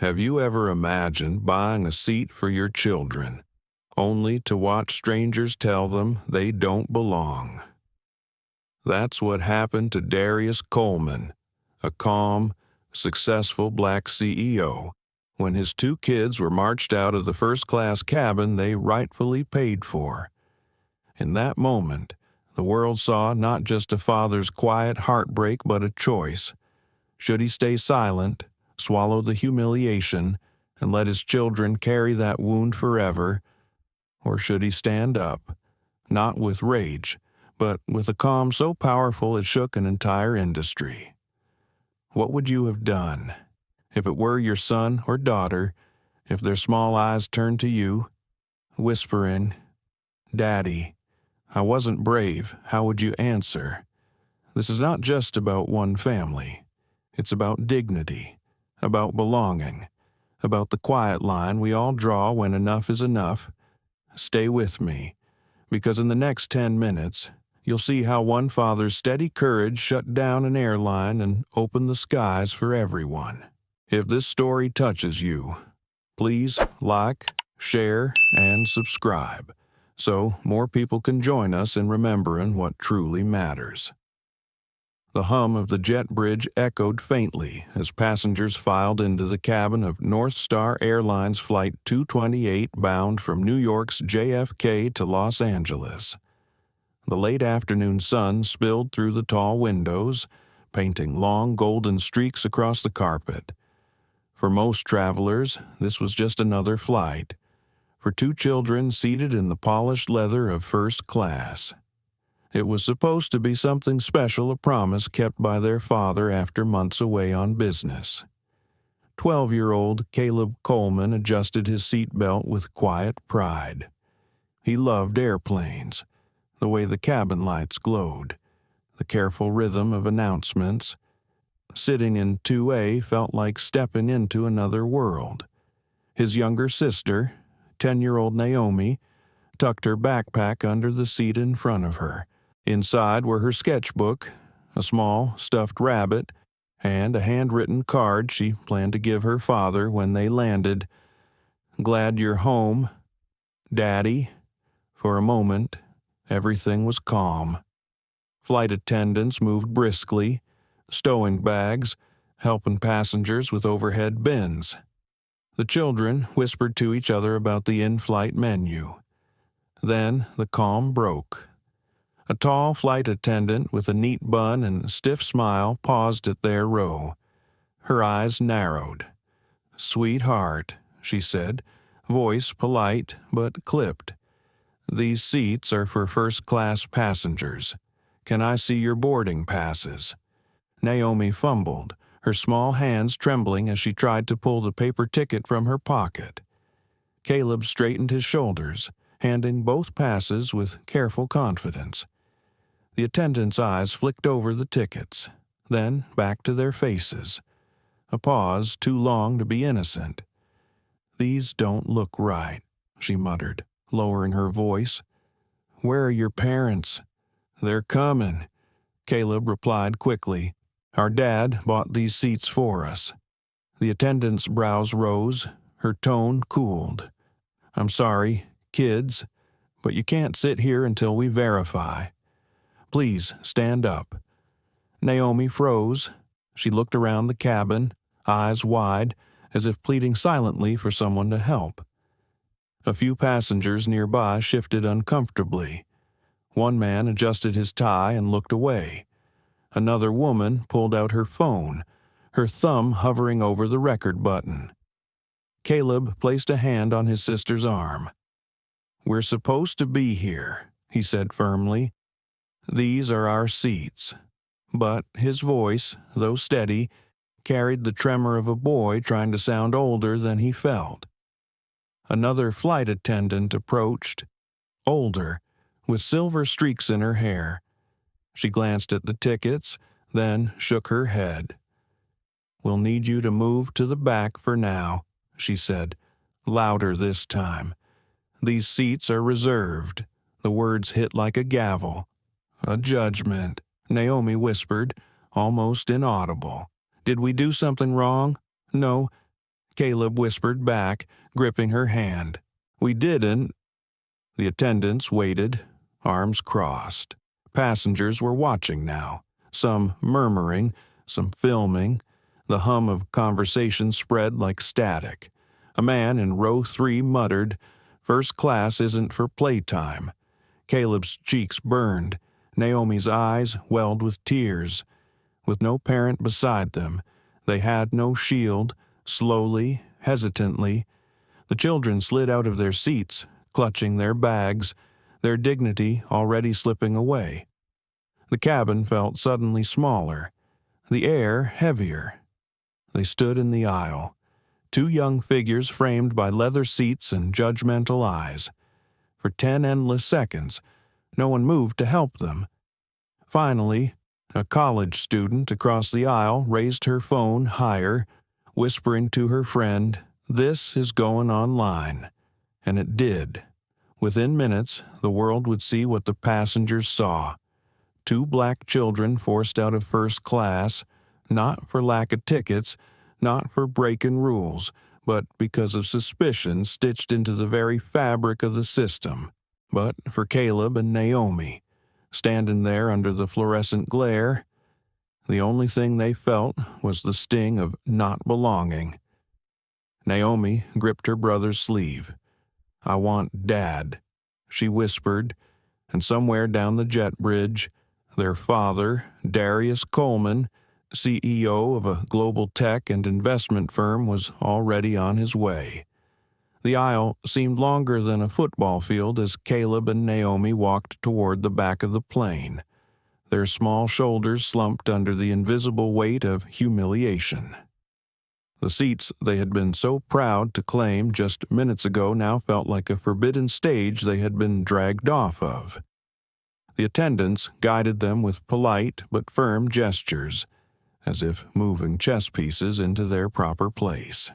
Have you ever imagined buying a seat for your children, only to watch strangers tell them they don't belong? That's what happened to Darius Coleman, a calm, successful black CEO, when his two kids were marched out of the first-class cabin they rightfully paid for. In that moment, the world saw not just a father's quiet heartbreak but a choice. Should he stay silent, swallow the humiliation, and let his children carry that wound forever, or should he stand up, not with rage, but with a calm so powerful it shook an entire industry? What would you have done if it were your son or daughter, if their small eyes turned to you, whispering, "Daddy, I wasn't brave, how would you answer?" This is not just about one family. It's about dignity, about belonging, about the quiet line we all draw when enough is enough. Stay with me, because in the next 10 minutes, you'll see how one father's steady courage shut down an airline and opened the skies for everyone. If this story touches you, please like, share, and subscribe, so more people can join us in remembering what truly matters. The hum of the jet bridge echoed faintly as passengers filed into the cabin of NorthStar Airlines Flight 228 bound from New York's JFK to Los Angeles. The late afternoon sun spilled through the tall windows, painting long golden streaks across the carpet. For most travelers, this was just another flight. For two children seated in the polished leather of first class, it was supposed to be something special, a promise kept by their father after months away on business. 12-year-old Caleb Coleman adjusted his seatbelt with quiet pride. He loved airplanes, the way the cabin lights glowed, the careful rhythm of announcements. Sitting in 2A felt like stepping into another world. His younger sister, 10-year-old Naomi, tucked her backpack under the seat in front of her. Inside were her sketchbook, a small stuffed rabbit, and a handwritten card she planned to give her father when they landed. "Glad you're home, Daddy." For a moment, everything was calm. Flight attendants moved briskly, stowing bags, helping passengers with overhead bins. The children whispered to each other about the in-flight menu. Then the calm broke. A tall flight attendant with a neat bun and a stiff smile paused at their row. Her eyes narrowed. "Sweetheart," she said, voice polite but clipped. "These seats are for first-class passengers. Can I see your boarding passes?" Naomi fumbled, her small hands trembling as she tried to pull the paper ticket from her pocket. Caleb straightened his shoulders, handing both passes with careful confidence. The attendant's eyes flicked over the tickets, then back to their faces. A pause too long to be innocent. "These don't look right," she muttered, lowering her voice. "Where are your parents?" "They're coming," Caleb replied quickly. "Our dad bought these seats for us." The attendant's brows rose, her tone cooled. "I'm sorry, kids, but you can't sit here until we verify. Please stand up." Naomi froze. She looked around the cabin, eyes wide, as if pleading silently for someone to help. A few passengers nearby shifted uncomfortably. One man adjusted his tie and looked away. Another woman pulled out her phone, her thumb hovering over the record button. Caleb placed a hand on his sister's arm. "We're supposed to be here," he said firmly. "These are our seats." But his voice, though steady, carried the tremor of a boy trying to sound older than he felt. Another flight attendant approached, older, with silver streaks in her hair. She glanced at the tickets, then shook her head. "We'll need you to move to the back for now," she said, louder this time. "These seats are reserved." The words hit like a gavel. "A judgment," Naomi whispered, almost inaudible. "Did we do something wrong?" "No." Caleb whispered back, gripping her hand. "We didn't." The attendants waited, arms crossed. Passengers were watching now, some murmuring, some filming. The hum of conversation spread like static. A man in row 3 muttered, "First class isn't for playtime." Caleb's cheeks burned. Naomi's eyes welled with tears. With no parent beside them, they had no shield. Slowly, hesitantly, the children slid out of their seats, clutching their bags, their dignity already slipping away. The cabin felt suddenly smaller, the air heavier. They stood in the aisle, 2 young figures framed by leather seats and judgmental eyes. For 10 endless seconds, no one moved to help them. Finally, a college student across the aisle raised her phone higher, whispering to her friend, "This is going online." And it did. Within minutes, the world would see what the passengers saw. 2 black children forced out of first class, not for lack of tickets, not for breaking rules, but because of suspicion stitched into the very fabric of the system. But for Caleb and Naomi, standing there under the fluorescent glare, the only thing they felt was the sting of not belonging. Naomi gripped her brother's sleeve. "I want Dad," she whispered, and somewhere down the jet bridge, their father, Darius Coleman, CEO of a global tech and investment firm, was already on his way. The aisle seemed longer than a football field as Caleb and Naomi walked toward the back of the plane. Their small shoulders slumped under the invisible weight of humiliation. The seats they had been so proud to claim just minutes ago now felt like a forbidden stage they had been dragged off of. The attendants guided them with polite but firm gestures, as if moving chess pieces into their proper place.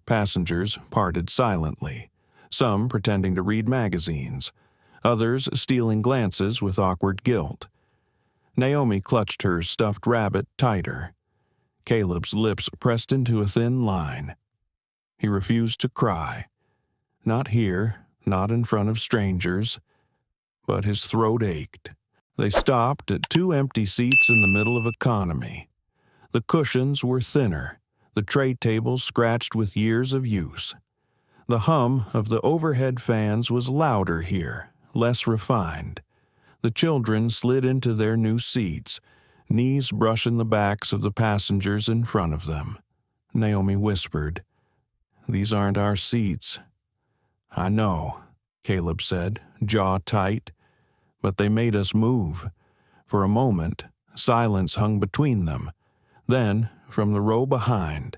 Passengers parted silently, some pretending to read magazines, others stealing glances with awkward guilt. Naomi clutched her stuffed rabbit tighter. Caleb's lips pressed into a thin line. He refused to cry. Not here, not in front of strangers. But his throat ached. They stopped at 2 empty seats in the middle of economy. The cushions were thinner, the tray tables scratched with years of use. The hum of the overhead fans was louder here, less refined. The children slid into their new seats, knees brushing the backs of the passengers in front of them. Naomi whispered, "These aren't our seats." "I know," Caleb said, jaw tight, "but they made us move." For a moment, silence hung between them. Then, from the row behind,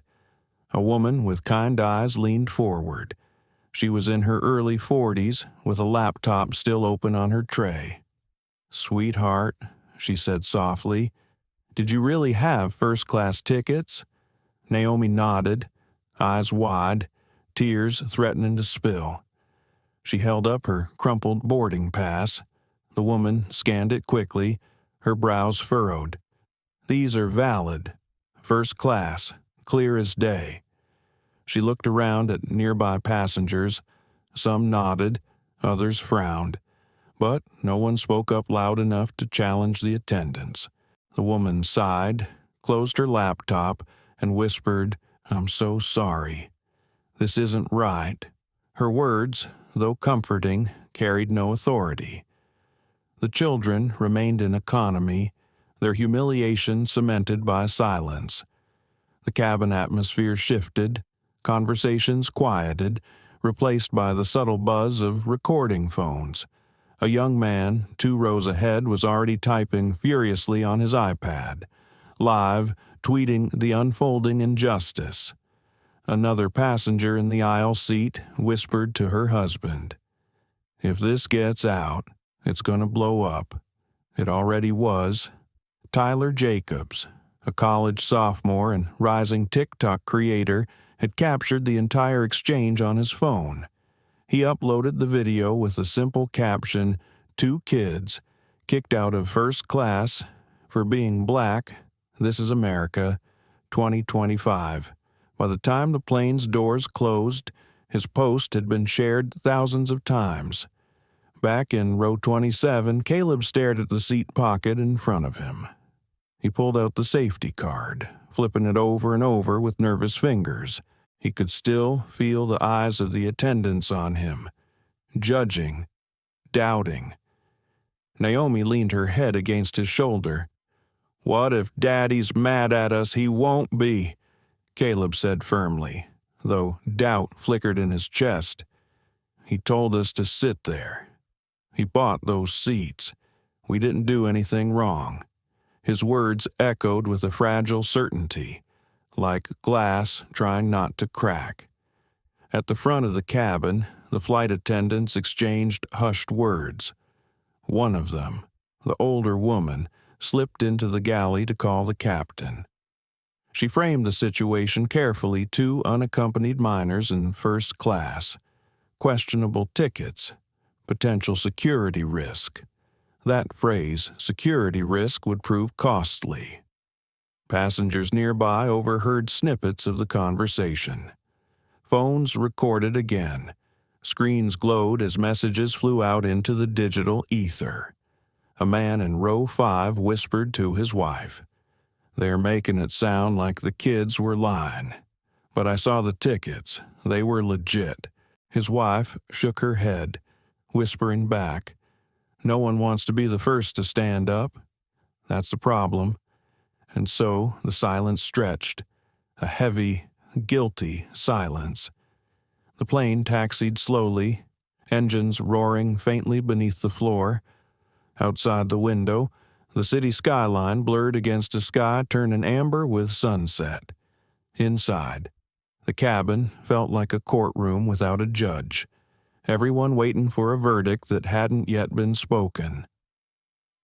a woman with kind eyes leaned forward. She was in her early 40s, with a laptop still open on her tray. "Sweetheart," she said softly, "did you really have first-class tickets?" Naomi nodded, eyes wide, tears threatening to spill. She held up her crumpled boarding pass. The woman scanned it quickly, her brows furrowed. "These are valid. First class, clear as day." She looked around at nearby passengers. Some nodded, others frowned. But no one spoke up loud enough to challenge the attendants. The woman sighed, closed her laptop, and whispered, "I'm so sorry. This isn't right." Her words, though comforting, carried no authority. The children remained in economy, their humiliation cemented by silence. The cabin atmosphere shifted, conversations quieted, replaced by the subtle buzz of recording phones. A young man, 2 rows ahead, was already typing furiously on his iPad, live, tweeting the unfolding injustice. Another passenger in the aisle seat whispered to her husband, "If this gets out, it's going to blow up." It already was. Tyler Jacobs, a college sophomore and rising TikTok creator, had captured the entire exchange on his phone. He uploaded the video with a simple caption, "2 kids, kicked out of first class for being black. This is America, 2025. By the time the plane's doors closed, his post had been shared thousands of times. Back in row 27, Caleb stared at the seat pocket in front of him. He pulled out the safety card, flipping it over and over with nervous fingers. He could still feel the eyes of the attendants on him, judging, doubting. Naomi leaned her head against his shoulder. "What if Daddy's mad at us? He won't be," Caleb said firmly, though doubt flickered in his chest. "He told us to sit there. He bought those seats. We didn't do anything wrong." His words echoed with a fragile certainty, like glass trying not to crack. At the front of the cabin, the flight attendants exchanged hushed words. One of them, the older woman, slipped into the galley to call the captain. She framed the situation carefully: 2 unaccompanied minors in first class, questionable tickets, potential security risk. That phrase, security risk, would prove costly. Passengers nearby overheard snippets of the conversation. Phones recorded again. Screens glowed as messages flew out into the digital ether. A man in row 5 whispered to his wife, "They're making it sound like the kids were lying. But I saw the tickets. They were legit." His wife shook her head, whispering back, "No one wants to be the first to stand up. That's the problem." And so the silence stretched, a heavy, guilty silence. The plane taxied slowly, engines roaring faintly beneath the floor. Outside the window, the city skyline blurred against a sky turning amber with sunset. Inside, the cabin felt like a courtroom without a judge, everyone waiting for a verdict that hadn't yet been spoken.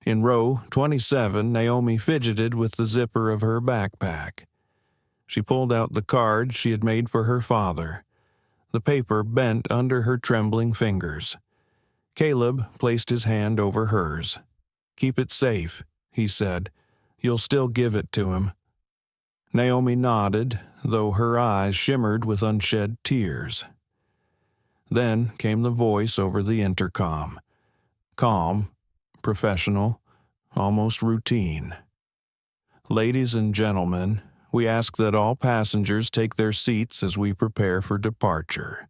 In row 27, Naomi fidgeted with the zipper of her backpack. She pulled out the card she had made for her father. The paper bent under her trembling fingers. Caleb placed his hand over hers. "Keep it safe," he said. "You'll still give it to him." Naomi nodded, though her eyes shimmered with unshed tears. Then came the voice over the intercom. Calm, professional, almost routine. "Ladies and gentlemen, we ask that all passengers take their seats as we prepare for departure."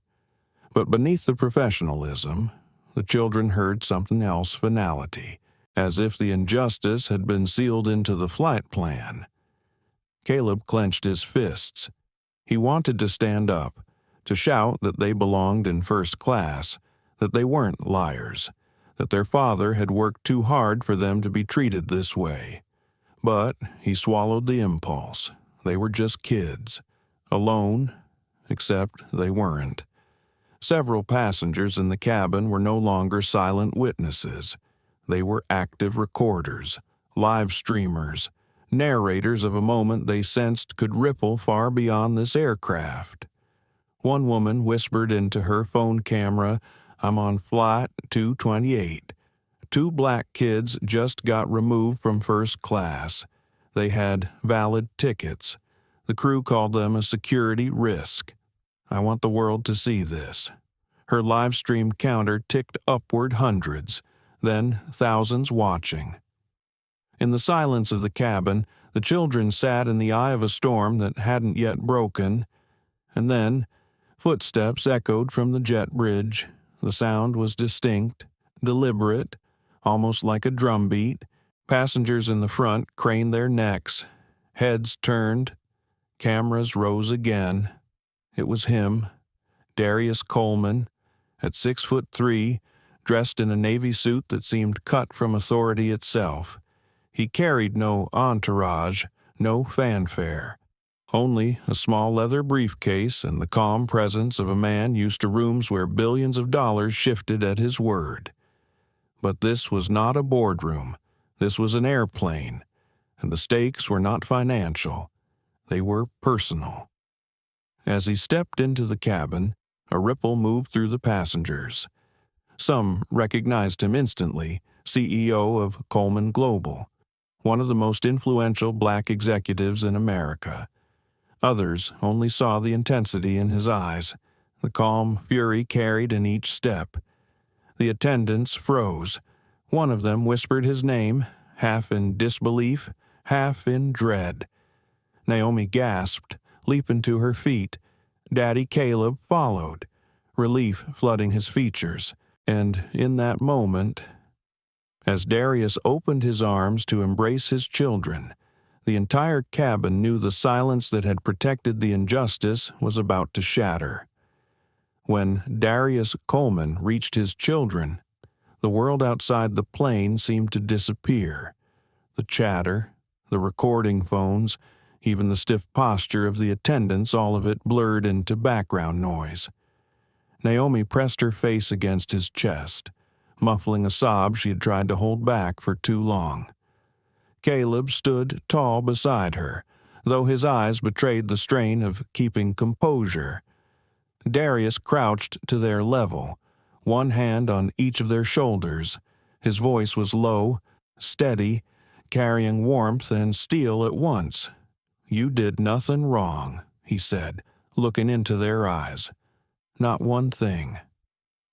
But beneath the professionalism, the children heard something else: finality, as if the injustice had been sealed into the flight plan. Caleb clenched his fists. He wanted to stand up, to shout that they belonged in first class, that they weren't liars, that their father had worked too hard for them to be treated this way. But he swallowed the impulse. They were just kids, alone, except they weren't. Several passengers in the cabin were no longer silent witnesses. They were active recorders, live streamers, narrators of a moment they sensed could ripple far beyond this aircraft. One woman whispered into her phone camera, "I'm on flight 228. 2 black kids just got removed from first class. They had valid tickets. The crew called them a security risk. I want the world to see this." Her live stream counter ticked upward hundreds, then thousands watching. In the silence of the cabin, the children sat in the eye of a storm that hadn't yet broken. And then footsteps echoed from the jet bridge. The sound was distinct, deliberate, almost like a drumbeat. Passengers in the front craned their necks. Heads turned. Cameras rose again. It was him, Darius Coleman, at 6'3", dressed in a Navy suit that seemed cut from authority itself. He carried no entourage, no fanfare. Only a small leather briefcase and the calm presence of a man used to rooms where billions of dollars shifted at his word. But this was not a boardroom. This was an airplane, and the stakes were not financial. They were personal. As he stepped into the cabin, a ripple moved through the passengers. Some recognized him instantly, CEO of Coleman Global, one of the most influential black executives in America. Others only saw the intensity in his eyes, the calm fury carried in each step. The attendants froze. One of them whispered his name, half in disbelief, half in dread. Naomi gasped, leaping to her feet. Daddy Caleb followed, relief flooding his features. And in that moment, as Darius opened his arms to embrace his children, the entire cabin knew the silence that had protected the injustice was about to shatter. When Darius Coleman reached his children, the world outside the plane seemed to disappear. The chatter, the recording phones, even the stiff posture of the attendants, all of it blurred into background noise. Naomi pressed her face against his chest, muffling a sob she had tried to hold back for too long. Caleb stood tall beside her, though his eyes betrayed the strain of keeping composure. Darius crouched to their level, one hand on each of their shoulders. His voice was low, steady, carrying warmth and steel at once. "You did nothing wrong," he said, looking into their eyes. "Not one thing."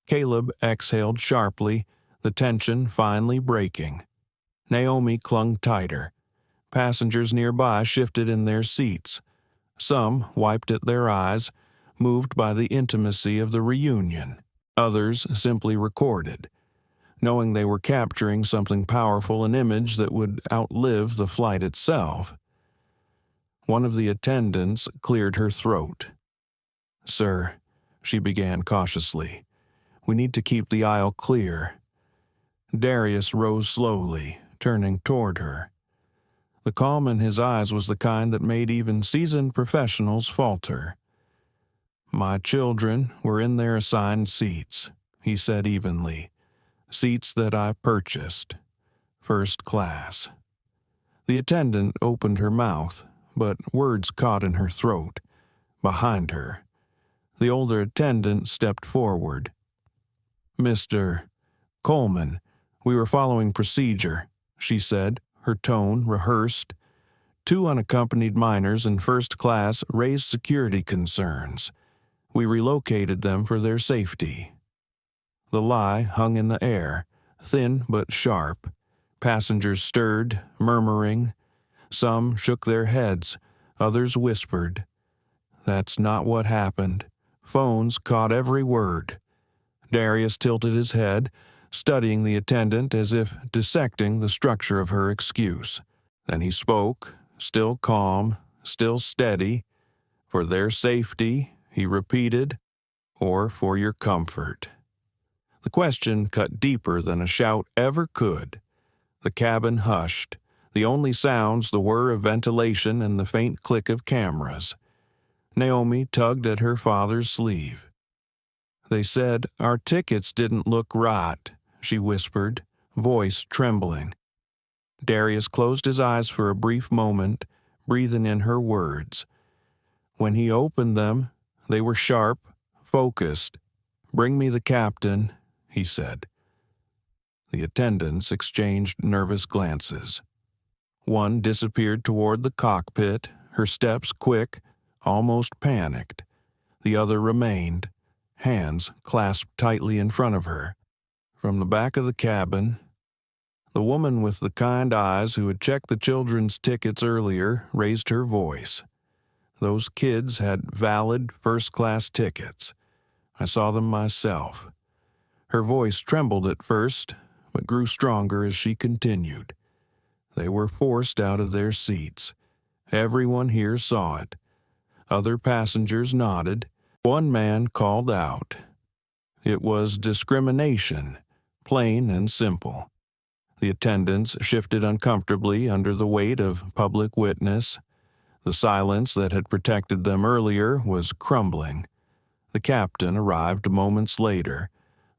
Caleb exhaled sharply, the tension finally breaking. Naomi clung tighter. Passengers nearby shifted in their seats. Some wiped at their eyes, moved by the intimacy of the reunion. Others simply recorded, knowing they were capturing something powerful, an image that would outlive the flight itself. One of the attendants cleared her throat. "Sir," she began cautiously, "we need to keep the aisle clear." Darius rose slowly, turning toward her. The calm in his eyes was the kind that made even seasoned professionals falter. "My children were in their assigned seats," he said evenly. "Seats that I purchased. First class." The attendant opened her mouth, but words caught in her throat. Behind her, the older attendant stepped forward. "Mr. Coleman, we were following procedure," she said, her tone rehearsed. "Two unaccompanied minors in first class raised security concerns. We relocated them for their safety." The lie hung in the air, thin but sharp. Passengers stirred, murmuring. Some shook their heads, others whispered. "That's not what happened." Phones caught every word. Darius tilted his head, studying the attendant as if dissecting the structure of her excuse. Then he spoke, still calm, still steady. "For their safety," he repeated, "or for your comfort." The question cut deeper than a shout ever could. The cabin hushed, the only sounds the whir of ventilation and the faint click of cameras. Naomi tugged at her father's sleeve. "They said our tickets didn't look right," she whispered, voice trembling. Darius closed his eyes for a brief moment, breathing in her words. When he opened them, they were sharp, focused. "Bring me the captain," he said. The attendants exchanged nervous glances. One disappeared toward the cockpit, her steps quick, almost panicked. The other remained, hands clasped tightly in front of her. From the back of the cabin, the woman with the kind eyes who had checked the children's tickets earlier raised her voice. "Those kids had valid first-class tickets. I saw them myself." Her voice trembled at first, but grew stronger as she continued. "They were forced out of their seats. Everyone here saw it. Other passengers nodded. One man called out. It was discrimination, plain and simple." The attendants shifted uncomfortably under the weight of public witness. The silence that had protected them earlier was crumbling. The captain arrived moments later,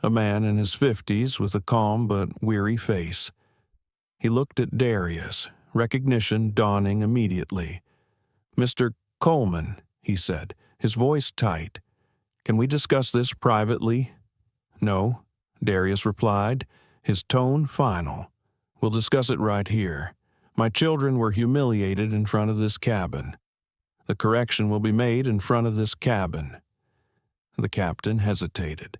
a man in his 50s with a calm but weary face. He looked at Darius, recognition dawning immediately. "Mr. Coleman," he said, his voice tight. "Can we discuss this privately?" "No," Darius replied, his tone final. "We'll discuss it right here. My children were humiliated in front of this cabin." The correction will be made in front of this cabin." The captain hesitated.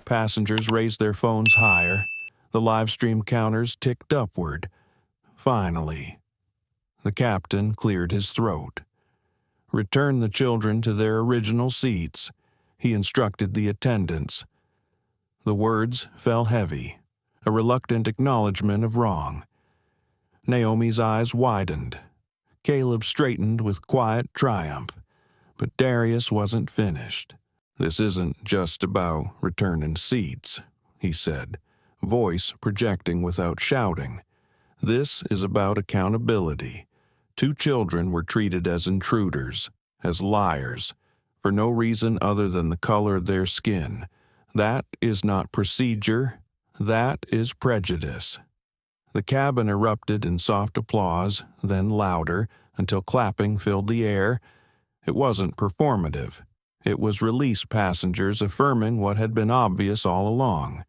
Passengers raised their phones higher. The live stream counters ticked upward. Finally, the captain cleared his throat. "Return the children to their original seats," he instructed the attendants. The words fell heavy, a reluctant acknowledgement of wrong. Naomi's eyes widened. Caleb straightened with quiet triumph, but Darius wasn't finished. "This isn't just about returning seats," he said, voice projecting without shouting. "This is about accountability. 2 children were treated as intruders, as liars, for no reason other than the color of their skin. That is not procedure, that is prejudice." The cabin erupted in soft applause, then louder, until clapping filled the air. It wasn't performative. It was release passengers affirming what had been obvious all along.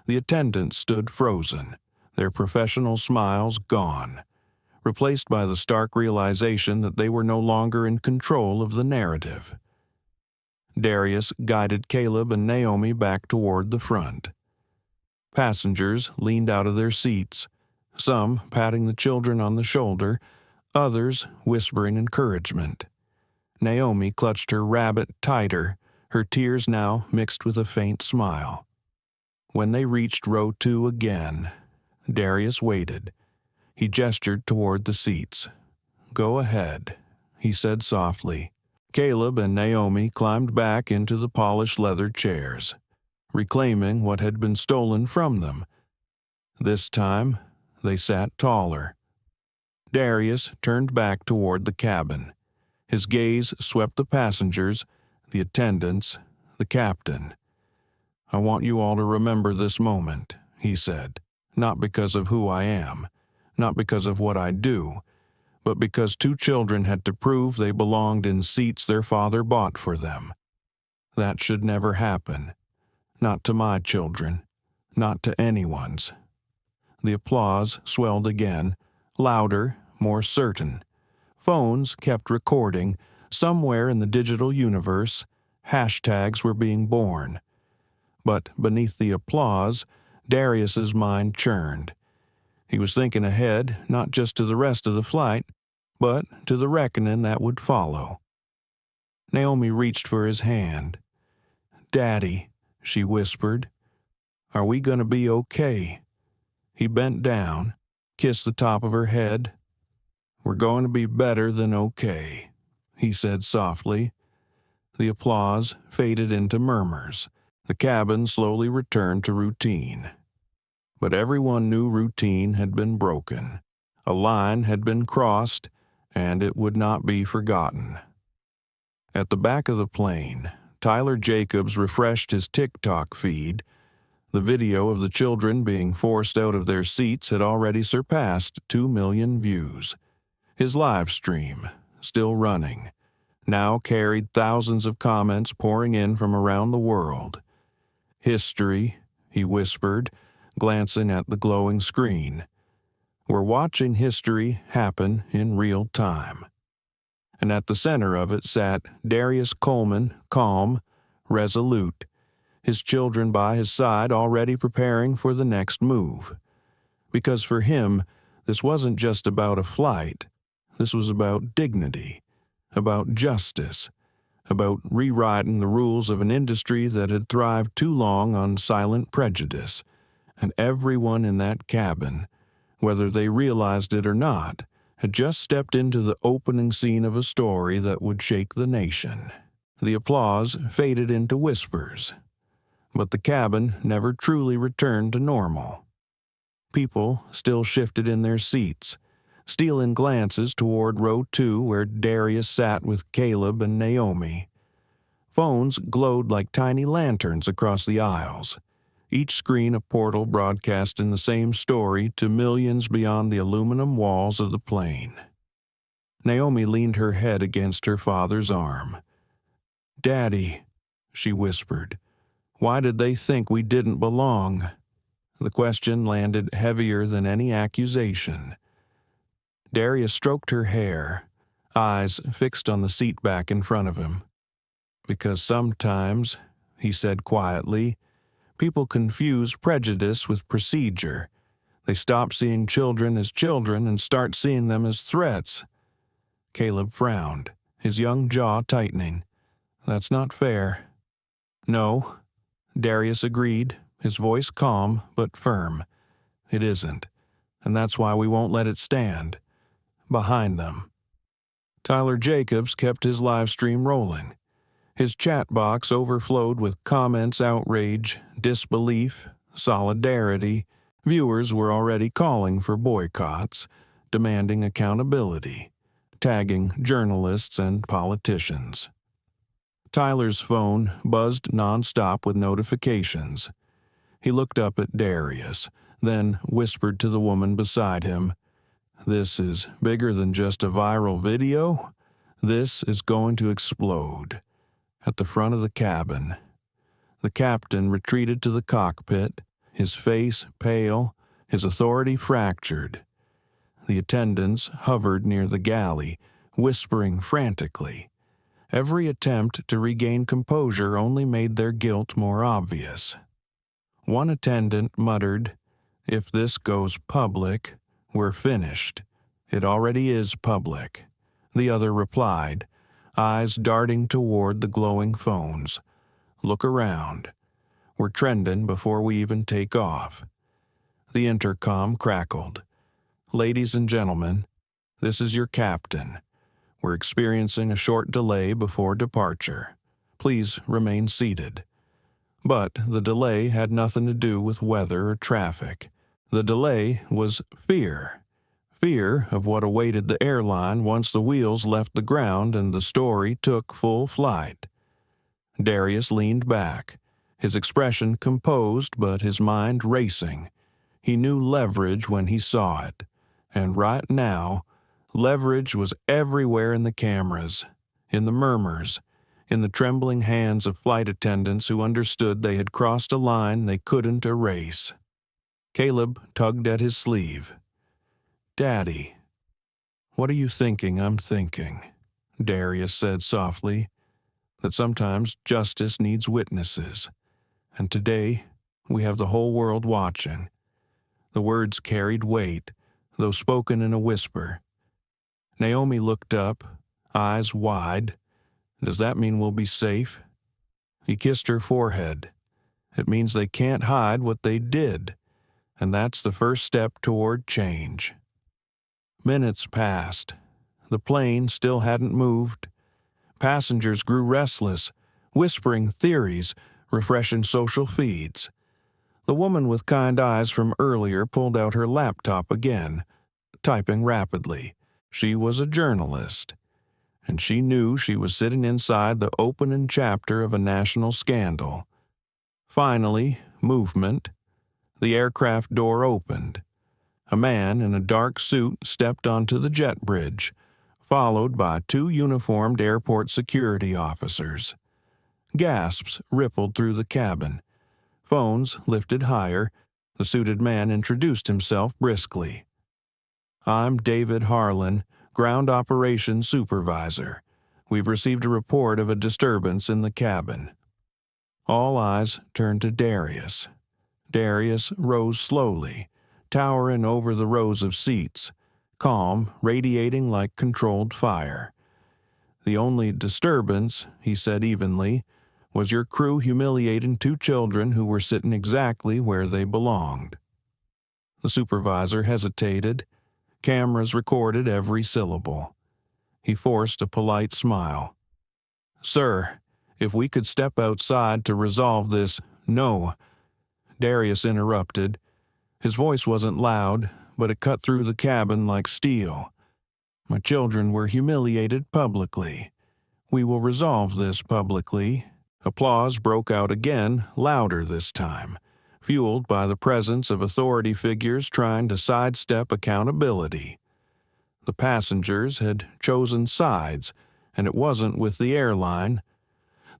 The attendants stood frozen, their professional smiles gone, replaced by the stark realization that they were no longer in control of the narrative. Darius guided Caleb and Naomi back toward the front. Passengers leaned out of their seats, some patting the children on the shoulder, others whispering encouragement. Naomi clutched her rabbit tighter, her tears now mixed with a faint smile. When they reached row 2 again, Darius waited. He gestured toward the seats. "Go ahead," he said softly. Caleb and Naomi climbed back into the polished leather chairs, reclaiming what had been stolen from them. This time, they sat taller. Darius turned back toward the cabin. His gaze swept the passengers, the attendants, the captain. "I want you all to remember this moment," he said, "not because of who I am, not because of what I do, but because 2 children had to prove they belonged in seats their father bought for them. That should never happen. Not to my children, not to anyone's." The applause swelled again, louder, more certain. Phones kept recording. Somewhere in the digital universe, hashtags were being born. But beneath the applause, Darius's mind churned. He was thinking ahead, not just to the rest of the flight, but to the reckoning that would follow. Naomi reached for his hand. "Daddy," she whispered, "are we going to be okay?" He bent down, kissed the top of her head. "We're going to be better than okay," he said softly. The applause faded into murmurs. The cabin slowly returned to routine. But everyone knew routine had been broken. A line had been crossed, and it would not be forgotten. At the back of the plane, Tyler Jacobs refreshed his TikTok feed. The video of the children being forced out of their seats had already surpassed 2 million views. His live stream, still running, now carried thousands of comments pouring in from around the world. "History," he whispered, glancing at the glowing screen. "We're watching history happen in real time." And at the center of it sat Darius Coleman, calm, resolute, his children by his side already preparing for the next move. Because for him, this wasn't just about a flight. This was about dignity, about justice, about rewriting the rules of an industry that had thrived too long on silent prejudice. And everyone in that cabin, whether they realized it or not, had just stepped into the opening scene of a story that would shake the nation. The applause faded into whispers, but the cabin never truly returned to normal. People still shifted in their seats, stealing glances toward row 2 where Darius sat with Caleb and Naomi. Phones glowed like tiny lanterns across the aisles, each screen a portal broadcasting the same story to millions beyond the aluminum walls of the plane. Naomi leaned her head against her father's arm. "Daddy," she whispered, "why did they think we didn't belong?" The question landed heavier than any accusation. Darius stroked her hair, eyes fixed on the seat back in front of him. "Because sometimes," he said quietly, "people confuse prejudice with procedure. They stop seeing children as children and start seeing them as threats." Caleb frowned, his young jaw tightening. "That's not fair." "No," Darius agreed, his voice calm but firm. "It isn't, and that's why we won't let it stand. Behind them." Tyler Jacobs kept his live stream rolling. His chat box overflowed with comments, outrage, disbelief, solidarity. Viewers were already calling for boycotts, demanding accountability, tagging journalists and politicians. Tyler's phone buzzed nonstop with notifications. He looked up at Darius, then whispered to the woman beside him, "This is bigger than just a viral video. This is going to explode." At the front of the cabin, the captain retreated to the cockpit, his face pale, his authority fractured. The attendants hovered near the galley, whispering frantically. Every attempt to regain composure only made their guilt more obvious. One attendant muttered, "If this goes public, we're finished." "It already is public," the other replied, eyes darting toward the glowing phones. "Look around. We're trending before we even take off." The intercom crackled. "Ladies and gentlemen, this is your captain. We're experiencing a short delay before departure. Please remain seated." But the delay had nothing to do with weather or traffic. The delay was fear. Fear of what awaited the airline once the wheels left the ground and the story took full flight. Darius leaned back, his expression composed but his mind racing. He knew leverage when he saw it, and right now, leverage was everywhere in the cameras, in the murmurs, in the trembling hands of flight attendants who understood they had crossed a line they couldn't erase. Caleb tugged at his sleeve. "Daddy." "What are you thinking I'm thinking?" Darius said softly. "That sometimes justice needs witnesses. And today, we have the whole world watching." The words carried weight, though spoken in a whisper. Naomi looked up, eyes wide. "Does that mean we'll be safe?" He kissed her forehead. "It means they can't hide what they did, and that's the first step toward change." Minutes passed. The plane still hadn't moved. Passengers grew restless, whispering theories, refreshing social feeds. The woman with kind eyes from earlier pulled out her laptop again, typing rapidly. She was a journalist, and she knew she was sitting inside the opening chapter of a national scandal. Finally, movement. The aircraft door opened. A man in a dark suit stepped onto the jet bridge, followed by two uniformed airport security officers. Gasps rippled through the cabin. Phones lifted higher. The suited man introduced himself briskly. "I'm David Harlan, Ground Operations Supervisor. We've received a report of a disturbance in the cabin." All eyes turned to Darius. Darius rose slowly, towering over the rows of seats, calm, radiating like controlled fire. "The only disturbance," he said evenly, "was your crew humiliating two children who were sitting exactly where they belonged." The supervisor hesitated. Cameras recorded every syllable. He forced a polite smile. "Sir, if we could step outside to resolve this—" "No," Darius interrupted. His voice wasn't loud, but it cut through the cabin like steel. "My children were humiliated publicly. We will resolve this publicly." Applause broke out again, louder this time, fueled by the presence of authority figures trying to sidestep accountability. The passengers had chosen sides, and it wasn't with the airline.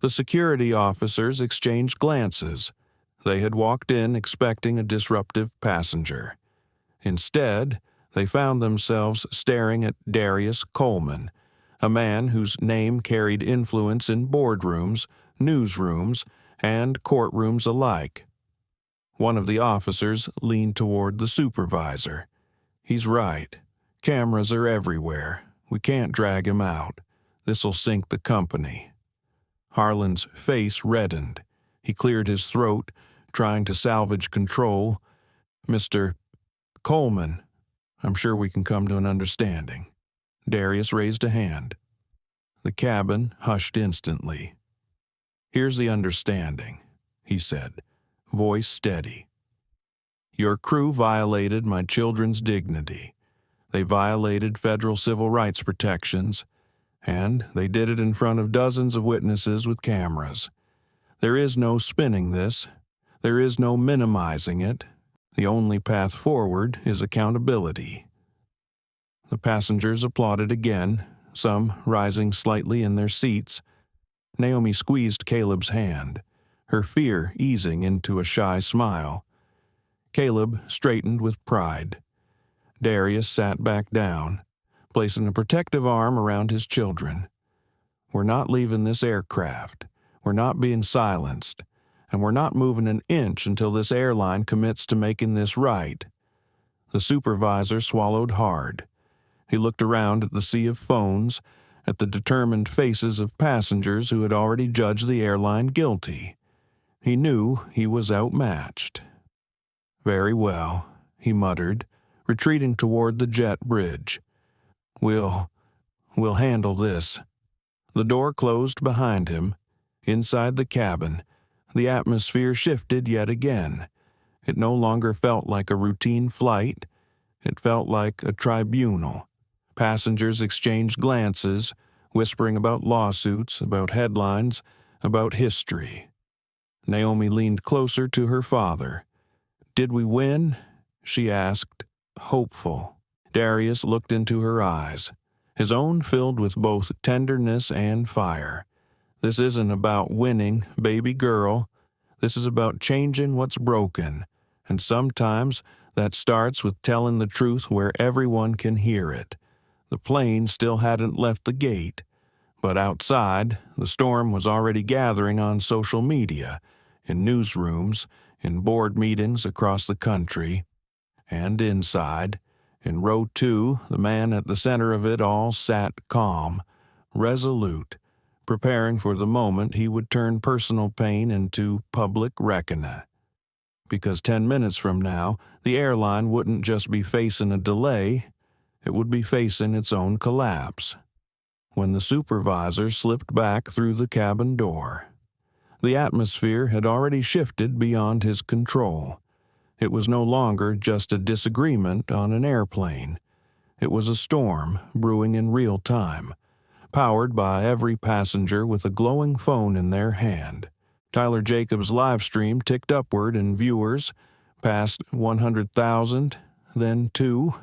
The security officers exchanged glances. They had walked in expecting a disruptive passenger. Instead, they found themselves staring at Darius Coleman, a man whose name carried influence in boardrooms, newsrooms, and courtrooms alike. One of the officers leaned toward the supervisor. "He's right. Cameras are everywhere. We can't drag him out. This'll sink the company." Harlan's face reddened. He cleared his throat, trying to salvage control. "Mr. Coleman, I'm sure we can come to an understanding." Darius raised a hand. The cabin hushed instantly. "Here's the understanding," he said, voice steady. "Your crew violated my children's dignity. They violated federal civil rights protections, and they did it in front of dozens of witnesses with cameras. There is no spinning this. There is no minimizing it. The only path forward is accountability." The passengers applauded again, some rising slightly in their seats. Naomi squeezed Caleb's hand, her fear easing into a shy smile. Caleb straightened with pride. Darius sat back down, placing a protective arm around his children. "We're not leaving this aircraft. We're not being silenced. And we're not moving an inch until this airline commits to making this right." The supervisor swallowed hard. He looked around at the sea of phones, at the determined faces of passengers who had already judged the airline guilty. He knew he was outmatched. "Very well," he muttered, retreating toward the jet bridge. We'll handle this." The door closed behind him. Inside the cabin, the atmosphere shifted yet again. It no longer felt like a routine flight. It felt like a tribunal. Passengers exchanged glances, whispering about lawsuits, about headlines, about history. Naomi leaned closer to her father. "Did we win?" she asked, hopeful. Darius looked into her eyes, his own filled with both tenderness and fire. "This isn't about winning, baby girl. This is about changing what's broken, and sometimes that starts with telling the truth where everyone can hear it." The plane still hadn't left the gate, but outside, the storm was already gathering on social media, in newsrooms, in board meetings across the country, and inside, in row 2, the man at the center of it all sat calm, resolute, preparing for the moment he would turn personal pain into public reckoning. Because 10 minutes from now, the airline wouldn't just be facing a delay, it would be facing its own collapse. When the supervisor slipped back through the cabin door, the atmosphere had already shifted beyond his control. It was no longer just a disagreement on an airplane. It was a storm brewing in real time, powered by every passenger with a glowing phone in their hand. Tyler Jacobs' live stream ticked upward in viewers, past 100,000, then 2.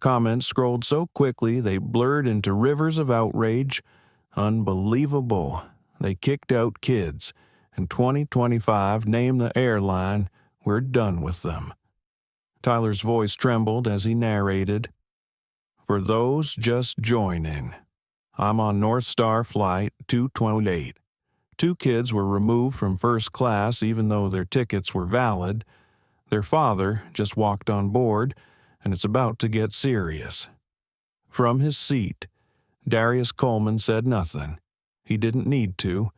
Comments scrolled so quickly they blurred into rivers of outrage. "Unbelievable. They kicked out kids. In 2025, name the airline. We're done with them." Tyler's voice trembled as he narrated. "For those just joining, I'm on NorthStar Flight 228. 2 kids were removed from first class even though their tickets were valid. Their father just walked on board, and it's about to get serious." From his seat, Darius Coleman said nothing. He didn't need to.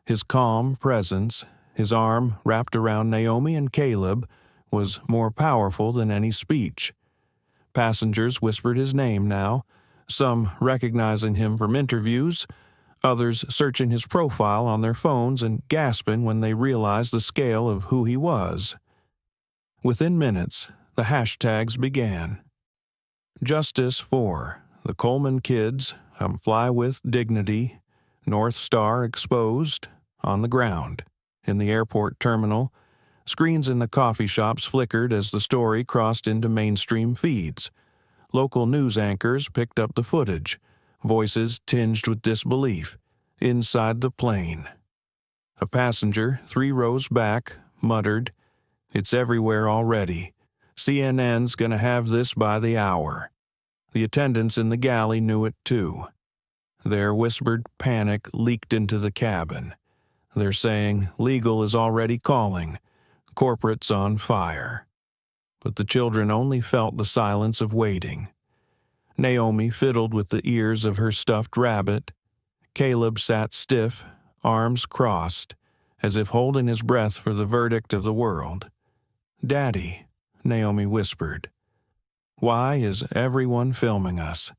His calm presence, his arm wrapped around Naomi and Caleb, was more powerful than any speech. Passengers whispered his name now, some recognizing him from interviews, others searching his profile on their phones and gasping when they realized the scale of who he was. Within minutes, the hashtags began. Justice for the Coleman kids, fly with dignity, NorthStar exposed, on the ground. In the airport terminal, screens in the coffee shops flickered as the story crossed into mainstream feeds. Local news anchors picked up the footage, voices tinged with disbelief. Inside the plane, a passenger 3 rows back muttered, "It's everywhere already. CNN's gonna have this by the hour." The attendants in the galley knew it too. Their whispered panic leaked into the cabin. They're saying legal is already calling, corporate's on fire. But the children only felt the silence of waiting. Naomi fiddled with the ears of her stuffed rabbit. Caleb sat stiff, arms crossed, as if holding his breath for the verdict of the world. "Daddy," Naomi whispered. "Why is everyone filming us?"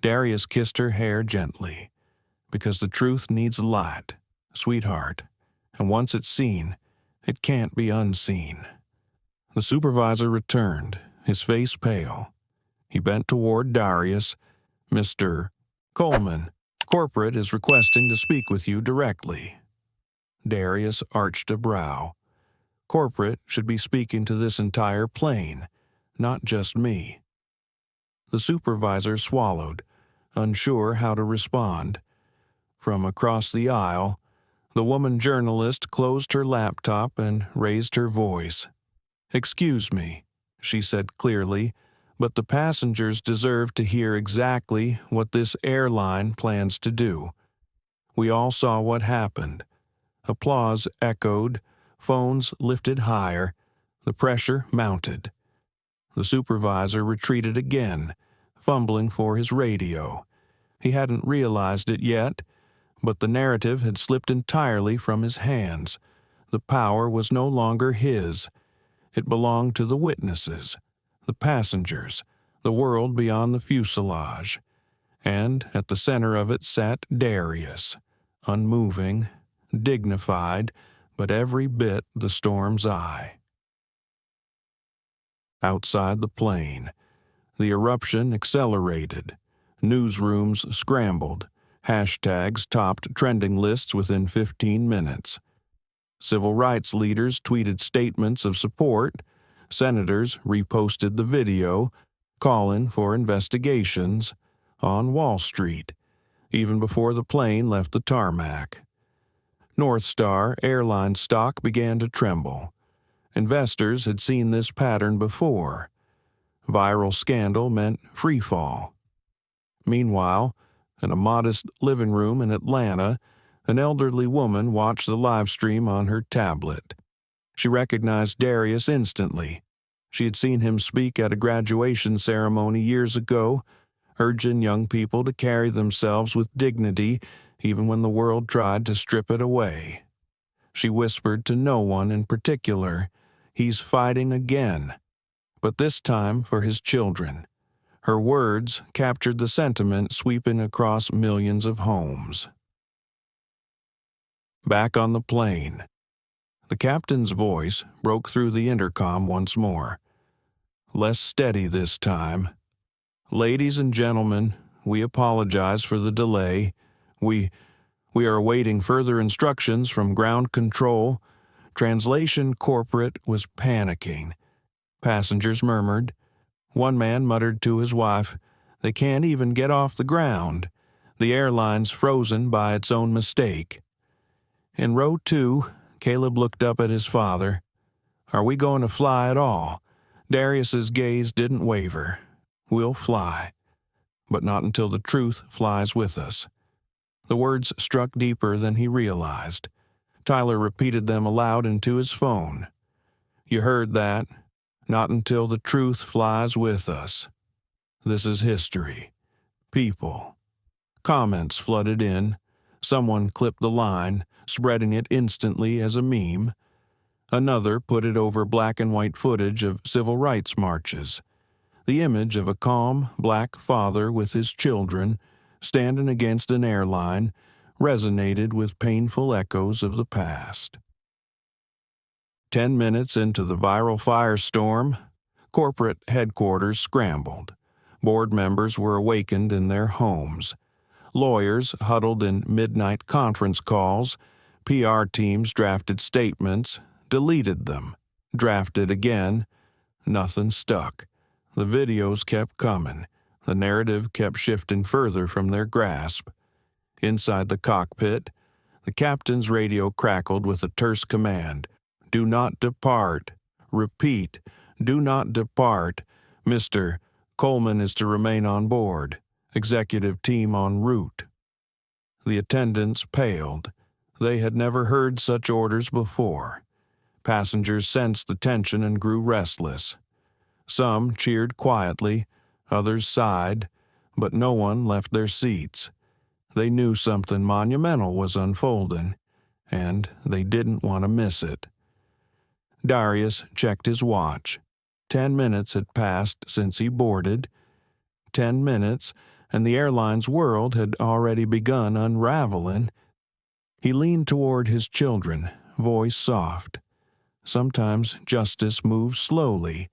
Darius kissed her hair gently. "Because the truth needs light, sweetheart, and once it's seen, it can't be unseen." The supervisor returned, his face pale. He bent toward Darius. "Mr. Coleman, corporate is requesting to speak with you directly." Darius arched a brow. Corporate should be speaking to this entire plane, not just me. The supervisor swallowed, unsure how to respond. From across the aisle, the woman journalist closed her laptop and raised her voice. "Excuse me," she said clearly, "but the passengers deserve to hear exactly what this airline plans to do. We all saw what happened." Applause echoed, phones lifted higher, the pressure mounted. The supervisor retreated again, fumbling for his radio. He hadn't realized it yet, but the narrative had slipped entirely from his hands. The power was no longer his. It belonged to the witnesses, the passengers, the world beyond the fuselage. And at the center of it sat Darius, unmoving, dignified, but every bit the storm's eye. Outside the plane, the eruption accelerated. Newsrooms scrambled. Hashtags topped trending lists within 15 minutes. Civil rights leaders tweeted statements of support. Senators reposted the video, calling for investigations on Wall Street, even before the plane left the tarmac. NorthStar Airlines stock began to tremble. Investors had seen this pattern before. Viral scandal meant free fall. Meanwhile, in a modest living room in Atlanta, an elderly woman watched the live stream on her tablet. She recognized Darius instantly. She had seen him speak at a graduation ceremony years ago, urging young people to carry themselves with dignity even when the world tried to strip it away. She whispered to no one in particular, "He's fighting again," but this time for his children. Her words captured the sentiment sweeping across millions of homes. Back on the plane, the captain's voice broke through the intercom once more. Less steady this time. "Ladies and gentlemen, we apologize for the delay. We are awaiting further instructions from ground control." Translation corporate was panicking. Passengers murmured. One man muttered to his wife, "They can't even get off the ground. The airline's frozen by its own mistake." In row 2, Caleb looked up at his father. "Are we going to fly at all?" Darius's gaze didn't waver. "We'll fly, but not until the truth flies with us." The words struck deeper than he realized. Tyler repeated them aloud into his phone. "You heard that. Not until the truth flies with us." This is history. People. Comments flooded in. Someone clipped the line, spreading it instantly as a meme. Another put it over black and white footage of civil rights marches. The image of a calm black father with his children, standing against an airline, resonated with painful echoes of the past. 10 minutes into the viral firestorm, corporate headquarters scrambled. Board members were awakened in their homes. Lawyers huddled in midnight conference calls. PR teams drafted statements, deleted them, drafted again. Nothing stuck. The videos kept coming. The narrative kept shifting further from their grasp. Inside the cockpit, the captain's radio crackled with a terse command. "Do not depart. Repeat, do not depart. Mr. Coleman is to remain on board. Executive team en route." The attendants paled. They had never heard such orders before. Passengers sensed the tension and grew restless. Some cheered quietly, others sighed, but no one left their seats. They knew something monumental was unfolding, and they didn't want to miss it. Darius checked his watch. 10 minutes had passed since he boarded. 10 minutes, and the airline's world had already begun unraveling. He leaned toward his children, voice soft. Sometimes justice moves slowly,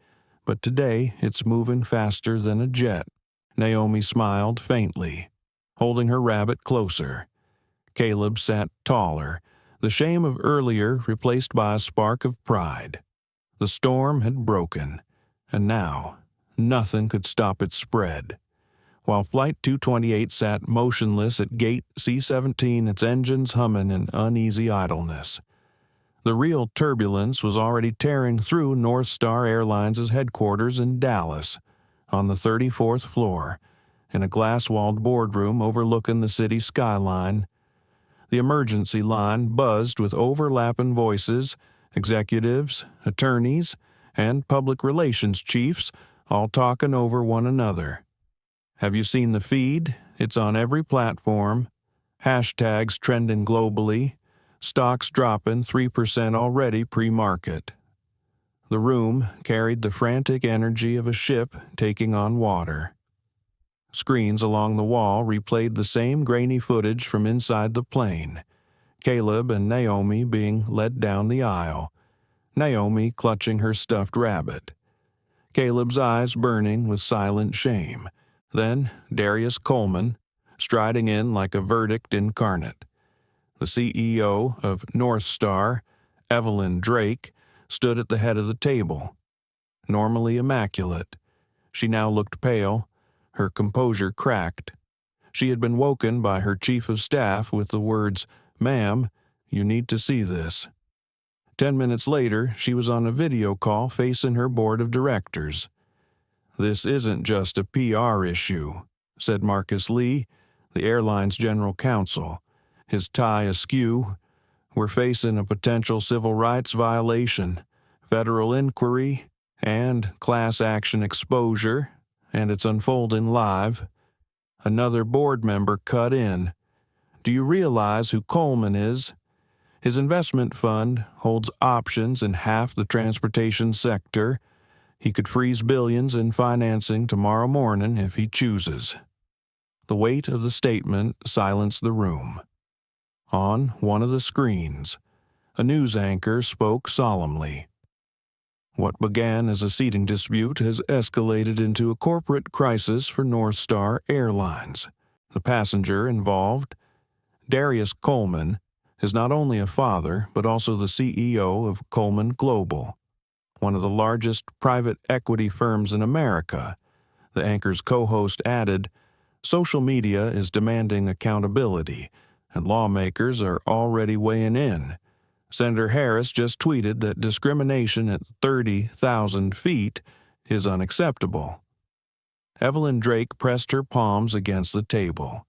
but today it's moving faster than a jet. Naomi smiled faintly, holding her rabbit closer. Caleb sat taller, the shame of earlier replaced by a spark of pride. The storm had broken, and now nothing could stop its spread. While Flight 228 sat motionless at Gate C-17, its engines humming in uneasy idleness. The real turbulence was already tearing through NorthStar Airlines' headquarters in Dallas, on the 34th floor, in a glass-walled boardroom overlooking the city skyline. The emergency line buzzed with overlapping voices, executives, attorneys, and public relations chiefs all talking over one another. Have you seen the feed? It's on every platform. Hashtags trending globally. Stocks dropping 3% already pre-market. The room carried the frantic energy of a ship taking on water. Screens along the wall replayed the same grainy footage from inside the plane. Caleb and Naomi being led down the aisle. Naomi clutching her stuffed rabbit. Caleb's eyes burning with silent shame. Then Darius Coleman, striding in like a verdict incarnate. The CEO of NorthStar, Evelyn Drake, stood at the head of the table. Normally immaculate, she now looked pale, her composure cracked. She had been woken by her chief of staff with the words, "Ma'am, you need to see this." 10 minutes later, she was on a video call facing her board of directors. "This isn't just a PR issue," said Marcus Lee, the airline's general counsel, his tie askew. "We're facing a potential civil rights violation, federal inquiry, and class action exposure, and it's unfolding live." Another board member cut in. "Do you realize who Coleman is? His investment fund holds options in half the transportation sector. He could freeze billions in financing tomorrow morning if he chooses." The weight of the statement silenced the room. On one of the screens, a news anchor spoke solemnly. "What began as a seating dispute has escalated into a corporate crisis for NorthStar Airlines. The passenger involved, Darius Coleman, is not only a father but also the CEO of Coleman Global, one of the largest private equity firms in America." The anchor's co-host added, "Social media is demanding accountability, and lawmakers are already weighing in. Senator Harris just tweeted that discrimination at 30,000 feet is unacceptable." Evelyn Drake pressed her palms against the table.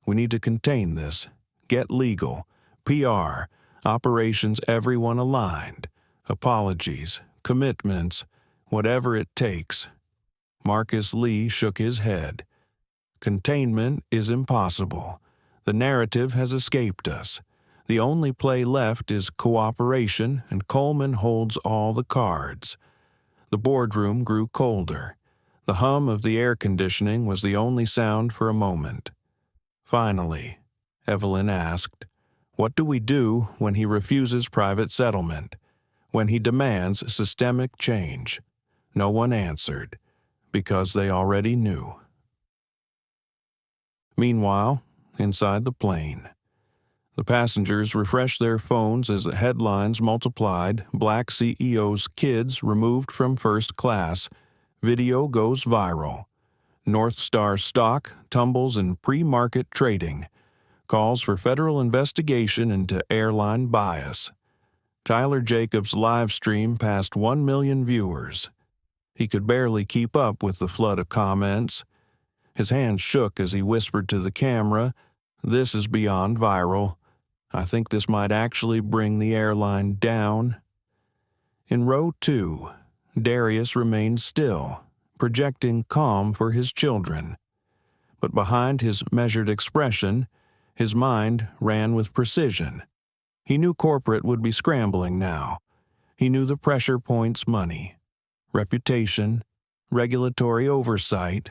"We need to contain this. Get legal. PR. Operations, everyone aligned. Apologies. Commitments. Whatever it takes." Marcus Lee shook his head. "Containment is impossible. The narrative has escaped us. The only play left is cooperation, and Coleman holds all the cards." The boardroom grew colder. The hum of the air conditioning was the only sound for a moment. Finally, Evelyn asked, "What do we do when he refuses private settlement? When he demands systemic change?" No one answered, because they already knew. Meanwhile, inside the plane, the passengers refreshed their phones as the headlines multiplied. Black CEO's kids removed from first class. Video goes viral. NorthStar stock tumbles in pre-market trading. Calls for federal investigation into airline bias. Tyler Jacobs' live stream passed 1 million viewers. He could barely keep up with the flood of comments. His hands shook as he whispered to the camera, This is beyond viral. I think this might actually bring the airline down. In row 2, Darius remained still, projecting calm for his children. But behind his measured expression, his mind ran with precision. He knew corporate would be scrambling now. He knew the pressure points: money, reputation, regulatory oversight,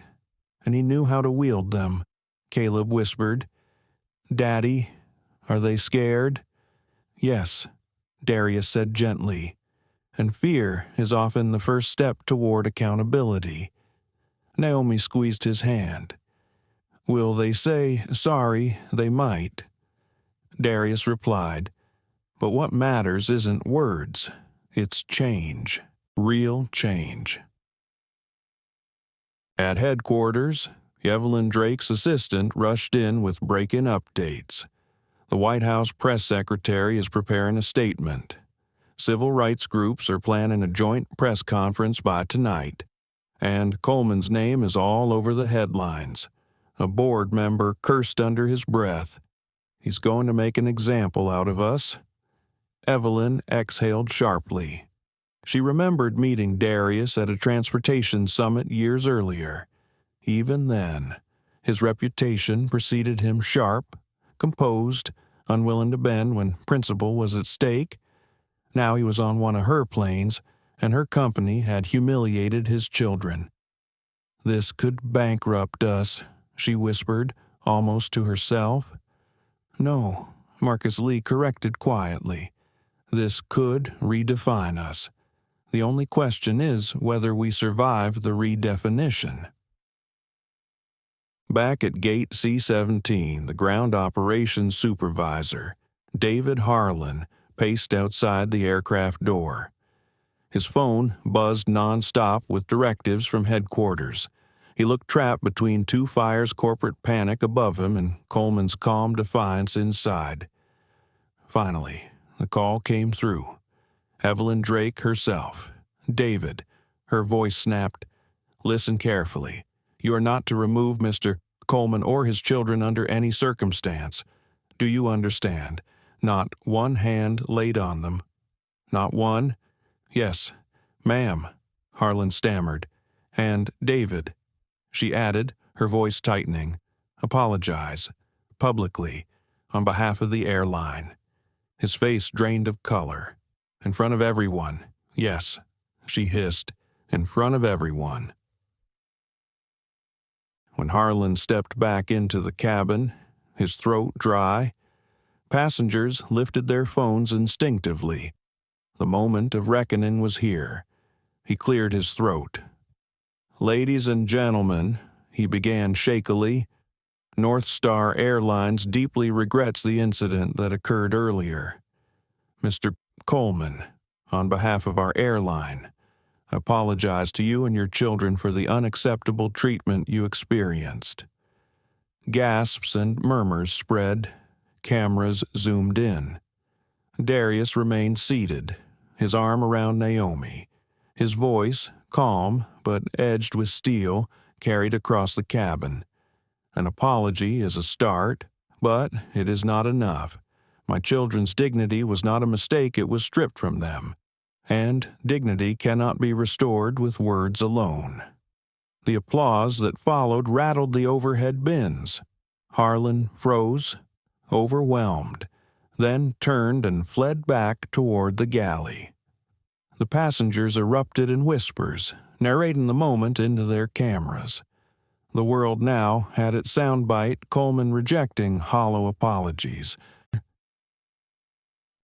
and he knew how to wield them. Caleb whispered, "Daddy, are they scared?" "Yes," Darius said gently, and fear is often the first step toward accountability. Naomi squeezed his hand. "Will they say sorry? They might." Darius replied, "But what matters isn't words, it's change, real change." At headquarters, Evelyn Drake's assistant rushed in with break-in updates. The White House press secretary is preparing a statement. Civil rights groups are planning a joint press conference by tonight, and Coleman's name is all over the headlines. A board member cursed under his breath. "He's going to make an example out of us." Evelyn exhaled sharply. She remembered meeting Darius at a transportation summit years earlier. Even then, his reputation preceded him: sharp, composed, unwilling to bend when principle was at stake. Now he was on one of her planes, and her company had humiliated his children. "This could bankrupt us," she whispered, almost to herself. "No," Marcus Lee corrected quietly. "This could redefine us. The only question is whether we survive the redefinition." Back at Gate C-17, the ground operations supervisor, David Harlan, paced outside the aircraft door. His phone buzzed nonstop with directives from headquarters. He looked trapped between two fires: corporate panic above him and Coleman's calm defiance inside. Finally, the call came through. Evelyn Drake herself. "David," her voice snapped, "listen carefully. You are not to remove Mr. Coleman or his children under any circumstance. Do you understand? Not one hand laid on them. Not one?" "Yes, ma'am," Harlan stammered. "And David," she added, her voice tightening, "apologize, publicly, on behalf of the airline." His face drained of color. "In front of everyone. Yes," she hissed, "in front of everyone." When Harlan stepped back into the cabin, his throat dry, passengers lifted their phones instinctively. The moment of reckoning was here. He cleared his throat. "Ladies and gentlemen," he began shakily, "NorthStar Airlines deeply regrets the incident that occurred earlier. Mr. Coleman, on behalf of our airline, I apologize to you and your children for the unacceptable treatment you experienced." Gasps and murmurs spread. Cameras zoomed in. Darius remained seated, his arm around Naomi. His voice, calm but edged with steel, carried across the cabin. "An apology is a start, but it is not enough. My children's dignity was not a mistake, it was stripped from them. And dignity cannot be restored with words alone." The applause that followed rattled the overhead bins. Harlan froze, overwhelmed, then turned and fled back toward the galley. The passengers erupted in whispers, narrating the moment into their cameras. The world now had its soundbite: Coleman rejecting hollow apologies.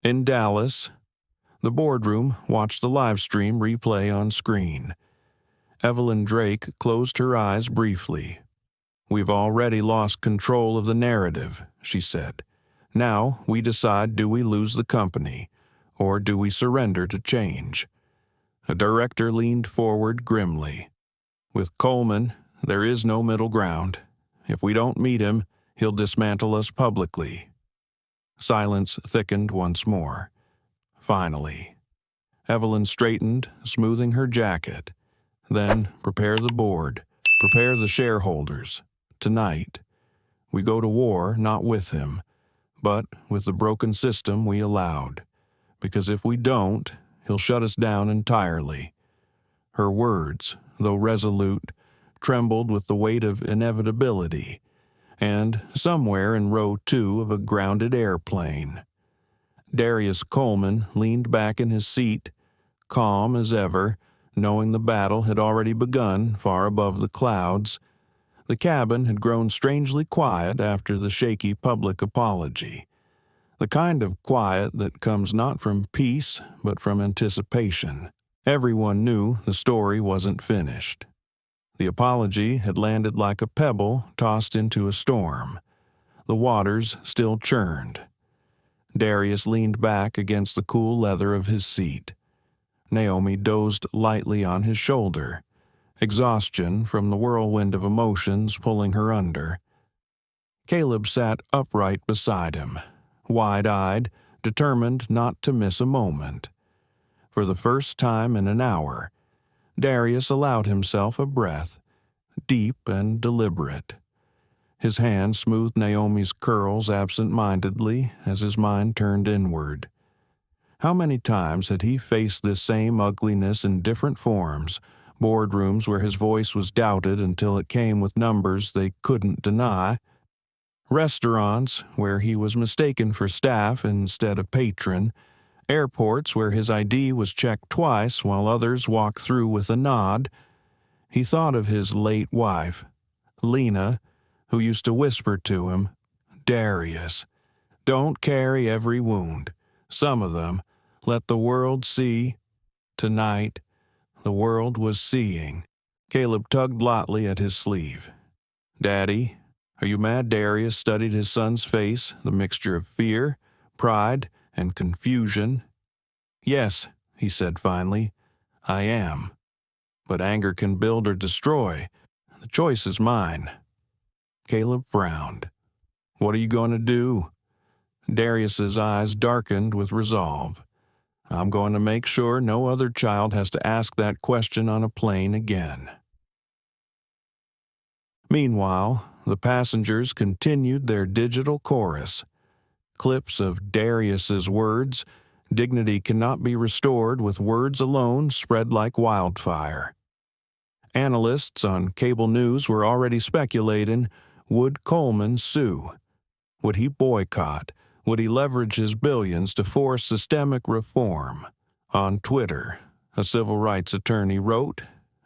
In Dallas, the boardroom watched the live stream replay on screen. Evelyn Drake closed her eyes briefly. "We've already lost control of the narrative," she said. "Now we decide, do we lose the company, or do we surrender to change?" A director leaned forward grimly. "With Coleman, there is no middle ground. If we don't meet him, he'll dismantle us publicly." Silence thickened once more. Finally, Evelyn straightened, smoothing her jacket. "Then prepare the board, prepare the shareholders. Tonight, We go to war not with him, but with the broken system we allowed. Because if we don't, he'll shut us down entirely." Her words, though resolute, trembled with the weight of inevitability, and somewhere in row 2 of a grounded airplane. Darius Coleman leaned back in his seat, calm as ever, knowing the battle had already begun far above the clouds. The cabin had grown strangely quiet after the shaky public apology. The kind of quiet that comes not from peace, but from anticipation. Everyone knew the story wasn't finished. The apology had landed like a pebble tossed into a storm. The waters still churned. Darius leaned back against the cool leather of his seat. Naomi dozed lightly on his shoulder, exhaustion from the whirlwind of emotions pulling her under. Caleb sat upright beside him, wide-eyed, determined not to miss a moment. For the first time in an hour, Darius allowed himself a breath, deep and deliberate. His hand smoothed Naomi's curls absent-mindedly as his mind turned inward. How many times had he faced this same ugliness in different forms, boardrooms where his voice was doubted until it came with numbers they couldn't deny, restaurants where he was mistaken for staff instead of patron, airports where his ID was checked twice while others walked through with a nod. He thought of his late wife, Lena, who used to whisper to him, "Darius, don't carry every wound. Some of them, let the world see." Tonight, the world was seeing. Caleb tugged lightly at his sleeve. "Daddy, are you mad?" Darius studied his son's face, the mixture of fear, pride, and confusion. "Yes," he said finally, "I am. But anger can build or destroy. The choice is mine." Caleb frowned. "What are you going to do?" Darius's eyes darkened with resolve. "I'm going to make sure no other child has to ask that question on a plane again." Meanwhile, the passengers continued their digital chorus. Clips of Darius's words, "Dignity cannot be restored with words alone," spread like wildfire. Analysts on cable news were already speculating, would Coleman sue? Would he boycott? Would he leverage his billions to force systemic reform? On Twitter, a civil rights attorney wrote,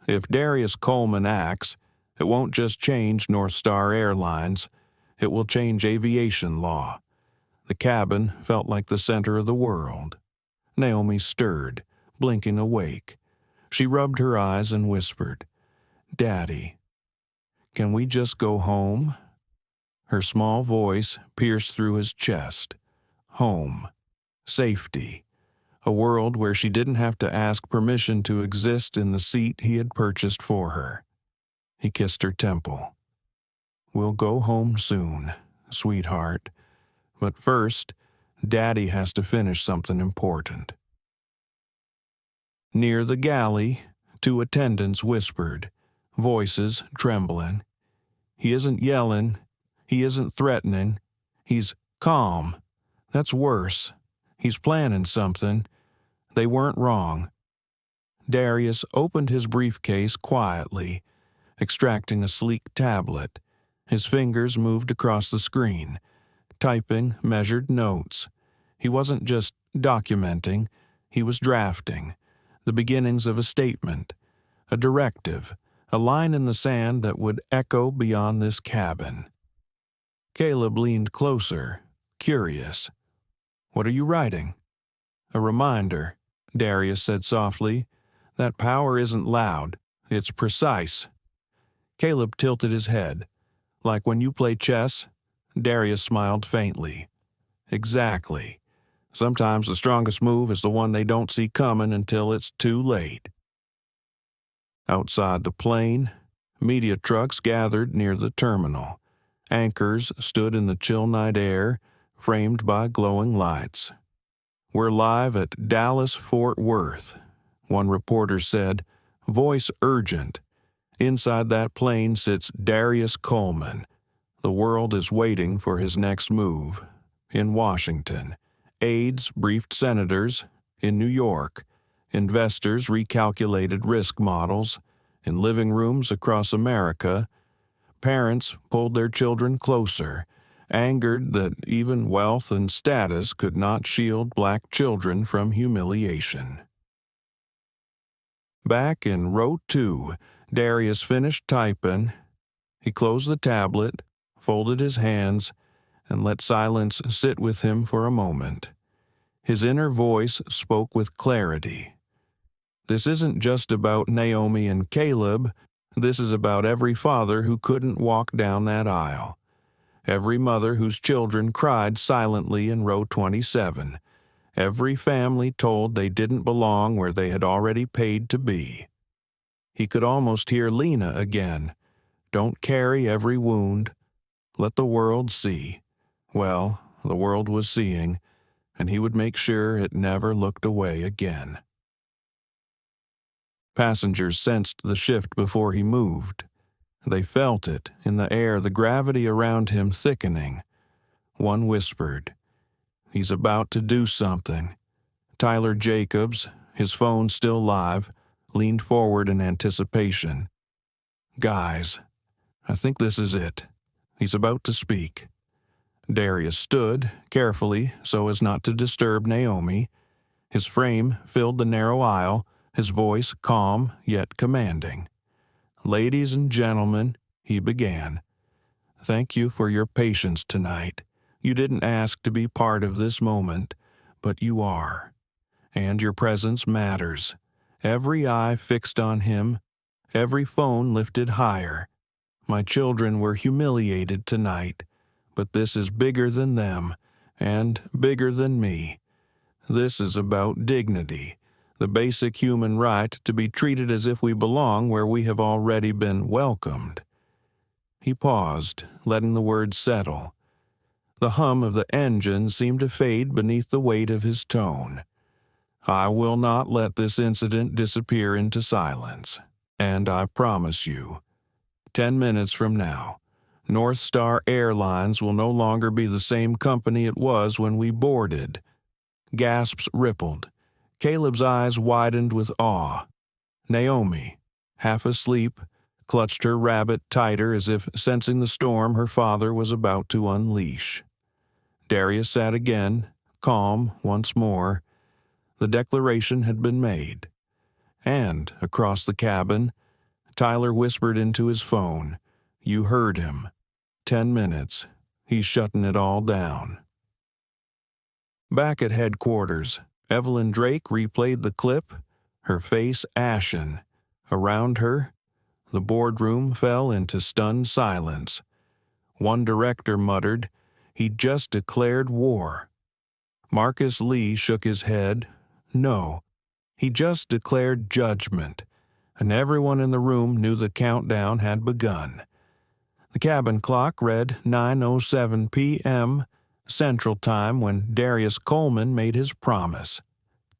"If Darius Coleman acts, it won't just change NorthStar Airlines, it will change aviation law." The cabin felt like the center of the world. Naomi stirred, blinking awake. She rubbed her eyes and whispered, "Daddy, can we just go home?" Her small voice pierced through his chest. Home. Safety. A world where she didn't have to ask permission to exist in the seat he had purchased for her. He kissed her temple. "We'll go home soon, sweetheart. But first, Daddy has to finish something important." Near the galley, 2 attendants whispered, voices trembling. "He isn't yelling. He isn't threatening. He's calm. That's worse. He's planning something. They weren't wrong." Darius opened his briefcase quietly, extracting a sleek tablet. His fingers moved across the screen, typing measured notes. He wasn't just documenting, he was drafting. The beginnings of a statement, a directive, a line in the sand that would echo beyond this cabin. Caleb leaned closer, curious. "What are you writing?" "A reminder," Darius said softly, "that power isn't loud, it's precise." Caleb tilted his head. "Like when you play chess?" Darius smiled faintly. "Exactly. Sometimes the strongest move is the one they don't see coming until it's too late." Outside the plane, media trucks gathered near the terminal. Anchors stood in the chill night air, framed by glowing lights. "We're live at Dallas-Fort Worth," one reporter said, voice urgent. "Inside that plane sits Darius Coleman, The world is waiting for his next move. In Washington, aides briefed senators. In New York, investors recalculated risk models. In living rooms across America, parents pulled their children closer, angered that even wealth and status could not shield black children from humiliation. Back in row 2, Darius finished typing. He closed the tablet, folded his hands, and let silence sit with him for a moment. His inner voice spoke with clarity. This isn't just about Naomi and Caleb. This is about every father who couldn't walk down that aisle. Every mother whose children cried silently in row 27. Every family told they didn't belong where they had already paid to be. He could almost hear Lena again. Don't carry every wound. Let the world see. Well, the world was seeing, and he would make sure it never looked away again. Passengers sensed the shift before he moved. They felt it in the air, the gravity around him thickening. One whispered, "He's about to do something." Tyler Jacobs, his phone still live, leaned forward in anticipation. "Guys, I think this is it. He's about to speak." Darius stood, carefully, so as not to disturb Naomi. His frame filled the narrow aisle, his voice calm yet commanding. "Ladies and gentlemen," he began, "thank you for your patience tonight. You didn't ask to be part of this moment, but you are. And your presence matters. Every eye fixed on him, every phone lifted higher. My children were humiliated tonight, but this is bigger than them, and bigger than me. This is about dignity, the basic human right to be treated as if we belong where we have already been welcomed." He paused, letting the words settle. The hum of the engine seemed to fade beneath the weight of his tone. "I will not let this incident disappear into silence, and I promise you, 10 minutes from now, NorthStar Airlines will no longer be the same company it was when we boarded." Gasps rippled. Caleb's eyes widened with awe. Naomi, half asleep, clutched her rabbit tighter as if sensing the storm her father was about to unleash. Darius sat again, calm once more. The declaration had been made. And, across the cabin, Tyler whispered into his phone, "You heard him. 10 minutes. He's shutting it all down." Back at headquarters, Evelyn Drake replayed the clip, her face ashen. Around her, the boardroom fell into stunned silence. One director muttered, "He just declared war." Marcus Lee shook his head. "No, he just declared judgment." And everyone in the room knew the countdown had begun. The cabin clock read 9:07 p.m. Central Time when Darius Coleman made his promise.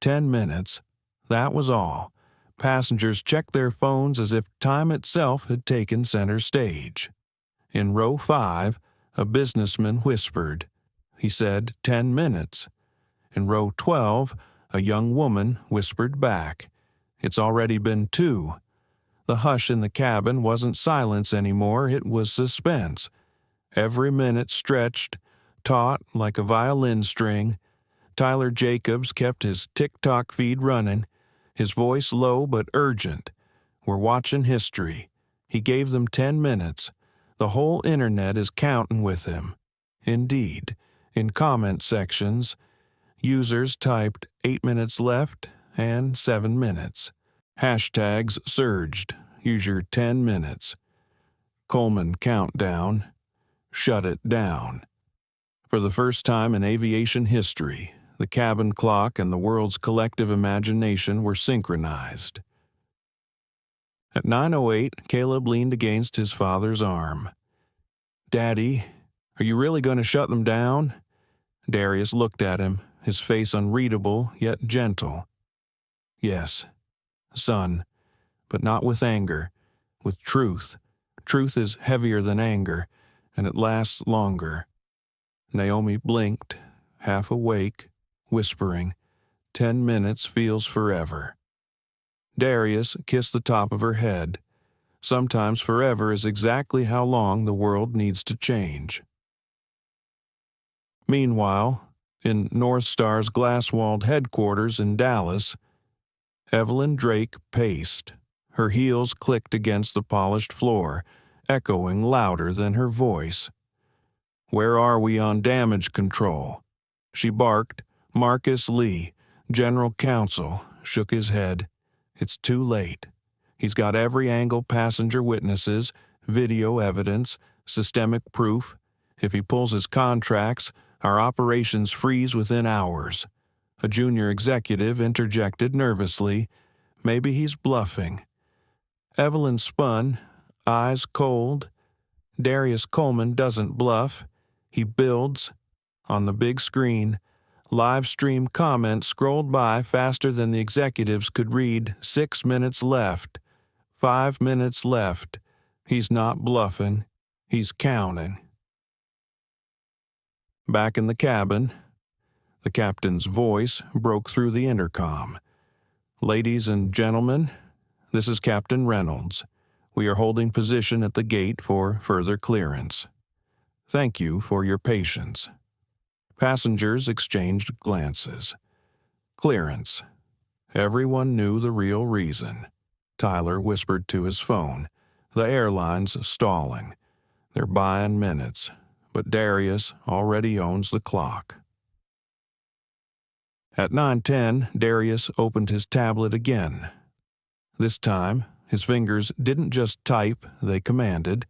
10 minutes, that was all. Passengers checked their phones as if time itself had taken center stage. In row 5, a businessman whispered. He said 10 minutes. In row 12, a young woman whispered back. "It's already been 2. The hush in the cabin wasn't silence anymore, it was suspense. Every minute stretched, taut like a violin string. Tyler Jacobs kept his TikTok feed running, his voice low but urgent. "We're watching history." He gave them 10 minutes. The whole internet is counting with him. Indeed, in comment sections, users typed 8 minutes left and 7 minutes. Hashtags surged. Use your 10 minutes. Coleman countdown. Shut it down. For the first time in aviation history, the cabin clock and the world's collective imagination were synchronized. At 9:08, Caleb leaned against his father's arm. "Daddy, are you really going to shut them down?" Darius looked at him, his face unreadable yet gentle. "Yes, son, but not with anger, with truth. Truth is heavier than anger, and it lasts longer. Naomi blinked, half awake, whispering, 10 minutes feels forever. Darius kissed the top of her head. Sometimes forever is exactly how long the world needs to change. Meanwhile, in NorthStar's glass-walled headquarters in Dallas, Evelyn Drake paced. Her heels clicked against the polished floor, echoing louder than her voice. "Where are we on damage control?" She barked. Marcus Lee, General Counsel, shook his head. "It's too late. He's got every angle, passenger witnesses, video evidence, systemic proof. If he pulls his contracts, our operations freeze within hours." A junior executive interjected nervously, "Maybe he's bluffing." Evelyn spun, eyes cold. Darius Coleman doesn't bluff. He builds. On the big screen, live stream comments scrolled by faster than the executives could read. 6 minutes left. 5 minutes left. He's not bluffing. He's counting. Back in the cabin, the captain's voice broke through the intercom. "Ladies and gentlemen, this is Captain Reynolds. We are holding position at the gate for further clearance. Thank you for your patience." Passengers exchanged glances. Clearance. Everyone knew the real reason. Tyler whispered to his phone. The airline's stalling. They're buying minutes, but Darius already owns the clock. At 9:10, Darius opened his tablet again. This time, his fingers didn't just type, they commanded.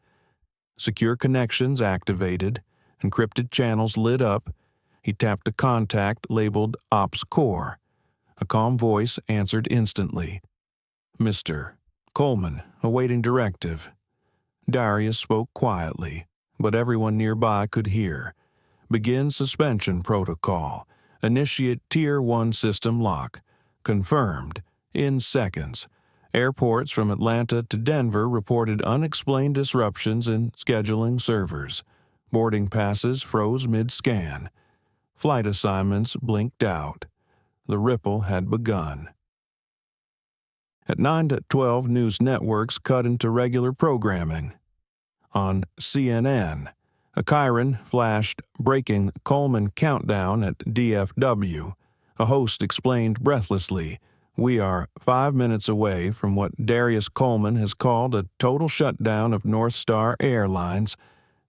Secure connections activated, encrypted channels lit up. He tapped a contact labeled Ops Core. A calm voice answered instantly. "Mr. Coleman, awaiting directive." Darius spoke quietly, but everyone nearby could hear. "Begin suspension protocol. Initiate Tier 1 system lock. Confirmed. In seconds." Airports from Atlanta to Denver reported unexplained disruptions in scheduling servers. Boarding passes froze mid-scan. Flight assignments blinked out. The ripple had begun. At 9 to 12, news networks cut into regular programming. On CNN, a Chiron flashed breaking Coleman countdown at DFW. A host explained breathlessly, "We are 5 minutes away from what Darius Coleman has called a total shutdown of NorthStar Airlines.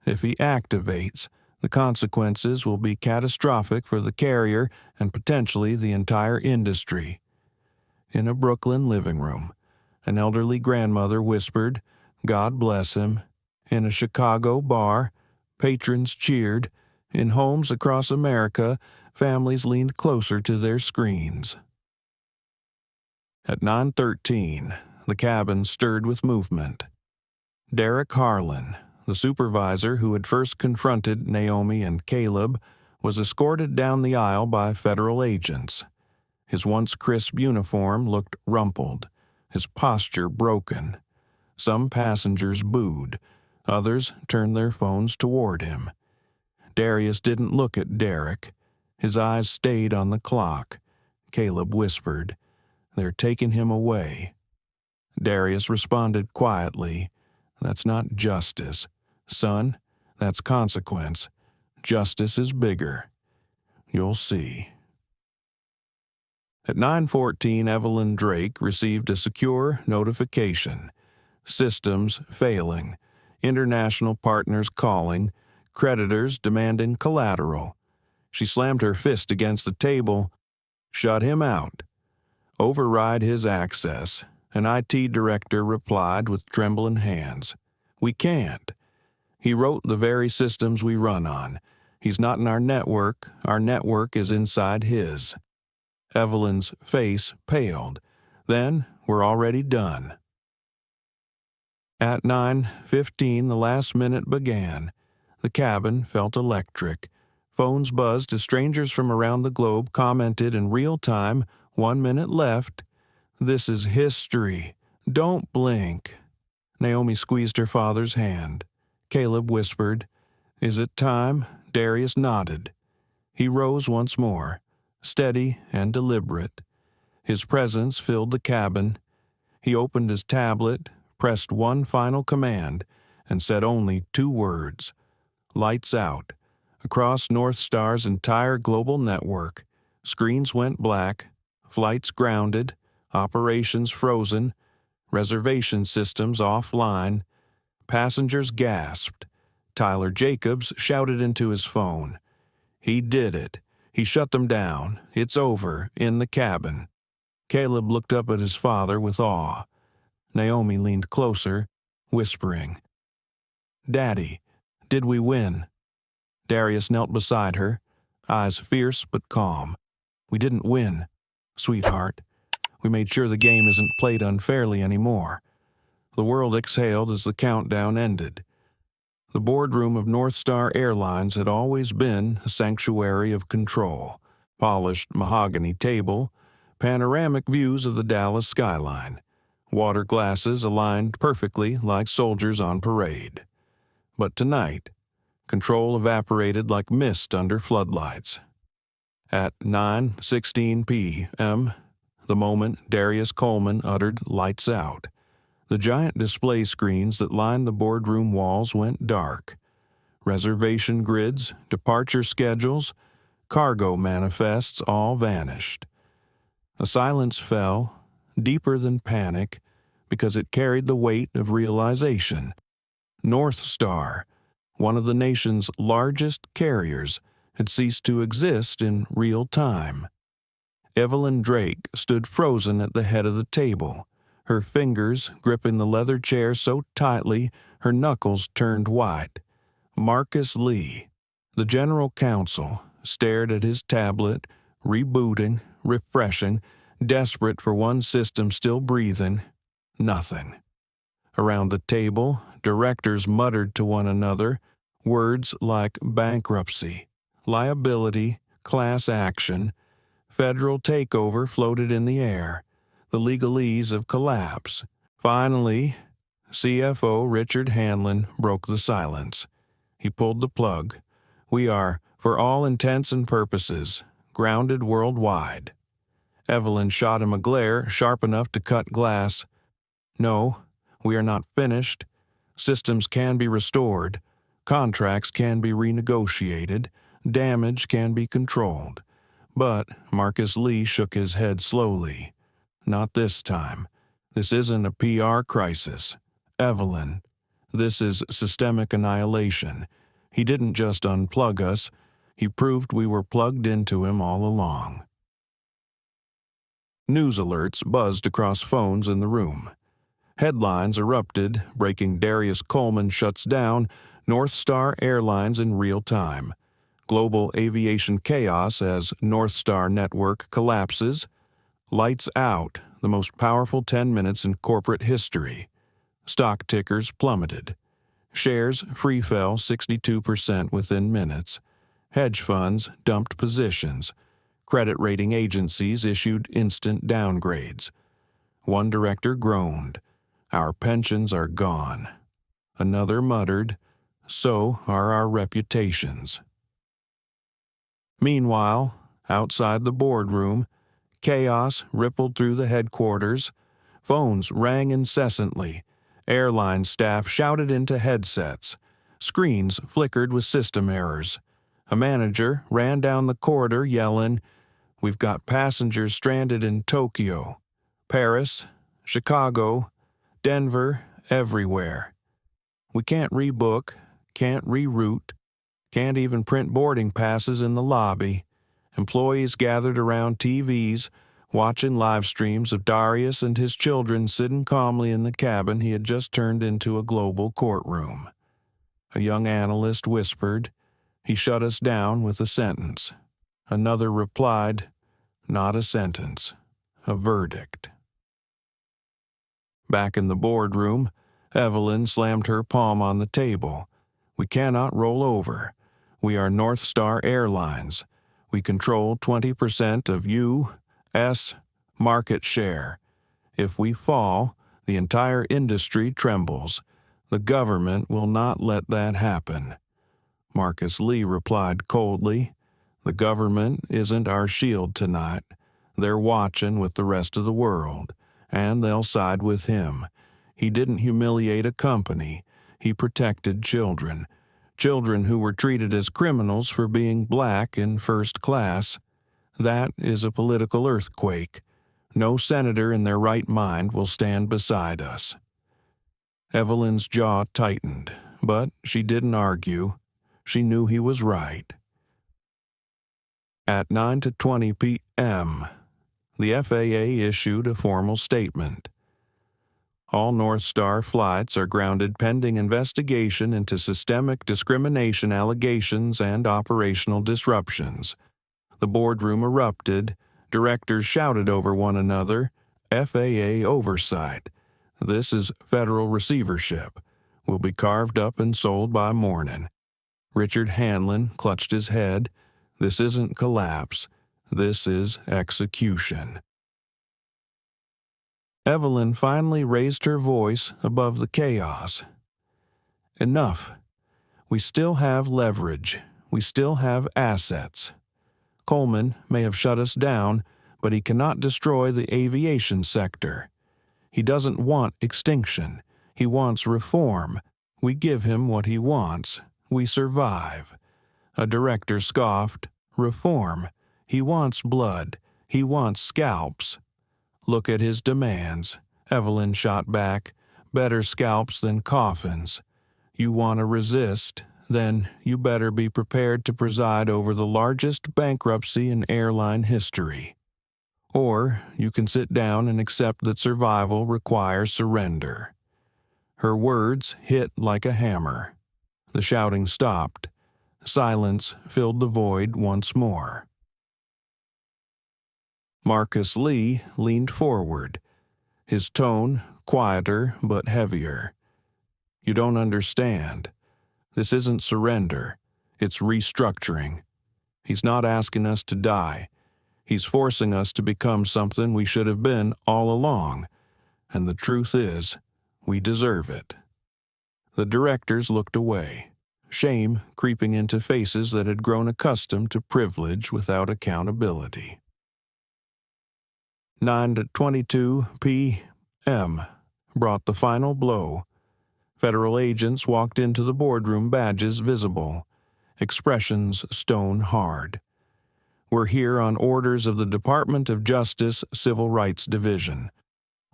If he activates, the consequences will be catastrophic for the carrier and potentially the entire industry." In a Brooklyn living room, an elderly grandmother whispered, "God bless him." In a Chicago bar, patrons cheered. In homes across America, families leaned closer to their screens. At 9:13, the cabin stirred with movement. Derek Harlan, the supervisor who had first confronted Naomi and Caleb, was escorted down the aisle by federal agents. His once crisp uniform looked rumpled, his posture broken. Some passengers booed, others turned their phones toward him. Darius didn't look at Derek. His eyes stayed on the clock. Caleb whispered, "They're taking him away." Darius responded quietly, "That's not justice. Son, that's consequence. Justice is bigger. You'll see." At 9:14, Evelyn Drake received a secure notification. Systems failing. International partners calling. Creditors demanding collateral. She slammed her fist against the table. "Shut him out. Override his access." An IT director replied with trembling hands, "We can't. He wrote the very systems we run on. He's not in our network is inside his." Evelyn's face paled. "Then we're already done." At 9:15, the last minute began. The cabin felt electric. Phones buzzed as strangers from around the globe commented in real time, 1 minute left. "This is history. Don't blink." Naomi squeezed her father's hand. Caleb whispered, Is it time? Darius nodded. He rose once more, steady and deliberate. His presence filled the cabin. He opened his tablet, pressed one final command, and said only 2 words. Lights out. Across NorthStar's entire global network, screens went black, flights grounded, operations frozen, reservation systems offline. Passengers gasped. Tyler Jacobs shouted into his phone. He did it. He shut them down. It's over, in the cabin. Caleb looked up at his father with awe. Naomi leaned closer, whispering, "Daddy, did we win?" Darius knelt beside her, eyes fierce but calm. "We didn't win, sweetheart. We made sure the game isn't played unfairly anymore." The world exhaled as the countdown ended. The boardroom of NorthStar Airlines had always been a sanctuary of control. Polished mahogany table, panoramic views of the Dallas skyline, water glasses aligned perfectly like soldiers on parade. But tonight, control evaporated like mist under floodlights. At 9:16 p.m., the moment Darius Coleman uttered "lights out," the giant display screens that lined the boardroom walls went dark. Reservation grids, departure schedules, cargo manifests all vanished. A silence fell, deeper than panic, because it carried the weight of realization. NorthStar, one of the nation's largest carriers, had ceased to exist in real time. Evelyn Drake stood frozen at the head of the table, her fingers gripping the leather chair so tightly her knuckles turned white. Marcus Lee, the general counsel, stared at his tablet, rebooting, refreshing, desperate for one system still breathing. Nothing. Around the table, directors muttered to one another, words like bankruptcy, liability, class action. Federal takeover floated in the air, the legalese of collapse. Finally, CFO Richard Hanlon broke the silence. He pulled the plug. "We are, for all intents and purposes, grounded worldwide." Evelyn shot him a glare sharp enough to cut glass. "No, we are not finished. Systems can be restored. Contracts can be renegotiated. Damage can be controlled." But Marcus Lee shook his head slowly. "Not this time. This isn't a PR crisis. Evelyn, this is systemic annihilation. He didn't just unplug us. He proved we were plugged into him all along." News alerts buzzed across phones in the room. Headlines erupted, breaking Darius Coleman shuts down NorthStar Airlines in real time. Global aviation chaos as NorthStar network collapses. Lights out, the most powerful 10 minutes in corporate history. Stock tickers plummeted. Shares free fell 62% within minutes. Hedge funds dumped positions. Credit rating agencies issued instant downgrades. One director groaned, "Our pensions are gone." Another muttered, "So are our reputations." Meanwhile, outside the boardroom, chaos rippled through the headquarters. Phones rang incessantly. Airline staff shouted into headsets. Screens flickered with system errors. A manager ran down the corridor yelling, "We've got passengers stranded in Tokyo, Paris, Chicago, Denver, everywhere. We can't rebook, can't reroute, can't even print boarding passes in the lobby." Employees gathered around TVs, watching live streams of Darius and his children sitting calmly in the cabin he had just turned into a global courtroom. A young analyst whispered, "He shut us down with a sentence." Another replied, "Not a sentence, a verdict." Back in the boardroom, Evelyn slammed her palm on the table. "We cannot roll over. We are NorthStar Airlines. We control 20% of U.S. market share. If we fall, the entire industry trembles. The government will not let that happen." Marcus Lee replied coldly. The government isn't our shield tonight. They're watching with the rest of the world, and they'll side with him. He didn't humiliate a company. He protected children. Children who were treated as criminals for being black in first class. That is a political earthquake. No senator in their right mind will stand beside us. Evelyn's jaw tightened, but she didn't argue. She knew he was right. At 9:20 p.m., the FAA issued a formal statement. All NorthStar flights are grounded pending investigation into systemic discrimination allegations and operational disruptions. The boardroom erupted. Directors shouted over one another. FAA oversight. This is federal receivership. Will be carved up and sold by morning. Richard Hanlon clutched his head. This isn't collapse. This is execution. Evelyn finally raised her voice above the chaos. Enough. We still have leverage. We still have assets. Coleman may have shut us down, but he cannot destroy the aviation sector. He doesn't want extinction. He wants reform. We give him what he wants. We survive. A director scoffed. Reform. He wants blood. He wants scalps. Look at his demands. Evelyn shot back. Better scalps than coffins. You want to resist? Then you better be prepared to preside over the largest bankruptcy in airline history. Or you can sit down and accept that survival requires surrender. Her words hit like a hammer. The shouting stopped. Silence filled the void once more. Marcus Lee leaned forward, his tone quieter but heavier. You don't understand. This isn't surrender. It's restructuring. He's not asking us to die. He's forcing us to become something we should have been all along. And the truth is, we deserve it. The directors looked away, shame creeping into faces that had grown accustomed to privilege without accountability. 9:22 p.m. brought the final blow. Federal agents walked into the boardroom, badges visible, expressions stone hard. We're here on orders of the Department of Justice Civil Rights Division.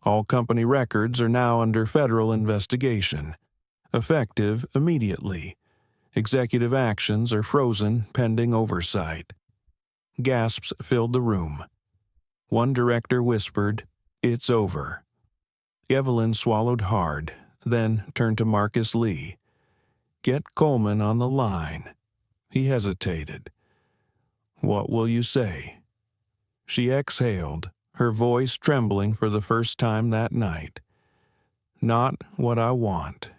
All company records are now under federal investigation. Effective immediately. Executive actions are frozen pending oversight. Gasps filled the room. One director whispered, "It's over." Evelyn swallowed hard, then turned to Marcus Lee. "Get Coleman on the line." He hesitated. "What will you say?" She exhaled, her voice trembling for the first time that night. "Not what I want.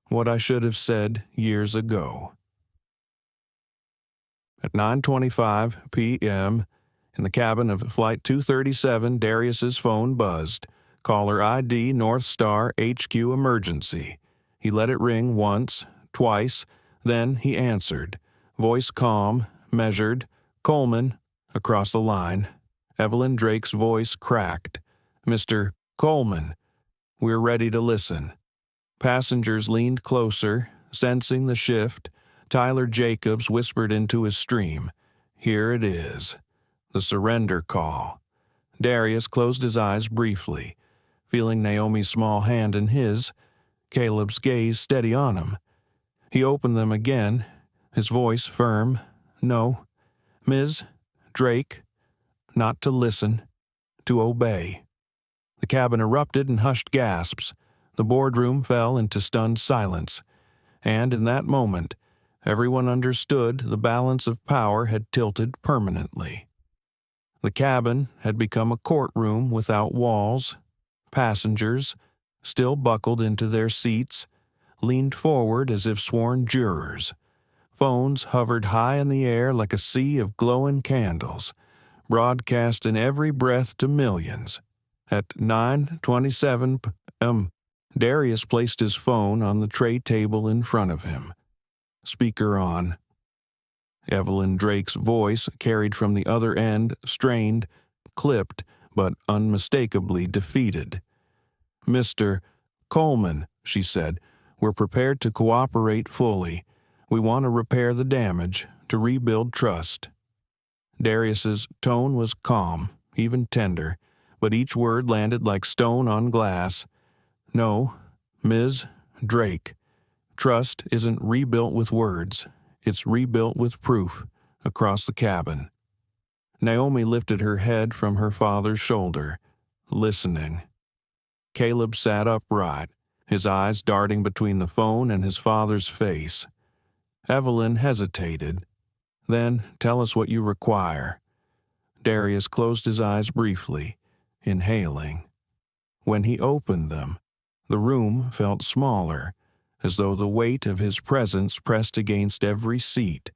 What I should have said years ago." At 9:25 p.m., in the cabin of Flight 237, Darius's phone buzzed. Caller ID NorthStar HQ emergency. He let it ring once, twice, then he answered. Voice calm, measured. "Coleman," across the line. Evelyn Drake's voice cracked. "Mr. Coleman, we're ready to listen." Passengers leaned closer, sensing the shift. Tyler Jacobs whispered into his stream. "Here it is. The surrender call." Darius closed his eyes briefly, feeling Naomi's small hand in his, Caleb's gaze steady on him. He opened them again, his voice firm. "No, Ms. Drake, not to listen, to obey." The cabin erupted in hushed gasps. The boardroom fell into stunned silence. And in that moment, everyone understood the balance of power had tilted permanently. The cabin had become a courtroom without walls. Passengers, still buckled into their seats, leaned forward as if sworn jurors. Phones hovered high in the air like a sea of glowing candles, broadcast in every breath to millions. At 9:27 p.m., Darius placed his phone on the tray table in front of him. Speaker on. Evelyn Drake's voice carried from the other end, strained, clipped, but unmistakably defeated. "Mr. Coleman," she said, "we're prepared to cooperate fully. We want to repair the damage, to rebuild trust." Darius's tone was calm, even tender, but each word landed like stone on glass. "No, Ms. Drake, trust isn't rebuilt with words. It's rebuilt with proof," across the cabin. Naomi lifted her head from her father's shoulder, listening. Caleb sat upright, his eyes darting between the phone and his father's face. Evelyn hesitated. "Then tell us what you require." Darius closed his eyes briefly, inhaling. When he opened them, the room felt smaller, as though the weight of his presence pressed against every seat,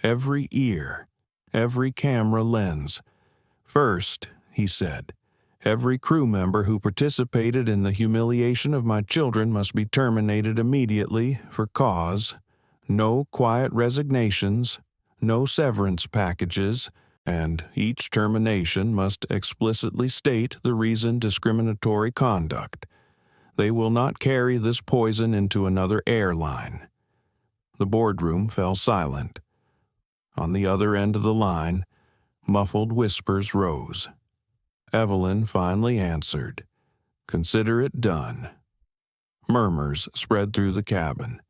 every ear, every camera lens. "First," he said, "every crew member who participated in the humiliation of my children must be terminated immediately for cause. No quiet resignations, no severance packages, and each termination must explicitly state the reason discriminatory conduct. They will not carry this poison into another airline." The boardroom fell silent. On the other end of the line, muffled whispers rose. Evelyn finally answered, "Consider it done." Murmurs spread through the cabin.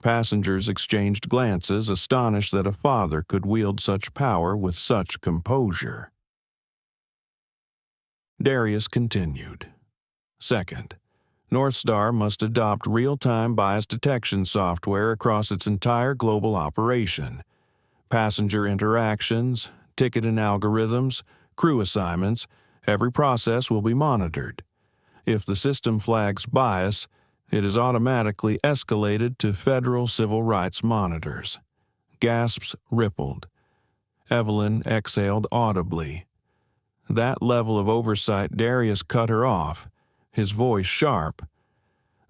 Passengers exchanged glances, astonished that a father could wield such power with such composure. Darius continued. "Second, NorthStar must adopt real-time bias detection software across its entire global operation. Passenger interactions, ticketing algorithms, crew assignments, every process will be monitored. If the system flags bias, it is automatically escalated to federal civil rights monitors." Gasps rippled. Evelyn exhaled audibly. "That level of oversight," Darius cut her off, his voice sharp.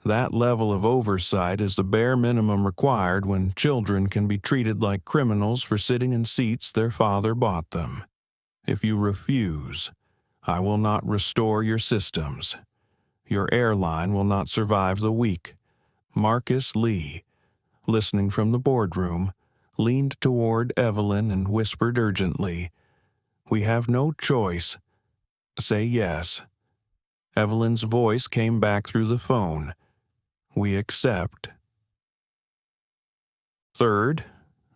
"That level of oversight is the bare minimum required when children can be treated like criminals for sitting in seats their father bought them. If you refuse, I will not restore your systems. Your airline will not survive the week." Marcus Lee, listening from the boardroom, leaned toward Evelyn and whispered urgently, "We have no choice. Say yes." Evelyn's voice came back through the phone. "We accept." "Third,"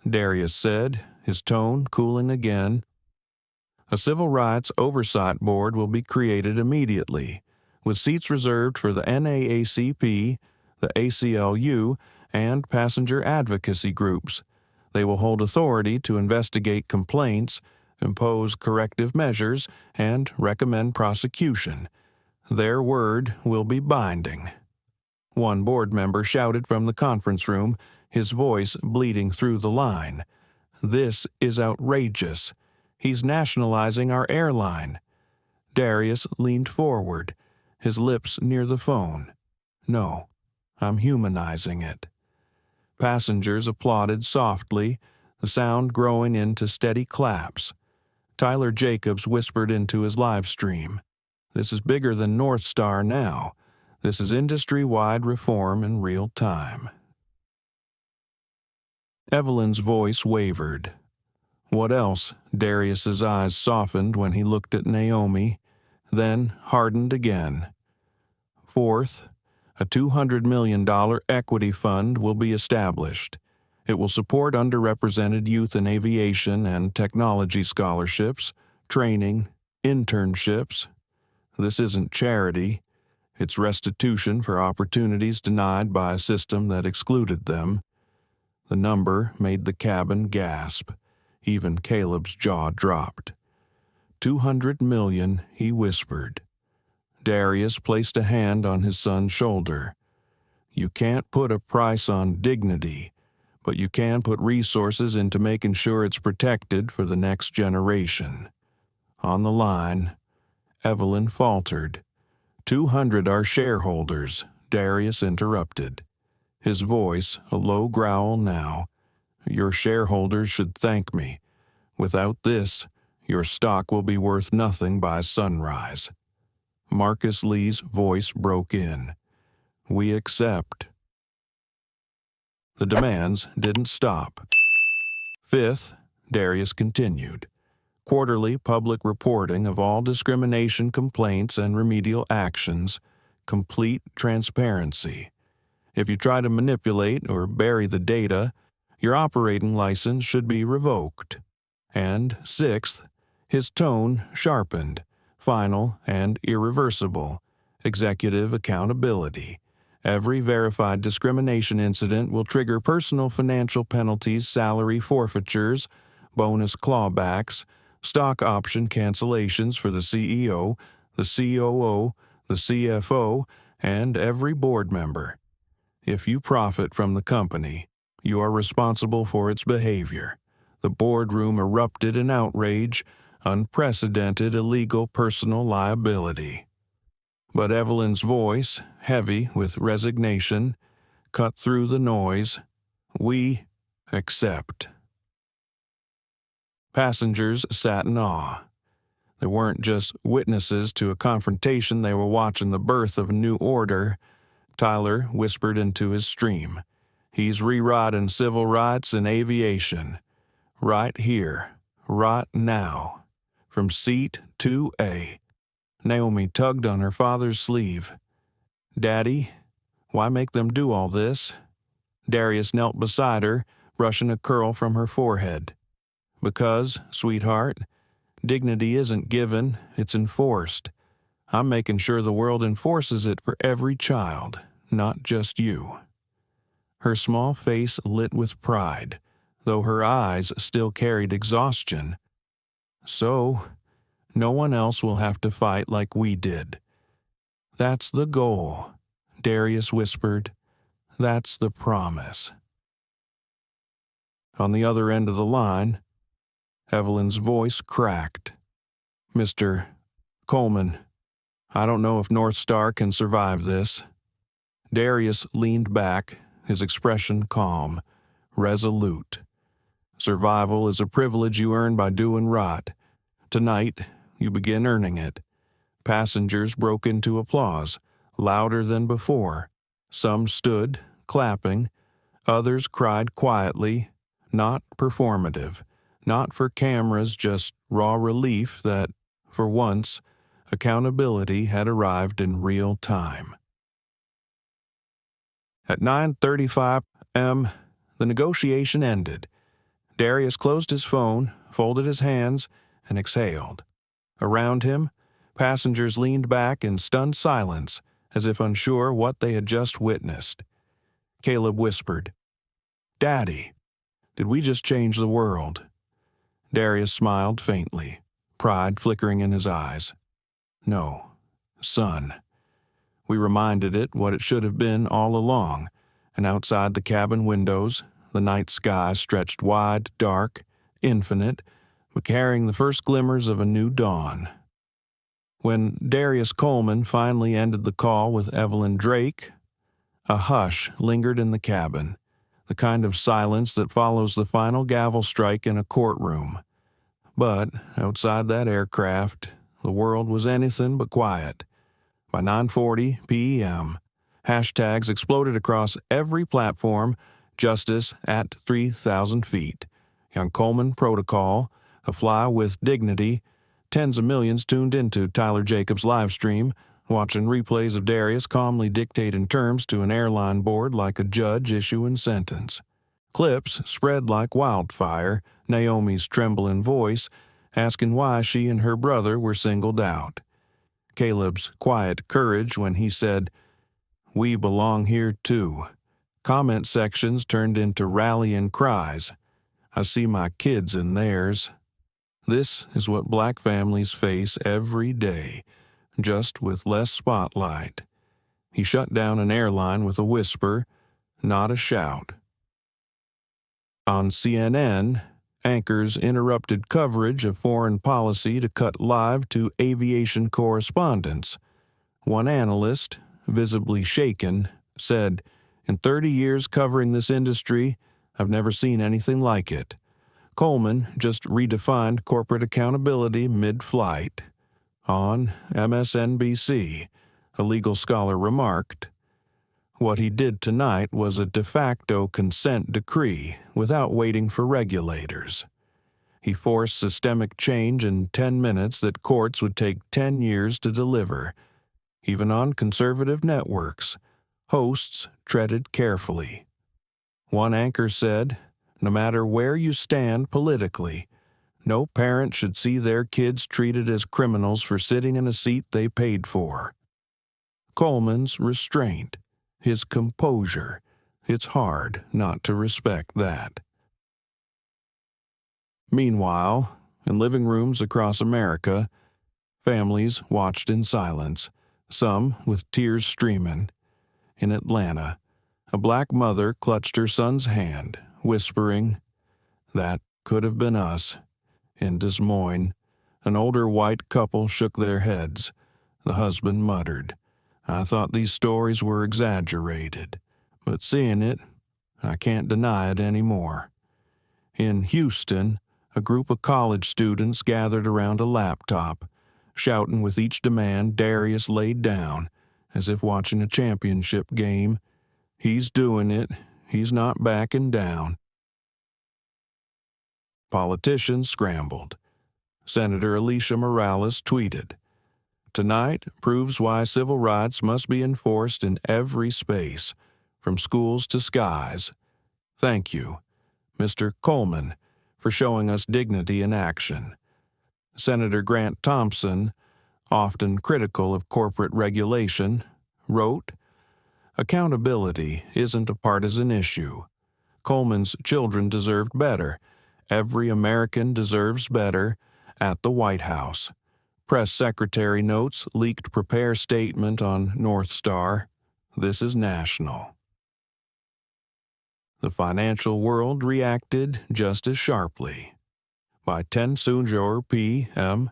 Darius said, his tone cooling again, "a civil rights oversight board will be created immediately, with seats reserved for the NAACP, the ACLU, and passenger advocacy groups. They will hold authority to investigate complaints, impose corrective measures, and recommend prosecution. Their word will be binding." One board member shouted from the conference room, his voice bleeding through the line. "This is outrageous. He's nationalizing our airline." Darius leaned forward, his lips near the phone. "No, I'm humanizing it." Passengers applauded softly, the sound growing into steady claps. Tyler Jacobs whispered into his live stream, "This is bigger than NorthStar now. This is industry-wide reform in real time." Evelyn's voice wavered. "What else?" Darius's eyes softened when he looked at Naomi, then hardened again. "Fourth, a $200 million equity fund will be established. It will support underrepresented youth in aviation and technology scholarships, training, internships. This isn't charity. It's restitution for opportunities denied by a system that excluded them." The number made the cabin gasp. Even Caleb's jaw dropped. $200 million, he whispered. Darius placed a hand on his son's shoulder. "You can't put a price on dignity, but you can put resources into making sure it's protected for the next generation." On the line, Evelyn faltered. 200 are shareholders," Darius interrupted. His voice a low growl now, Your shareholders should thank me. Without this, your stock will be worth nothing by sunrise." Marcus Lee's voice broke in. "We accept." The demands didn't stop. Fifth, Darius continued. Quarterly public reporting of all discrimination complaints and remedial actions. Complete transparency. If you try to manipulate or bury the data, your operating license should be revoked. And sixth, his tone sharpened, final and irreversible. Executive accountability. Every verified discrimination incident will trigger personal financial penalties, salary forfeitures, bonus clawbacks, stock option cancellations for the CEO, the COO, the CFO, and every board member. If you profit from the company, you are responsible for its behavior. The boardroom erupted in outrage, unprecedented illegal personal liability. But Evelyn's voice, heavy with resignation, cut through the noise. "We accept." Passengers sat in awe. They weren't just witnesses to a confrontation, they were watching the birth of a new order. Tyler whispered into his stream. "He's rewriting civil rights and aviation. Right here, right now. From seat 2A. Naomi tugged on her father's sleeve. "Daddy, why make them do all this?" Darius knelt beside her, brushing a curl from her forehead. "Because, sweetheart, dignity isn't given, it's enforced. I'm making sure the world enforces it for every child, not just you." Her small face lit with pride, though her eyes still carried exhaustion. "So, no one else will have to fight like we did." "That's the goal," Darius whispered. "That's the promise." On the other end of the line, Evelyn's voice cracked. "Mr. Coleman, I don't know if NorthStar can survive this." Darius leaned back, his expression calm, resolute. "Survival is a privilege you earn by doing right. Tonight, you begin earning it." Passengers broke into applause, louder than before. Some stood, clapping. Others cried quietly, not performative, not for cameras, just raw relief that, for once, accountability had arrived in real time. At 9:35 p.m., the negotiation ended. Darius closed his phone, folded his hands, and exhaled. Around him, passengers leaned back in stunned silence, as if unsure what they had just witnessed. Caleb whispered, "Daddy, did we just change the world?" Darius smiled faintly, pride flickering in his eyes. "No, son. We reminded it what it should have been all along, and outside the cabin windows, the night sky stretched wide, dark, infinite, but carrying the first glimmers of a new dawn." When Darius Coleman finally ended the call with Evelyn Drake, a hush lingered in the cabin, the kind of silence that follows the final gavel strike in a courtroom. But outside that aircraft, the world was anything but quiet. By 9:40 p.m., hashtags exploded across every platform: "Justice at 3,000 feet," "Young Coleman Protocol," "A Fly with Dignity." Tens of millions tuned into Tyler Jacobs' live stream, watching replays of Darius calmly dictating terms to an airline board like a judge issuing sentence. Clips spread like wildfire, Naomi's trembling voice asking why she and her brother were singled out. Caleb's quiet courage when he said, "We belong here too." Comment sections turned into rallying cries. "I see my kids in theirs." This is what black families face every day, just with less spotlight. He shut down an airline with a whisper, not a shout. On CNN, anchors interrupted coverage of foreign policy to cut live to aviation correspondents. One analyst, visibly shaken, said, "In 30 years covering this industry, I've never seen anything like it. Coleman just redefined corporate accountability mid-flight. On MSNBC, a legal scholar remarked, "What he did tonight was a de facto consent decree without waiting for regulators. He forced systemic change in 10 minutes that courts would take 10 years to deliver. Even on conservative networks, hosts treaded carefully." One anchor said, "No matter where you stand politically, no parent should see their kids treated as criminals for sitting in a seat they paid for." Coleman's restraint, his composure, it's hard not to respect that. Meanwhile, in living rooms across America, families watched in silence, some with tears streaming. In Atlanta, a black mother clutched her son's hand, whispering, "That could have been us." In Des Moines, an older white couple shook their heads. The husband muttered, "I thought these stories were exaggerated, but seeing it, I can't deny it anymore." In Houston, a group of college students gathered around a laptop, shouting with each demand Darius laid down, as if watching a championship game. "He's doing it. He's not backing down." Politicians scrambled. Senator Alicia Morales tweeted, "Tonight proves why civil rights must be enforced in every space, from schools to skies. Thank you, Mr. Coleman, for showing us dignity in action." Senator Grant Thompson, often critical of corporate regulation, wrote, "Accountability isn't a partisan issue. Coleman's children deserved better. Every American deserves better at the White House." Press Secretary notes leaked prepare statement on NorthStar. This is national. The financial world reacted just as sharply. By 10:00 p.m.,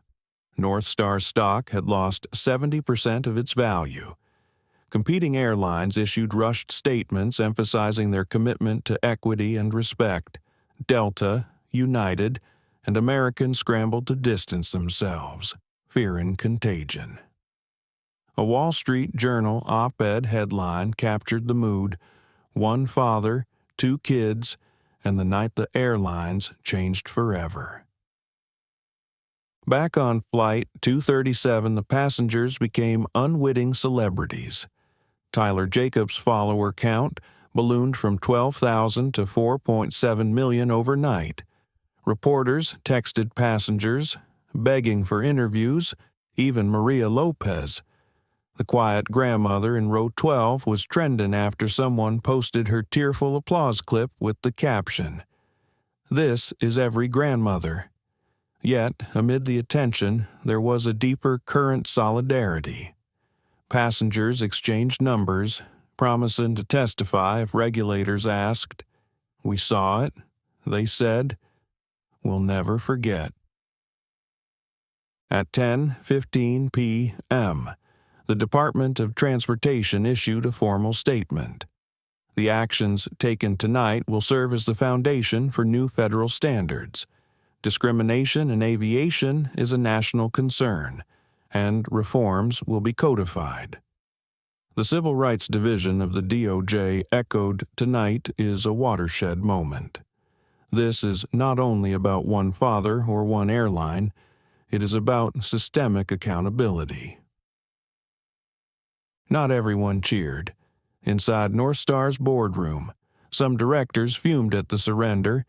NorthStar stock had lost 70% of its value. Competing airlines issued rushed statements emphasizing their commitment to equity and respect. Delta, United, and American scrambled to distance themselves, fearing contagion. A Wall Street Journal op-ed headline captured the mood: "One father, 2 kids, and the night the airlines changed forever." Back on Flight 237, the passengers became unwitting celebrities. Tyler Jacobs' follower count ballooned from 12,000 to 4.7 million overnight. Reporters texted passengers, begging for interviews, even Maria Lopez. The quiet grandmother in row 12 was trending after someone posted her tearful applause clip with the caption, "This is every grandmother." Yet, amid the attention, there was a deeper current solidarity. Passengers exchanged numbers, promising to testify if regulators asked. "We saw it," they said. "We'll never forget." At 10:15 p.m., the Department of Transportation issued a formal statement. The actions taken tonight will serve as the foundation for new federal standards. Discrimination in aviation is a national concern, and reforms will be codified. The Civil Rights Division of the DOJ echoed tonight is a watershed moment. This is not only about one father or one airline, it is about systemic accountability. Not everyone cheered. Inside NorthStar's boardroom, some directors fumed at the surrender.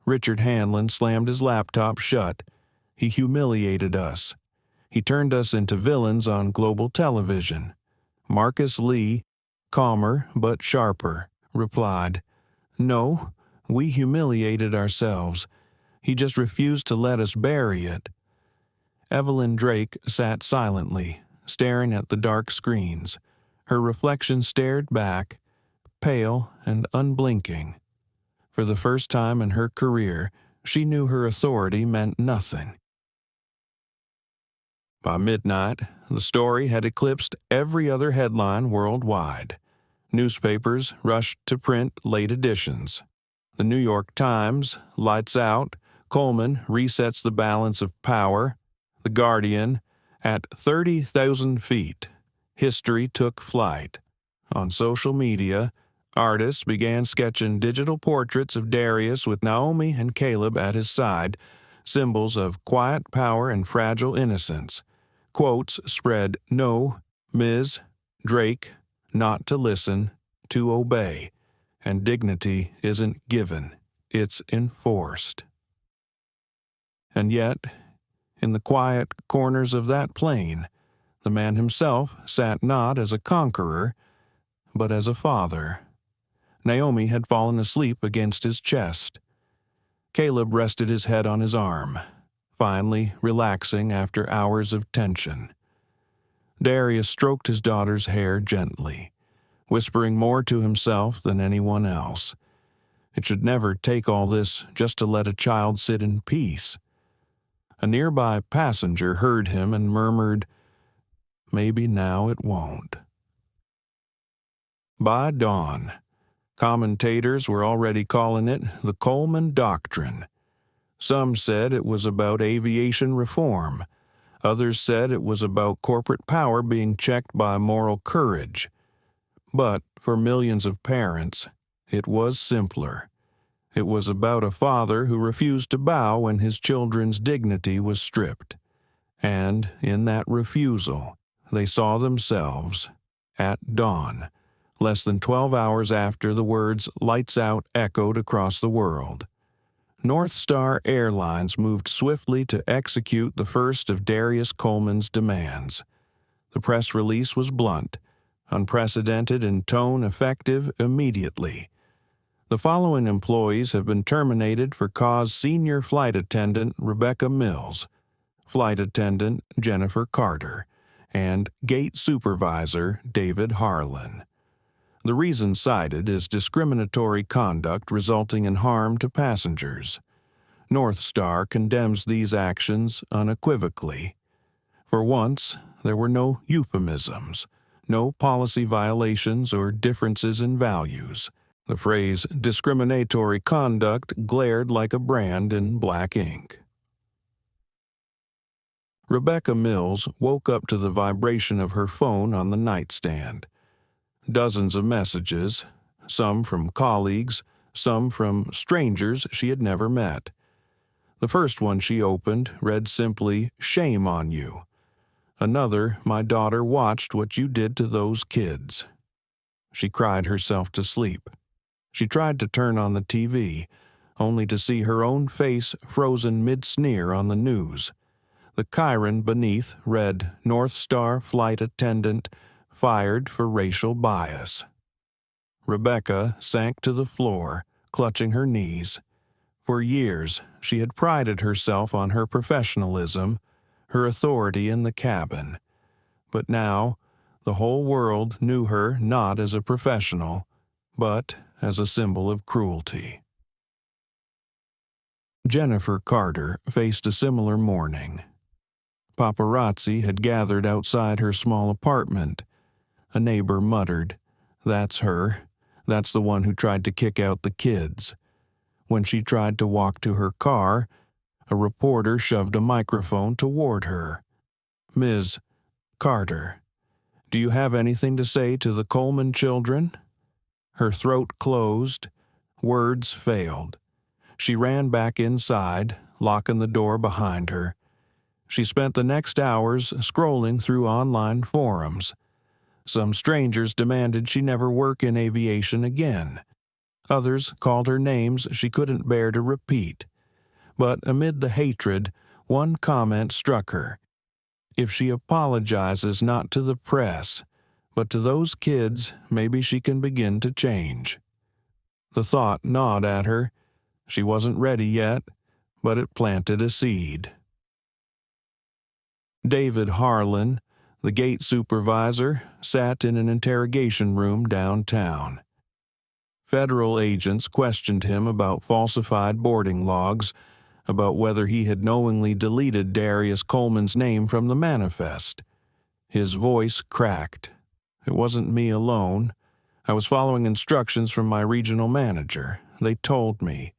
Richard Hanlon slammed his laptop shut. He humiliated us. He turned us into villains on global television. Marcus Lee, calmer but sharper, replied, "No, we humiliated ourselves. He just refused to let us bury it." Evelyn Drake sat silently, staring at the dark screens. Her reflection stared back, pale and unblinking. For the first time in her career, she knew her authority meant nothing. By midnight, the story had eclipsed every other headline worldwide. Newspapers rushed to print late editions. The New York Times, lights out, Coleman resets the balance of power. The Guardian, at 30,000 feet, history took flight. On social media, artists began sketching digital portraits of Darius with Naomi and Caleb at his side, symbols of quiet power and fragile innocence. Quotes spread, "No, Ms. Drake, not to listen, to obey. And dignity isn't given, it's enforced." And yet, in the quiet corners of that plane, the man himself sat not as a conqueror, but as a father. Naomi had fallen asleep against his chest. Caleb rested his head on his arm, finally relaxing after hours of tension. Darius stroked his daughter's hair gently, whispering more to himself than anyone else. It should never take all this just to let a child sit in peace. A nearby passenger heard him and murmured, "Maybe now it won't." By dawn, commentators were already calling it the Coleman Doctrine. Some said it was about aviation reform. Others said it was about corporate power being checked by moral courage. But for millions of parents, it was simpler. It was about a father who refused to bow when his children's dignity was stripped. And in that refusal, they saw themselves at dawn, less than 12 hours after the words "lights out" echoed across the world. NorthStar Airlines moved swiftly to execute the first of Darius Coleman's demands. The press release was blunt, unprecedented in tone, effective immediately. The following employees have been terminated for cause: Senior Flight Attendant Rebecca Mills, Flight Attendant Jennifer Carter, and Gate Supervisor David Harlan. The reason cited is discriminatory conduct resulting in harm to passengers. NorthStar condemns these actions unequivocally. For once, there were no euphemisms, no policy violations or differences in values. The phrase discriminatory conduct glared like a brand in black ink. Rebecca Mills woke up to the vibration of her phone on the nightstand. Dozens of messages, some from colleagues, some from strangers she had never met. The first one she opened read simply, "Shame on you." Another, "My daughter watched what you did to those kids." She cried herself to sleep. She tried to turn on the TV, only to see her own face frozen mid-sneer on the news. The chyron beneath read, "NorthStar Flight Attendant fired for racial bias." Rebecca sank to the floor, clutching her knees. For years, she had prided herself on her professionalism, her authority in the cabin. But now, the whole world knew her not as a professional, but as a symbol of cruelty. Jennifer Carter faced a similar morning. Paparazzi had gathered outside her small apartment. A neighbor muttered, "That's her. That's the one who tried to kick out the kids." When she tried to walk to her car, a reporter shoved a microphone toward her. "Ms. Carter, do you have anything to say to the Coleman children?" Her throat closed. Words failed. She ran back inside, locking the door behind her. She spent the next hours scrolling through online forums. Some strangers demanded she never work in aviation again. Others called her names she couldn't bear to repeat. But amid the hatred, one comment struck her. If she apologizes not to the press, but to those kids, maybe she can begin to change. The thought gnawed at her. She wasn't ready yet, but it planted a seed. David Harlan, the gate supervisor, sat in an interrogation room downtown. Federal agents questioned him about falsified boarding logs, about whether he had knowingly deleted Darius Coleman's name from the manifest. His voice cracked. "It wasn't me alone. I was following instructions from my regional manager. they told me,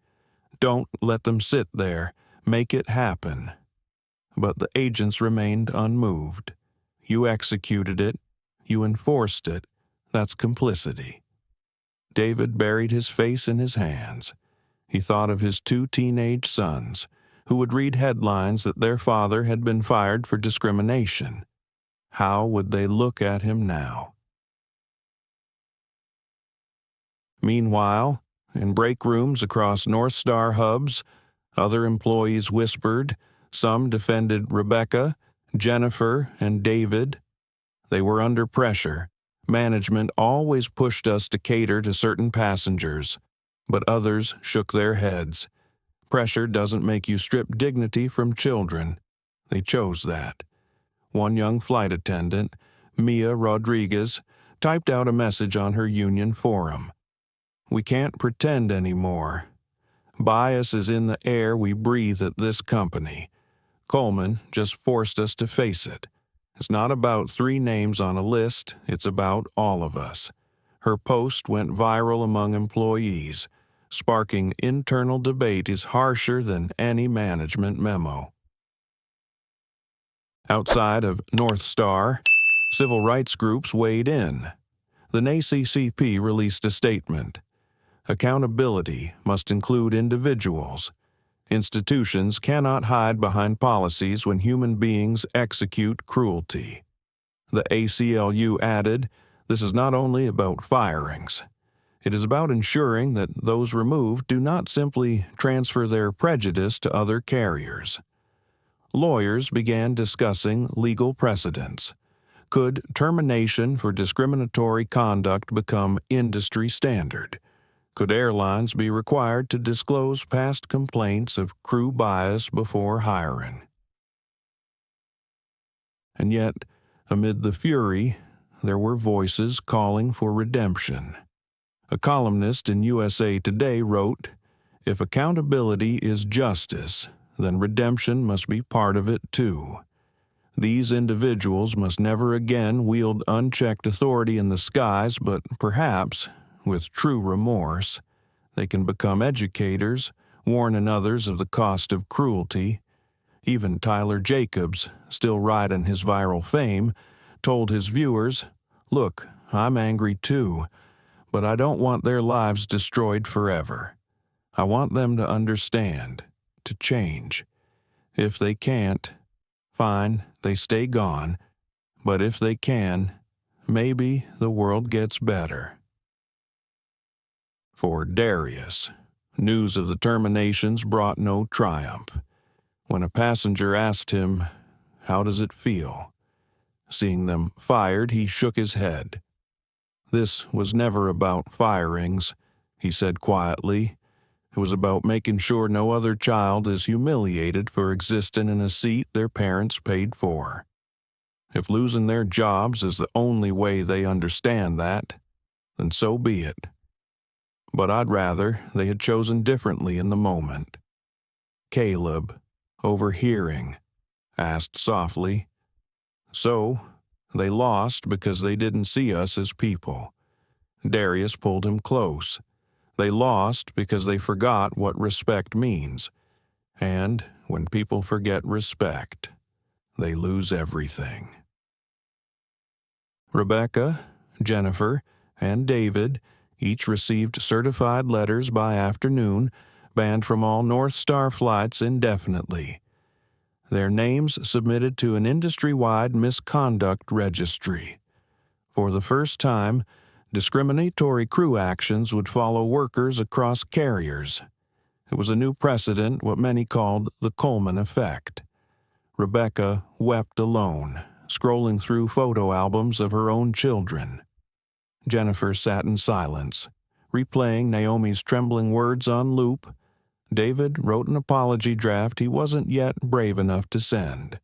"Don't let them sit there. Make it happen." But the agents remained unmoved. You executed it. You enforced it. That's complicity. David buried his face in his hands. He thought of his 2 teenage sons, who would read headlines that their father had been fired for discrimination. How would they look at him now? Meanwhile, in break rooms across NorthStar hubs, other employees whispered. Some defended Rebecca, Jennifer, and David. They were under pressure. Management always pushed us to cater to certain passengers, but others shook their heads. Pressure doesn't make you strip dignity from children. They chose that. One young flight attendant, Mia Rodriguez, typed out a message on her union forum. "We can't pretend anymore. Bias is in the air we breathe at this company. Coleman just forced us to face it. It's not about 3 names on a list, it's about all of us." Her post went viral among employees. Sparking internal debate is harsher than any management memo. Outside of NorthStar, civil rights groups weighed in. The NAACP released a statement. Accountability must include individuals. Institutions cannot hide behind policies when human beings execute cruelty. The ACLU added, "This is not only about firings. It is about ensuring that those removed do not simply transfer their prejudice to other carriers." Lawyers began discussing legal precedents. Could termination for discriminatory conduct become industry standard? Could airlines be required to disclose past complaints of crew bias before hiring? And yet, amid the fury, there were voices calling for redemption. A columnist in USA Today wrote, "If accountability is justice, then redemption must be part of it too. These individuals must never again wield unchecked authority in the skies, but perhaps, with true remorse, they can become educators, warning others of the cost of cruelty." Even Tyler Jacobs, still riding his viral fame, told his viewers, "Look, I'm angry too, but I don't want their lives destroyed forever. I want them to understand, to change. If they can't, fine, they stay gone, but if they can, maybe the world gets better." For Darius, news of the terminations brought no triumph. When a passenger asked him, "How does it feel?" Seeing them fired, he shook his head. "This was never about firings," he said quietly. "It was about making sure no other child is humiliated for existing in a seat their parents paid for. If losing their jobs is the only way they understand that, then so be it. But I'd rather they had chosen differently in the moment." Caleb, overhearing, asked softly, "So, they lost because they didn't see us as people." Darius pulled him close. "They lost because they forgot what respect means. And when people forget respect, they lose everything." Rebecca, Jennifer, and David each received certified letters by afternoon, banned from all NorthStar flights indefinitely. Their names submitted to an industry-wide misconduct registry. For the first time, discriminatory crew actions would follow workers across carriers. It was a new precedent, what many called the Coleman effect. Rebecca wept alone, scrolling through photo albums of her own children. Jennifer sat in silence, replaying Naomi's trembling words on loop. David wrote an apology draft he wasn't yet brave enough to send.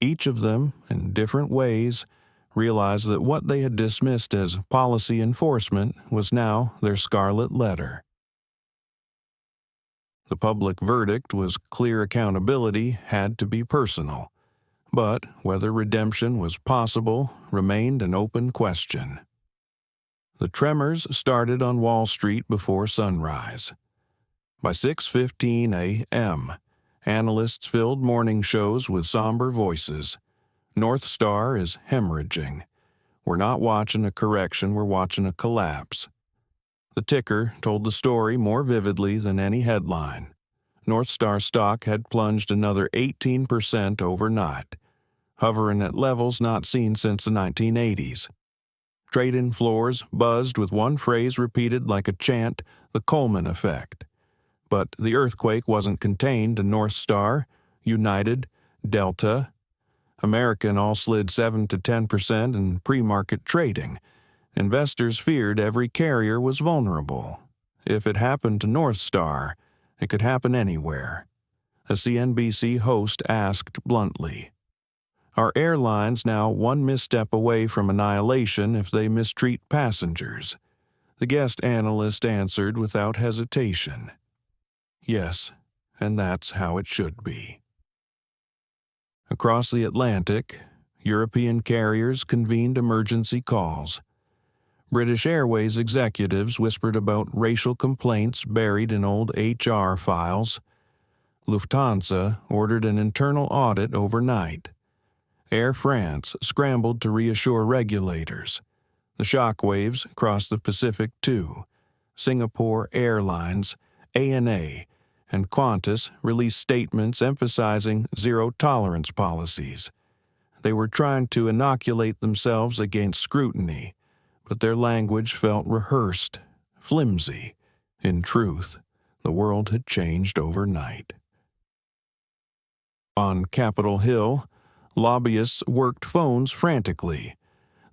Each of them, in different ways, realized that what they had dismissed as policy enforcement was now their scarlet letter. The public verdict was clear accountability had to be personal, but whether redemption was possible remained an open question. The tremors started on Wall Street before sunrise. By 6:15 a.m., analysts filled morning shows with somber voices. NorthStar is hemorrhaging. We're not watching a correction, we're watching a collapse. The ticker told the story more vividly than any headline. NorthStar stock had plunged another 18% overnight, hovering at levels not seen since the 1980s. Trade-in floors buzzed with one phrase repeated like a chant, the Coleman effect. But the earthquake wasn't contained to NorthStar, United, Delta. American all slid 7 to 10% in pre-market trading. Investors feared every carrier was vulnerable. If it happened to NorthStar, it could happen anywhere. A CNBC host asked bluntly, "Are airlines now one misstep away from annihilation if they mistreat passengers?" The guest analyst answered without hesitation, "Yes, and that's how it should be." Across the Atlantic, European carriers convened emergency calls. British Airways executives whispered about racial complaints buried in old HR files. Lufthansa ordered an internal audit overnight. Air France scrambled to reassure regulators. The shockwaves crossed the Pacific too. Singapore Airlines, ANA, and Qantas released statements emphasizing zero-tolerance policies. They were trying to inoculate themselves against scrutiny, but their language felt rehearsed, flimsy. In truth, the world had changed overnight. On Capitol Hill, lobbyists worked phones frantically.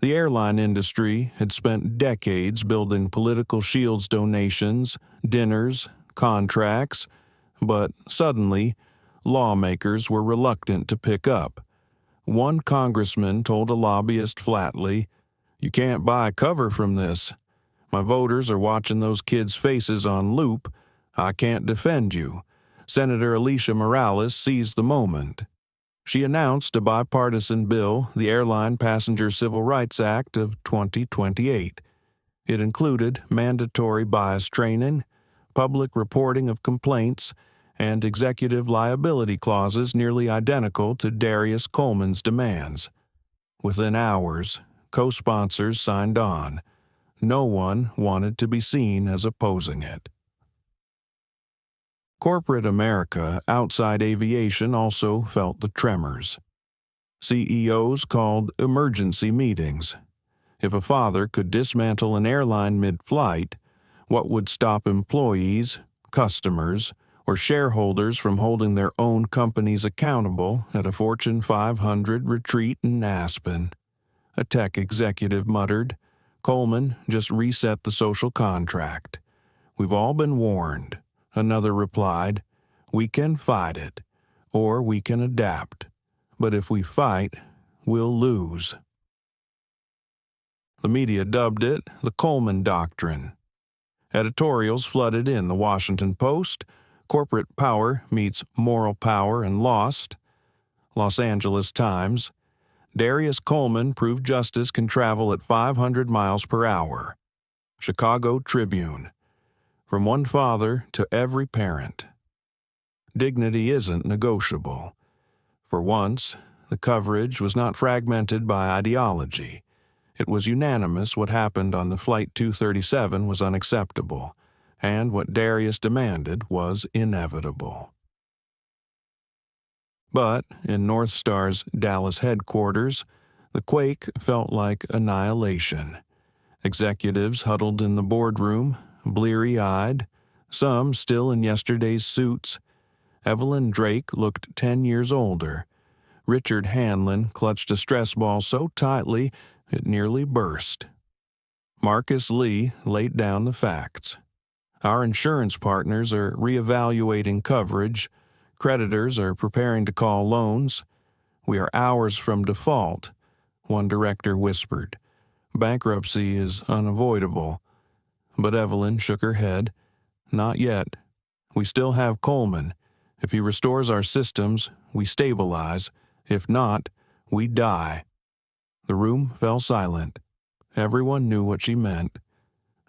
The airline industry had spent decades building political shields donations, dinners, contracts, but suddenly, lawmakers were reluctant to pick up. One congressman told a lobbyist flatly, "You can't buy cover from this. My voters are watching those kids' faces on loop. I can't defend you." Senator Alicia Morales seized the moment. She announced a bipartisan bill, the Airline Passenger Civil Rights Act of 2028. It included mandatory bias training, public reporting of complaints, and executive liability clauses nearly identical to Darius Coleman's demands. Within hours, co-sponsors signed on. No one wanted to be seen as opposing it. Corporate America outside aviation also felt the tremors. CEOs called emergency meetings. If a father could dismantle an airline mid-flight, what would stop employees, customers, or shareholders from holding their own companies accountable at a Fortune 500 retreat in Aspen? A tech executive muttered, "Coleman just reset the social contract. We've all been warned." Another replied, "We can fight it, or we can adapt. But if we fight, we'll lose." The media dubbed it the Coleman Doctrine. Editorials flooded in the Washington Post, "Corporate Power Meets Moral Power and Lost." Los Angeles Times, "Darius Coleman proved justice can travel at 500 miles per hour." Chicago Tribune, "From one father to every parent." Dignity isn't negotiable. For once, the coverage was not fragmented by ideology. It was unanimous what happened on the Flight 237 was unacceptable, and what Darius demanded was inevitable. But in NorthStar's Dallas headquarters, the quake felt like annihilation. Executives huddled in the boardroom, bleary-eyed, some still in yesterday's suits. Evelyn Drake looked 10 years older. Richard Hanlon clutched a stress ball so tightly it nearly burst. Marcus Lee laid down the facts. "Our insurance partners are reevaluating coverage. Creditors are preparing to call loans. We are hours from default," one director whispered. "Bankruptcy is unavoidable." But Evelyn shook her head. "Not yet. We still have Coleman. If he restores our systems, we stabilize. If not, we die." The room fell silent. Everyone knew what she meant.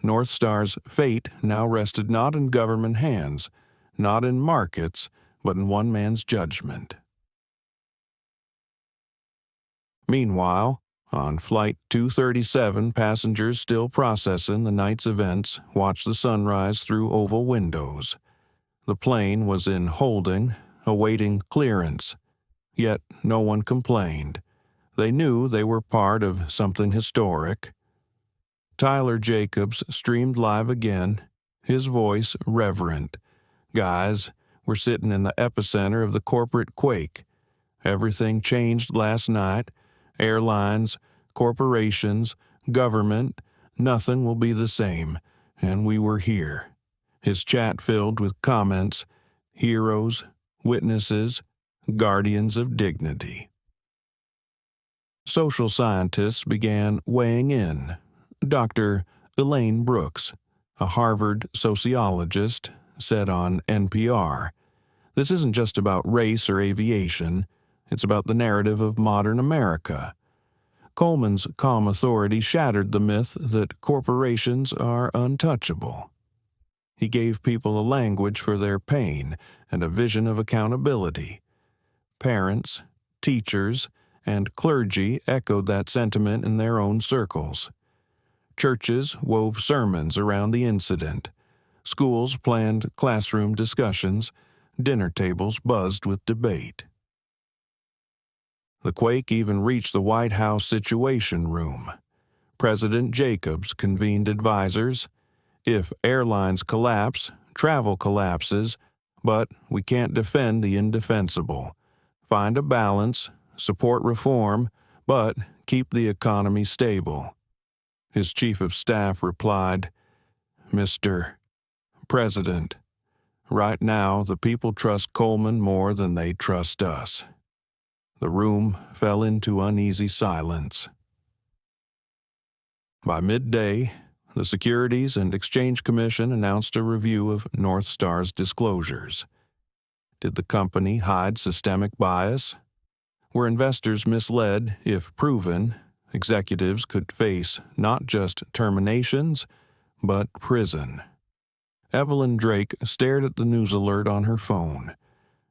NorthStar's fate now rested not in government hands, not in markets, but in one man's judgment. Meanwhile, on Flight 237, passengers still processing the night's events watched the sunrise through oval windows. The plane was in holding, awaiting clearance. Yet no one complained. They knew they were part of something historic. Tyler Jacobs streamed live again, his voice reverent. Guys, we're sitting in the epicenter of the corporate quake. Everything changed last night. Airlines, corporations, government, nothing will be the same. And we were here. His chat filled with comments, heroes, witnesses, guardians of dignity. Social scientists began weighing in. Dr. Elaine Brooks, a Harvard sociologist, said on NPR, "This isn't just about race or aviation. It's about the narrative of modern America." Coleman's calm authority shattered the myth that corporations are untouchable. He gave people a language for their pain and a vision of accountability. Parents, teachers, and clergy echoed that sentiment in their own circles. Churches wove sermons around the incident. Schools planned classroom discussions. Dinner tables buzzed with debate. The quake even reached the White House Situation Room. President Jacobs convened advisors. If airlines collapse, travel collapses, but we can't defend the indefensible. Find a balance, support reform, but keep the economy stable. His chief of staff replied, "Mr. President, right now the people trust Coleman more than they trust us." The room fell into uneasy silence. By midday, the Securities and Exchange Commission announced a review of NorthStar's disclosures. Did the company hide systemic bias? Were investors misled if proven? Executives could face not just terminations, but prison. Evelyn Drake stared at the news alert on her phone.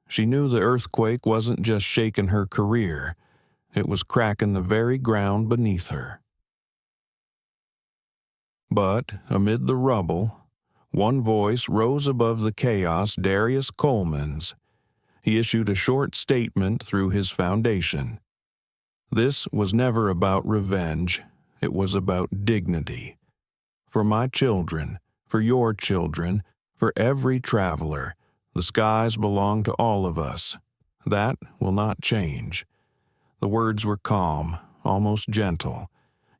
She knew the earthquake wasn't just shaking her career, it was cracking the very ground beneath her. But amid the rubble, one voice rose above the chaos, Darius Coleman's. He issued a short statement through his foundation. This was never about revenge, it was about dignity. For my children, for your children, for every traveler, the skies belong to all of us. That will not change. The words were calm, almost gentle,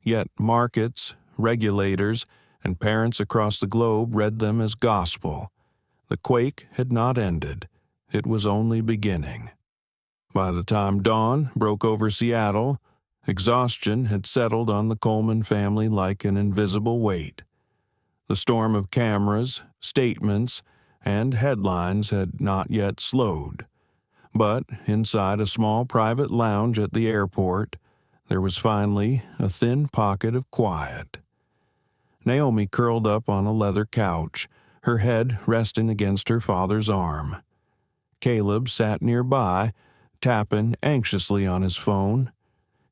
yet markets, regulators, and parents across the globe read them as gospel. The quake had not ended. It was only beginning. By the time dawn broke over Seattle, exhaustion had settled on the Coleman family like an invisible weight. The storm of cameras, statements, and headlines had not yet slowed. But inside a small private lounge at the airport, there was finally a thin pocket of quiet. Naomi curled up on a leather couch, her head resting against her father's arm. Caleb sat nearby, tapping anxiously on his phone.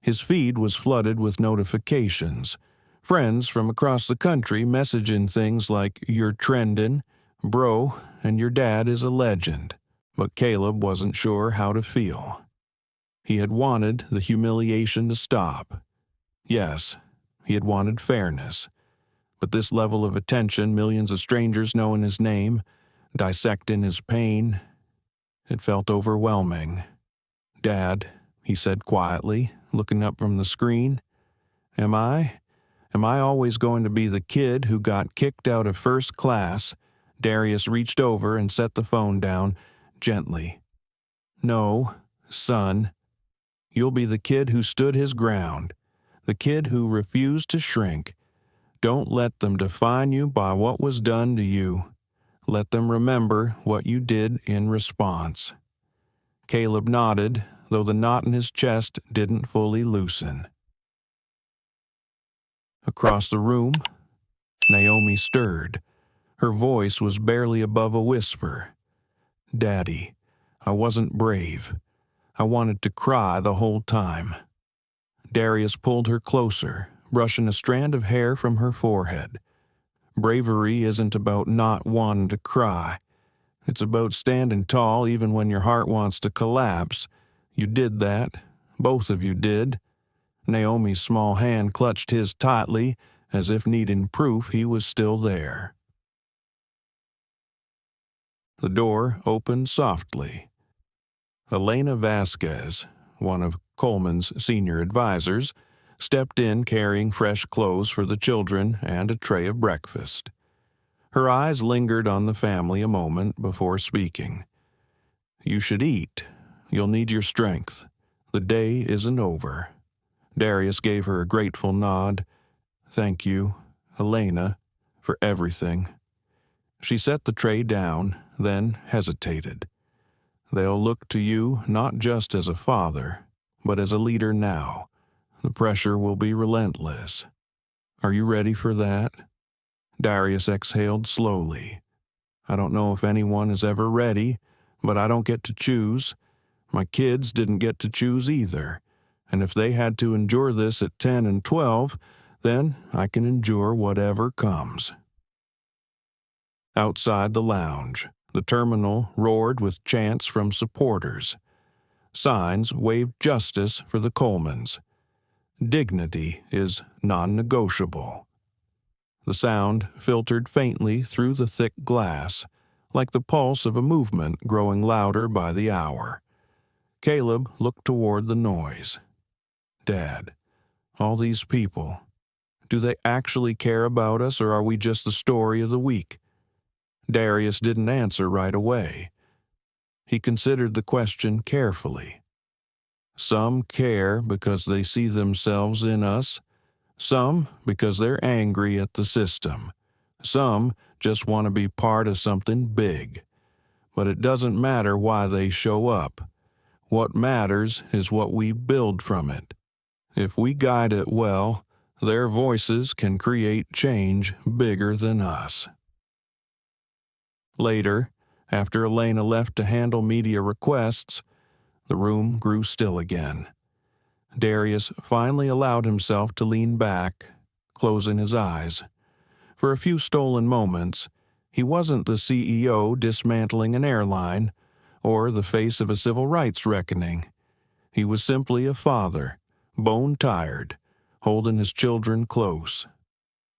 His feed was flooded with notifications. Friends from across the country messaging things like, "You're trending," "Bro," and "Your dad is a legend." But Caleb wasn't sure how to feel. He had wanted the humiliation to stop. Yes, he had wanted fairness. But this level of attention, millions of strangers knowing his name, dissecting his pain, it felt overwhelming. "Dad," he said quietly, looking up from the screen, Am I always going to be the kid who got kicked out of first class?" Darius reached over and set the phone down gently. "No, son. You'll be the kid who stood his ground, the kid who refused to shrink. Don't let them define you by what was done to you. Let them remember what you did in response." Caleb nodded, though the knot in his chest didn't fully loosen. Across the room, Naomi stirred. Her voice was barely above a whisper. Daddy, I wasn't brave. I wanted to cry the whole time. Darius pulled her closer, brushing a strand of hair from her forehead. Bravery isn't about not wanting to cry. It's about standing tall even when your heart wants to collapse. You did that. Both of you did. Naomi's small hand clutched his tightly, as if needing proof he was still there. The door opened softly. Elena Vasquez, one of Coleman's senior advisors, stepped in carrying fresh clothes for the children and a tray of breakfast. Her eyes lingered on the family a moment before speaking. "You should eat. You'll need your strength. The day isn't over." Darius gave her a grateful nod. "Thank you, Elena, for everything." She set the tray down, then hesitated. "They'll look to you not just as a father, but as a leader now. The pressure will be relentless. Are you ready for that?" Darius exhaled slowly. "I don't know if anyone is ever ready, but I don't get to choose. My kids didn't get to choose either. And if they had to endure this at 10 and 12, then I can endure whatever comes." Outside the lounge, the terminal roared with chants from supporters. Signs waved justice for the Colemans. Dignity is non-negotiable. The sound filtered faintly through the thick glass, like the pulse of a movement growing louder by the hour. Caleb looked toward the noise. "Dad, all these people, do they actually care about us, or are we just the story of the week?" Darius didn't answer right away. He considered the question carefully. Some care because they see themselves in us. Some because they're angry at the system. Some just want to be part of something big. But it doesn't matter why they show up. What matters is what we build from it. If we guide it well, their voices can create change bigger than us. Later, after Elena left to handle media requests, the room grew still again. Darius finally allowed himself to lean back, closing his eyes. For a few stolen moments, he wasn't the CEO dismantling an airline or the face of a civil rights reckoning. He was simply a father, bone-tired, holding his children close.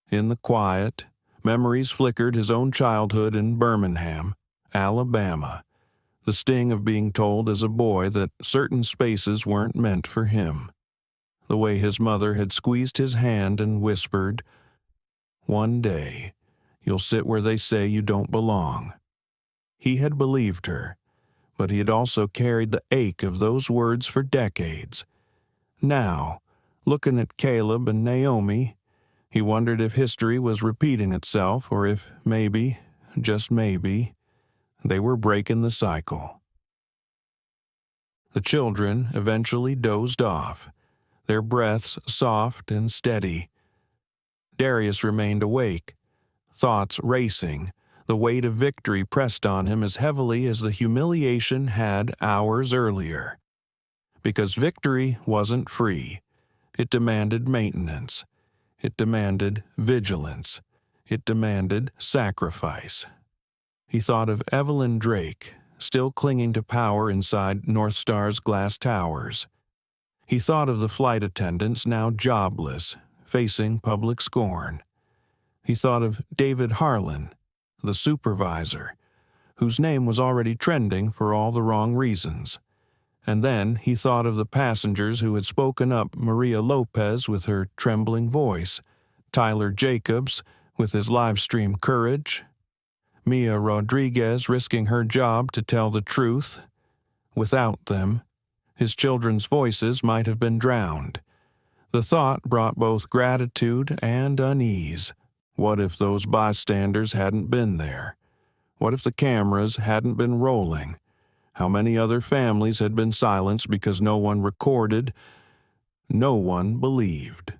In the quiet, memories flickered his own childhood in Birmingham, Alabama, the sting of being told as a boy that certain spaces weren't meant for him. The way his mother had squeezed his hand and whispered, "One day, you'll sit where they say you don't belong." He had believed her, but he had also carried the ache of those words for decades. Now, looking at Caleb and Naomi, he wondered if history was repeating itself or if maybe, just maybe, they were breaking the cycle. The children eventually dozed off, their breaths soft and steady. Darius remained awake, thoughts racing, the weight of victory pressed on him as heavily as the humiliation had hours earlier. Because victory wasn't free. It demanded maintenance. It demanded vigilance. It demanded sacrifice. He thought of Evelyn Drake, still clinging to power inside NorthStar's glass towers. He thought of the flight attendants now jobless, facing public scorn. He thought of David Harlan, the supervisor, whose name was already trending for all the wrong reasons. And then he thought of the passengers who had spoken up: Maria Lopez with her trembling voice, Tyler Jacobs with his live stream courage, Mia Rodriguez risking her job to tell the truth. Without them, his children's voices might have been drowned. The thought brought both gratitude and unease. What if those bystanders hadn't been there? What if the cameras hadn't been rolling? How many other families had been silenced because no one recorded? No one believed.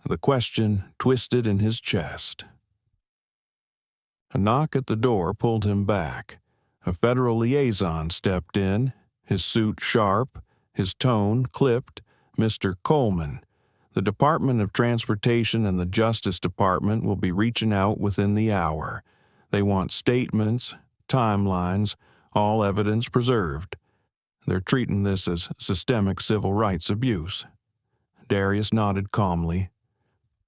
The question twisted in his chest. A knock at the door pulled him back. A federal liaison stepped in, his suit sharp, his tone clipped. "Mr. Coleman, the Department of Transportation and the Justice Department will be reaching out within the hour. They want statements, timelines, all evidence preserved. They're treating this as systemic civil rights abuse." Darius nodded calmly.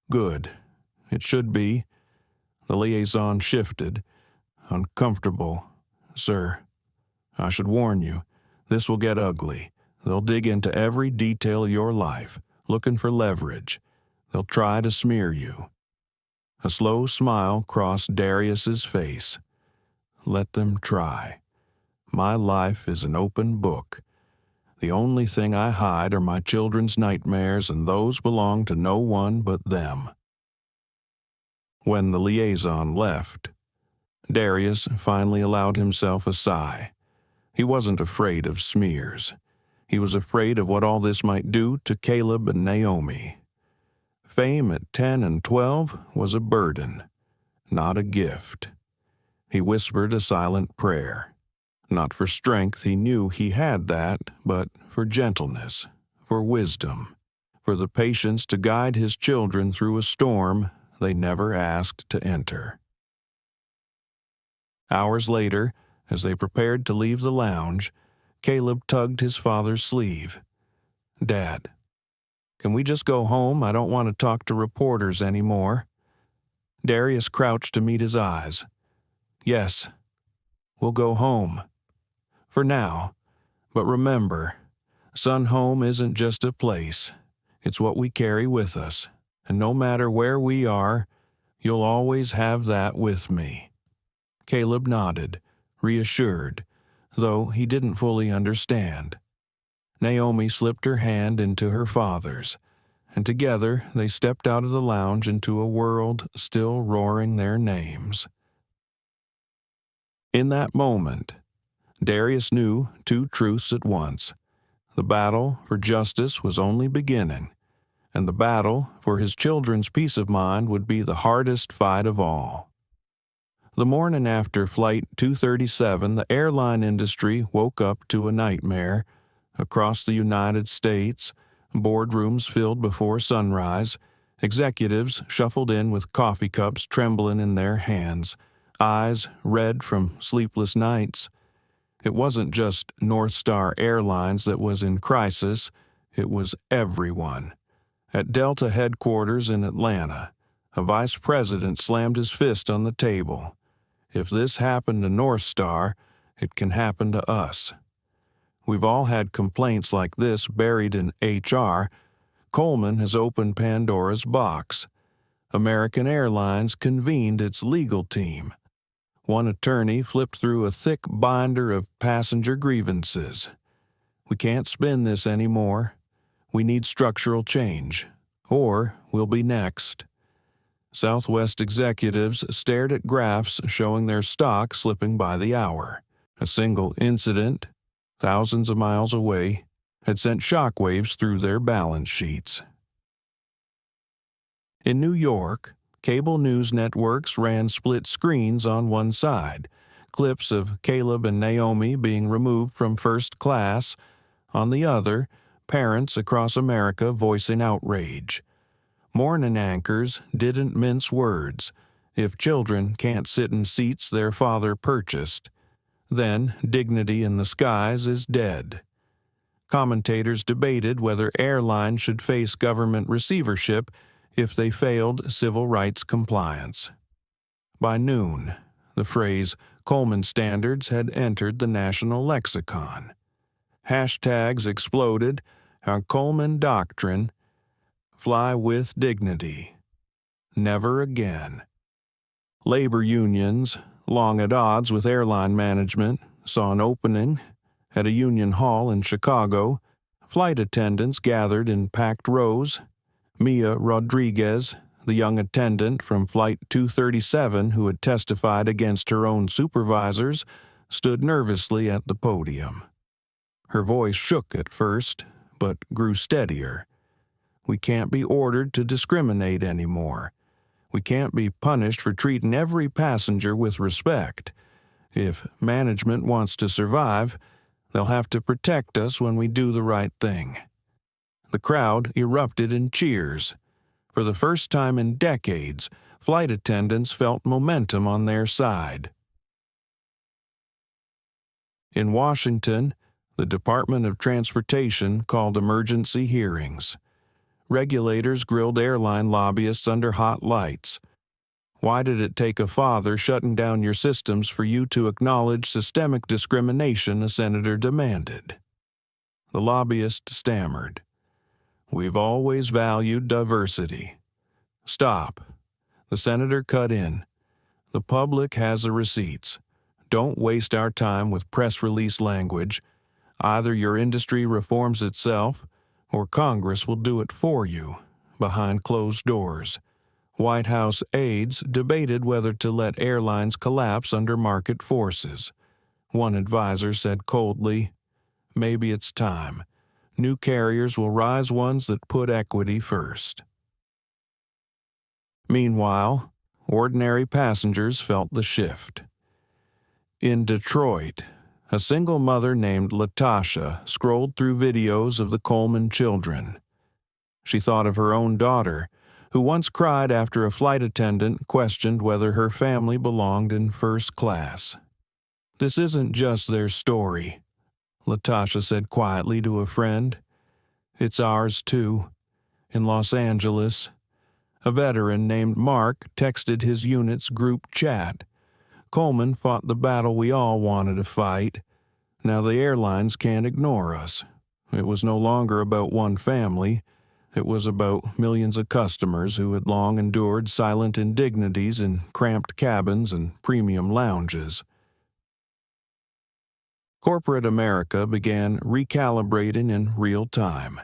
"Good. It should be." The liaison shifted. "Uncomfortable, sir. I should warn you, this will get ugly. They'll dig into every detail of your life, looking for leverage. They'll try to smear you." A slow smile crossed Darius's face. "Let them try. My life is an open book. The only thing I hide are my children's nightmares, and those belong to no one but them." When the liaison left, Darius finally allowed himself a sigh. He wasn't afraid of smears. He was afraid of what all this might do to Caleb and Naomi. Fame at 10 and 12 was a burden, not a gift. He whispered a silent prayer. Not for strength, he knew he had that, but for gentleness, for wisdom, for the patience to guide his children through a storm they never asked to enter. Hours later, as they prepared to leave the lounge, Caleb tugged his father's sleeve. "Dad, can we just go home? I don't want to talk to reporters anymore." Darius crouched to meet his eyes. "Yes, we'll go home. For now. But remember, Sun Home isn't just a place. It's what we carry with us. And no matter where we are, you'll always have that with me." Caleb nodded, reassured, though he didn't fully understand. Naomi slipped her hand into her father's, and together they stepped out of the lounge into a world still roaring their names. In that moment, Darius knew two truths at once. The battle for justice was only beginning, and the battle for his children's peace of mind would be the hardest fight of all. The morning after Flight 237, the airline industry woke up to a nightmare. Across the United States, boardrooms filled before sunrise, executives shuffled in with coffee cups trembling in their hands, eyes red from sleepless nights. It wasn't just NorthStar Airlines that was in crisis, it was everyone. At Delta headquarters in Atlanta, a vice president slammed his fist on the table. "If this happened to NorthStar, it can happen to us." We've all had complaints like this buried in HR. Coleman has opened Pandora's box. American Airlines convened its legal team. One attorney flipped through a thick binder of passenger grievances. "We can't spin this anymore. We need structural change, or we'll be next." Southwest executives stared at graphs showing their stock slipping by the hour. A single incident, thousands of miles away, had sent shockwaves through their balance sheets. In New York, cable news networks ran split screens on one side, clips of Caleb and Naomi being removed from first class. On the other, parents across America voicing outrage. Morning anchors didn't mince words. If children can't sit in seats their father purchased, then dignity in the skies is dead. Commentators debated whether airlines should face government receivership if they failed civil rights compliance. By noon, the phrase Coleman standards had entered the national lexicon. Hashtags exploded, our Coleman doctrine, fly with dignity, never again. Labor unions, long at odds with airline management, saw an opening. At a union hall in Chicago, flight attendants gathered in packed rows. Mia Rodriguez, the young attendant from Flight 237 who had testified against her own supervisors, stood nervously at the podium. Her voice shook at first, but grew steadier. "We can't be ordered to discriminate anymore. We can't be punished for treating every passenger with respect. If management wants to survive, they'll have to protect us when we do the right thing." The crowd erupted in cheers. For the first time in decades, flight attendants felt momentum on their side. In Washington, the Department of Transportation called emergency hearings. Regulators grilled airline lobbyists under hot lights. Why did it take a father shutting down your systems for you to acknowledge systemic discrimination, a senator demanded? The lobbyist stammered. "We've always valued diversity." "Stop." The senator cut in. "The public has the receipts. Don't waste our time with press release language. Either your industry reforms itself, or Congress will do it for you, behind closed doors." White House aides debated whether to let airlines collapse under market forces. One advisor said coldly, "Maybe it's time. New carriers will rise, ones that put equity first." Meanwhile, ordinary passengers felt the shift. In Detroit, a single mother named Latasha scrolled through videos of the Coleman children. She thought of her own daughter, who once cried after a flight attendant questioned whether her family belonged in first class. "This isn't just their story," Latasha said quietly to a friend. "It's ours too." In Los Angeles, a veteran named Mark texted his unit's group chat. "Coleman fought the battle we all wanted to fight. Now the airlines can't ignore us." It was no longer about one family. It was about millions of customers who had long endured silent indignities in cramped cabins and premium lounges. Corporate America began recalibrating in real time.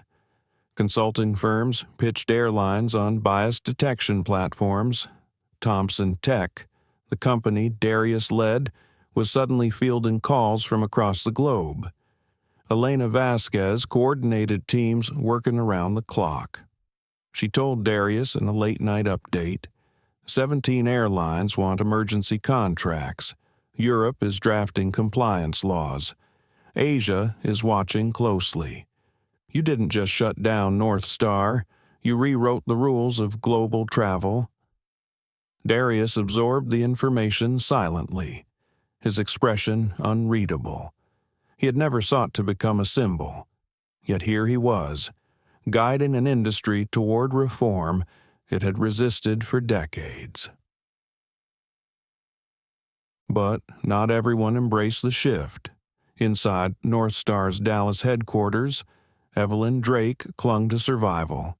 Consulting firms pitched airlines on bias detection platforms. Thomson Tech, the company Darius led, was suddenly fielding calls from across the globe. Elena Vasquez coordinated teams working around the clock. She told Darius in a late-night update, 17 airlines want emergency contracts. Europe is drafting compliance laws. Asia is watching closely. You didn't just shut down NorthStar. You rewrote the rules of global travel." Darius absorbed the information silently, his expression unreadable. He had never sought to become a symbol. Yet here he was, guiding an industry toward reform it had resisted for decades. But not everyone embraced the shift. Inside NorthStar's Dallas headquarters, Evelyn Drake clung to survival.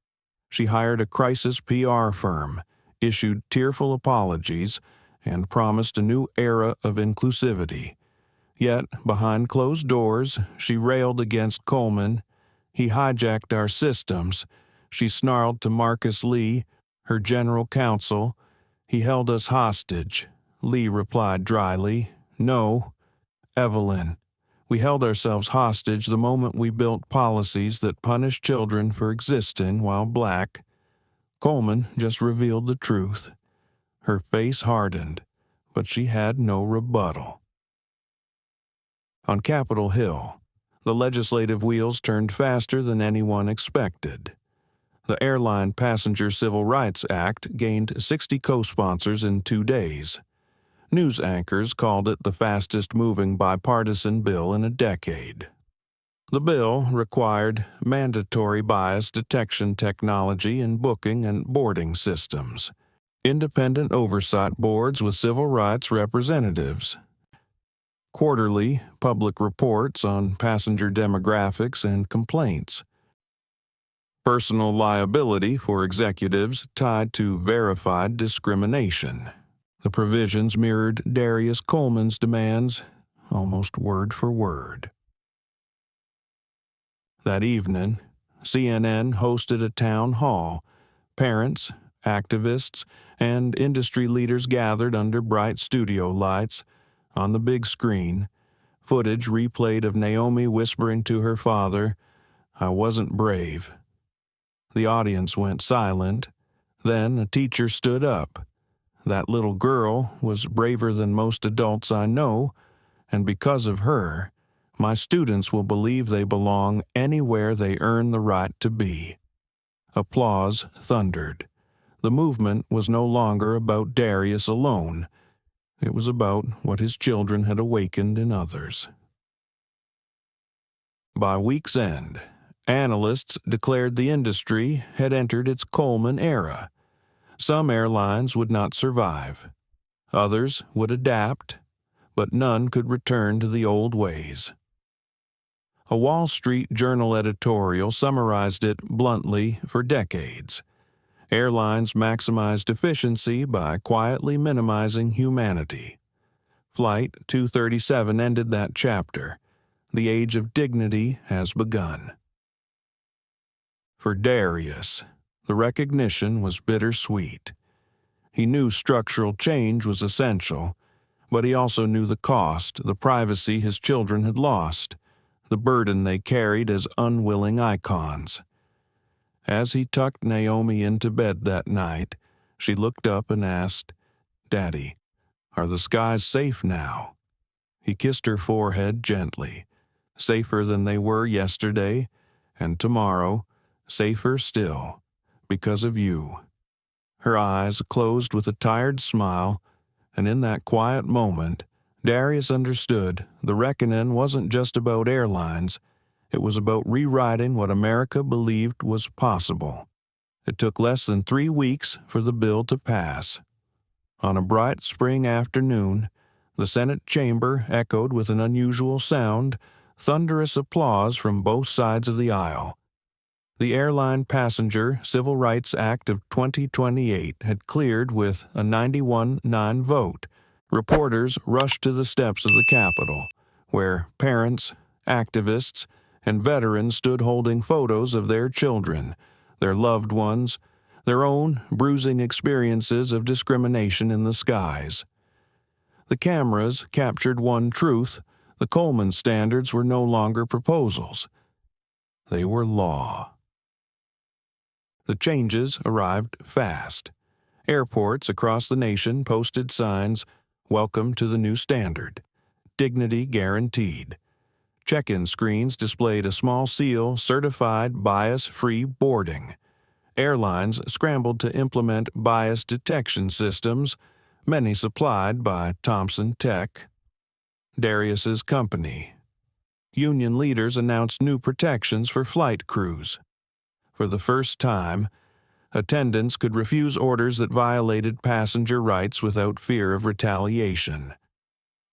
She hired a crisis PR firm, issued tearful apologies, and promised a new era of inclusivity. Yet, behind closed doors, she railed against Coleman. "He hijacked our systems." She snarled to Marcus Lee, her general counsel. "He held us hostage." Lee replied dryly, "No, Evelyn. We held ourselves hostage the moment we built policies that punish children for existing while black." Coleman just revealed the truth. Her face hardened, but she had no rebuttal. On Capitol Hill, the legislative wheels turned faster than anyone expected. The Airline Passenger Civil Rights Act gained 60 co-sponsors in 2 days. News anchors called it the fastest-moving bipartisan bill in a decade. The bill required mandatory bias detection technology in booking and boarding systems, independent oversight boards with civil rights representatives, quarterly public reports on passenger demographics and complaints, personal liability for executives tied to verified discrimination. The provisions mirrored Darius Coleman's demands, almost word for word. That evening, CNN hosted a town hall. Parents, activists, and industry leaders gathered under bright studio lights. On the big screen, footage replayed of Naomi whispering to her father, "I wasn't brave." The audience went silent. Then a teacher stood up. That little girl was braver than most adults I know, and because of her, my students will believe they belong anywhere they earn the right to be." Applause thundered. The movement was no longer about Darius alone. It was about what his children had awakened in others. By week's end, analysts declared the industry had entered its Coleman era. Some airlines would not survive. Others would adapt, but none could return to the old ways. A Wall Street Journal editorial summarized it bluntly for decades. Airlines maximized efficiency by quietly minimizing humanity. Flight 237 ended that chapter. The age of dignity has begun. For Darius, the recognition was bittersweet. He knew structural change was essential, but he also knew the cost, the privacy his children had lost, the burden they carried as unwilling icons. As he tucked Naomi into bed that night, she looked up and asked, "Daddy, are the skies safe now?" He kissed her forehead gently. "Safer than they were yesterday, and tomorrow, safer still, because of you." Her eyes closed with a tired smile, and in that quiet moment, Darius understood the reckoning wasn't just about airlines. It was about rewriting what America believed was possible. It took less than 3 weeks for the bill to pass. On a bright spring afternoon, the Senate chamber echoed with an unusual sound, thunderous applause from both sides of the aisle. The Airline Passenger Civil Rights Act of 2028 had cleared with a 91-9 vote. Reporters rushed to the steps of the Capitol, where parents, activists, and veterans stood holding photos of their children, their loved ones, their own bruising experiences of discrimination in the skies. The cameras captured one truth: the Coleman standards were no longer proposals. They were law. The changes arrived fast. Airports across the nation posted signs, "Welcome to the new standard. Dignity guaranteed." Check-in screens displayed a small seal, "Certified Bias-Free Boarding." Airlines scrambled to implement bias detection systems, many supplied by Thomson Tech, Darius's company. Union leaders announced new protections for flight crews. For the first time, attendants could refuse orders that violated passenger rights without fear of retaliation.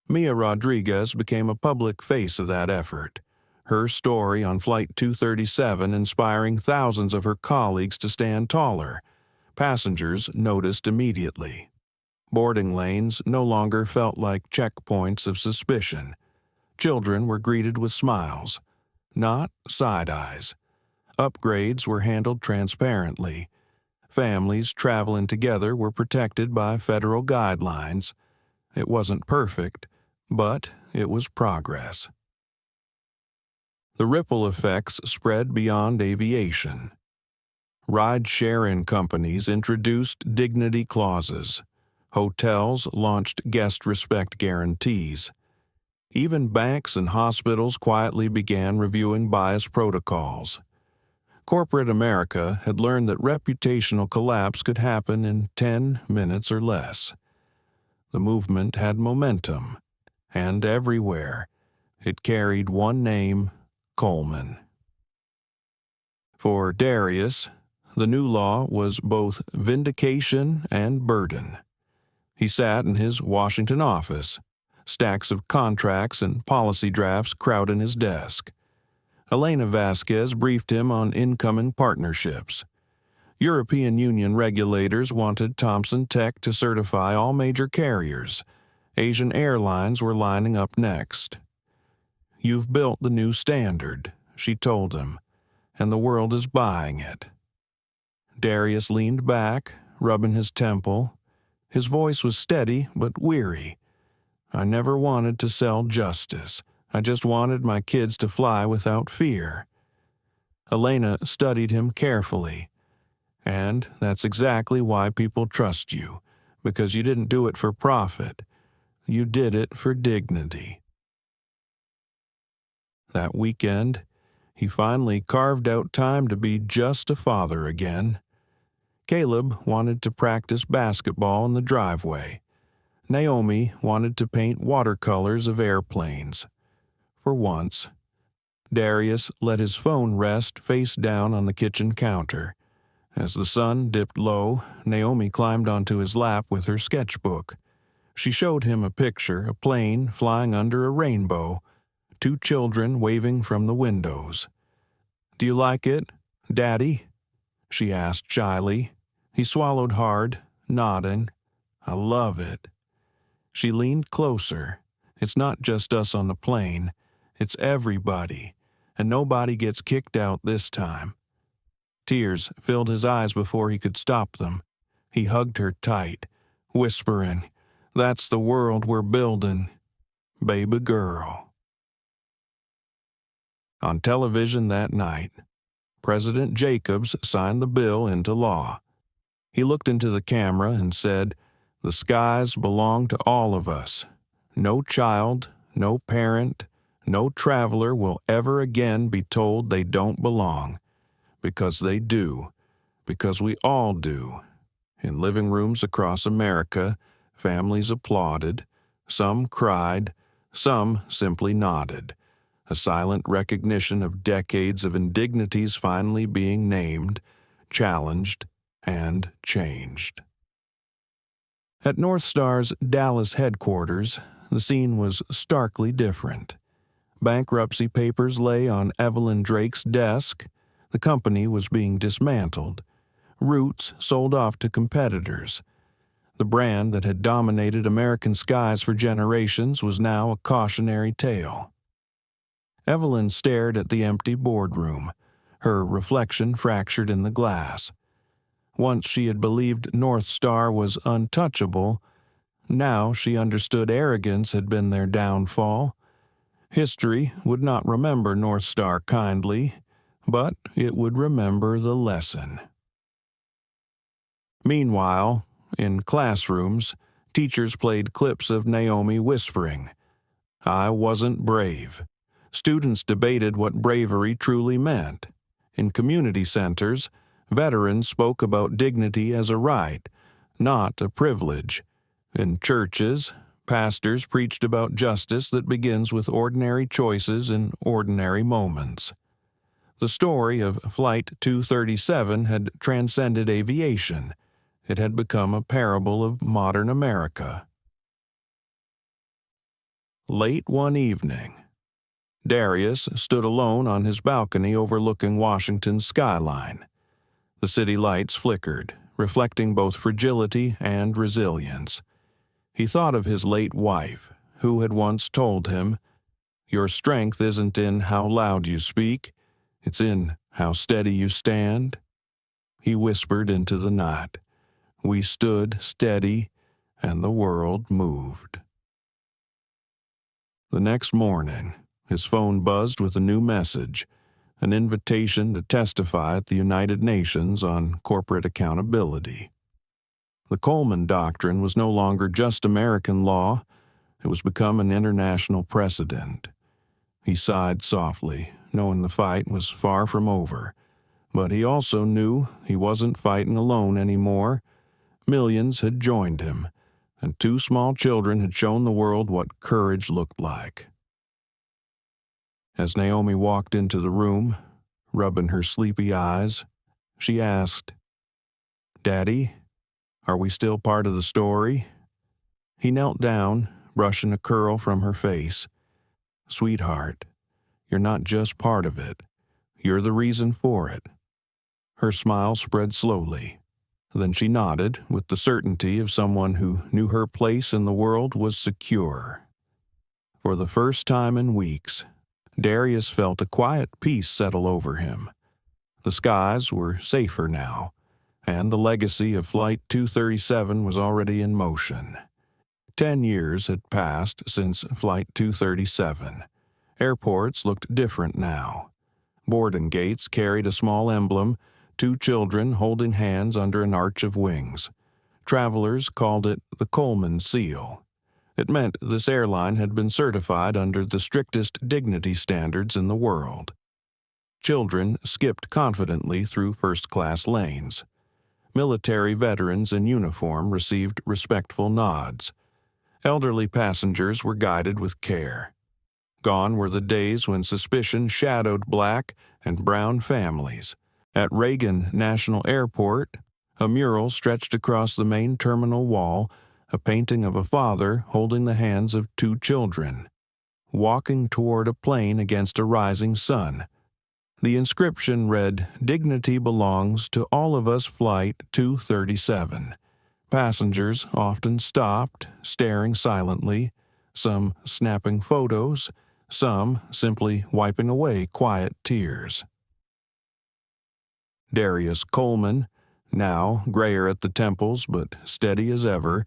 Mia Rodriguez became a public face of that effort, her story on Flight 237 inspiring thousands of her colleagues to stand taller. Passengers noticed immediately. Boarding lanes no longer felt like checkpoints of suspicion. Children were greeted with smiles, not side eyes. Upgrades were handled transparently. Families traveling together were protected by federal guidelines. It wasn't perfect, but it was progress. The ripple effects spread beyond aviation. Ride-sharing companies introduced dignity clauses. Hotels launched guest respect guarantees. Even banks and hospitals quietly began reviewing bias protocols. Corporate America had learned that reputational collapse could happen in 10 minutes or less. The movement had momentum, and everywhere, it carried one name: Coleman. For Darius, the new law was both vindication and burden. He sat in his Washington office, stacks of contracts and policy drafts crowding his desk. Elena Vasquez briefed him on incoming partnerships. European Union regulators wanted Thomson Tech to certify all major carriers. Asian airlines were lining up next. "You've built the new standard," she told him, "and the world is buying it." Darius leaned back, rubbing his temple. His voice was steady but weary. "I never wanted to sell justice. I just wanted my kids to fly without fear." Elena studied him carefully. "And that's exactly why people trust you. because you didn't do it for profit. You did it for dignity. That weekend, he finally carved out time to be just a father again. Caleb wanted to practice basketball in the driveway. Naomi wanted to paint watercolors of airplanes. For once, Darius let his phone rest face down on the kitchen counter. As the sun dipped low, Naomi climbed onto his lap with her sketchbook. She showed him a picture, a plane flying under a rainbow, 2 children waving from the windows. "Do you like it, Daddy?" she asked shyly. He swallowed hard, nodding. "I love it." She leaned closer. "It's not just us on the plane. It's everybody, and nobody gets kicked out this time." Tears filled his eyes before he could stop them. He hugged her tight, whispering, "That's the world we're building, baby girl." On television that night, President Jacobs signed the bill into law. He looked into the camera and said, "The skies belong to all of us. No child, no parent, no traveler will ever again be told they don't belong. Because they do. Because we all do." In living rooms across America, families applauded. Some cried. Some simply nodded. A silent recognition of decades of indignities finally being named, challenged, and changed. At NorthStar's Dallas headquarters, the scene was starkly different. Bankruptcy papers lay on Evelyn Drake's desk. The company was being dismantled. Routes sold off to competitors. The brand that had dominated American skies for generations was now a cautionary tale. Evelyn stared at the empty boardroom, her reflection fractured in the glass. Once she had believed NorthStar was untouchable, now she understood arrogance had been their downfall. History would not remember NorthStar kindly, but it would remember the lesson. Meanwhile, in classrooms, teachers played clips of Naomi whispering, "I wasn't brave." Students debated what bravery truly meant. In community centers, veterans spoke about dignity as a right, not a privilege. In churches, pastors preached about justice that begins with ordinary choices in ordinary moments. The story of Flight 237 had transcended aviation. It had become a parable of modern America. Late one evening, Darius stood alone on his balcony overlooking Washington's skyline. The city lights flickered, reflecting both fragility and resilience. He thought of his late wife, who had once told him, "Your strength isn't in how loud you speak, it's in how steady you stand." He whispered into the night. We stood steady, and the world moved. The next morning, his phone buzzed with a new message, an invitation to testify at the United Nations on corporate accountability. The Coleman Doctrine was no longer just American law, it was become an international precedent. He sighed softly, knowing the fight was far from over, but he also knew he wasn't fighting alone anymore. Millions had joined him, and 2 small children had shown the world what courage looked like. As Naomi walked into the room, rubbing her sleepy eyes, she asked, "Daddy, are we still part of the story?" He knelt down, brushing a curl from her face. "Sweetheart, you're not just part of it. You're the reason for it." Her smile spread slowly. Then she nodded with the certainty of someone who knew her place in the world was secure. For the first time in weeks, Darius felt a quiet peace settle over him. The skies were safer now, and the legacy of Flight 237 was already in motion. 10 years had passed since Flight 237. Airports looked different now. Boarding gates carried a small emblem, 2 children holding hands under an arch of wings. Travelers called it the Coleman Seal. It meant this airline had been certified under the strictest dignity standards in the world. Children skipped confidently through first-class lanes. Military veterans in uniform received respectful nods. Elderly passengers were guided with care. Gone were the days when suspicion shadowed black and brown families. At Reagan National Airport, a mural stretched across the main terminal wall, a painting of a father holding the hands of two children, walking toward a plane against a rising sun. The inscription read, "Dignity belongs to all of us Flight 237. Passengers often stopped, staring silently, some snapping photos, some simply wiping away quiet tears. Darius Coleman, now grayer at the temples but steady as ever,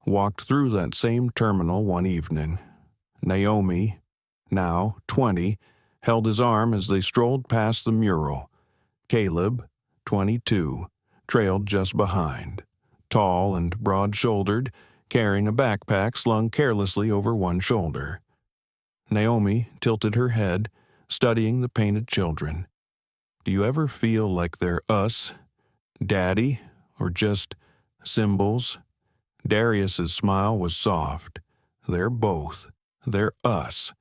walked through that same terminal one evening. Naomi, now 20, held his arm as they strolled past the mural. Caleb, 22, trailed just behind, tall and broad-shouldered, carrying a backpack slung carelessly over one shoulder. Naomi tilted her head, studying the painted children. Do you ever feel like they're us, Daddy, or just symbols? Darius's smile was soft. They're both. They're us.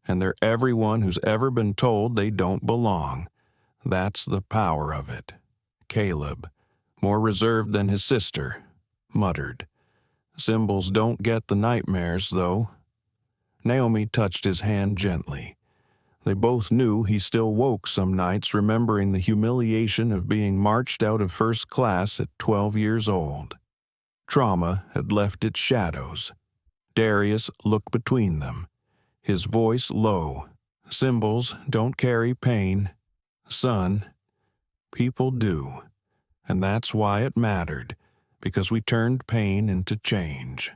And they're everyone who's ever been told they don't belong. That's the power of it. Caleb, more reserved than his sister, muttered. Symbols don't get the nightmares, though. Naomi touched his hand gently. They both knew he still woke some nights remembering the humiliation of being marched out of first class at 12 years old. Trauma had left its shadows. Darius looked between them, his voice low. Symbols don't carry pain. Son, people do. And that's why it mattered, because we turned pain into change.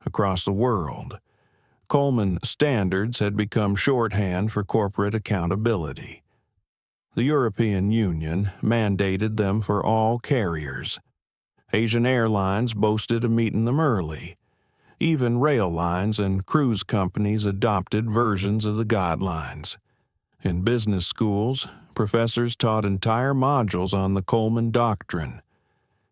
Across the world, Coleman standards had become shorthand for corporate accountability. The European Union mandated them for all carriers. Asian airlines boasted of meeting them early. Even rail lines and cruise companies adopted versions of the guidelines. In business schools, professors taught entire modules on the Coleman Doctrine.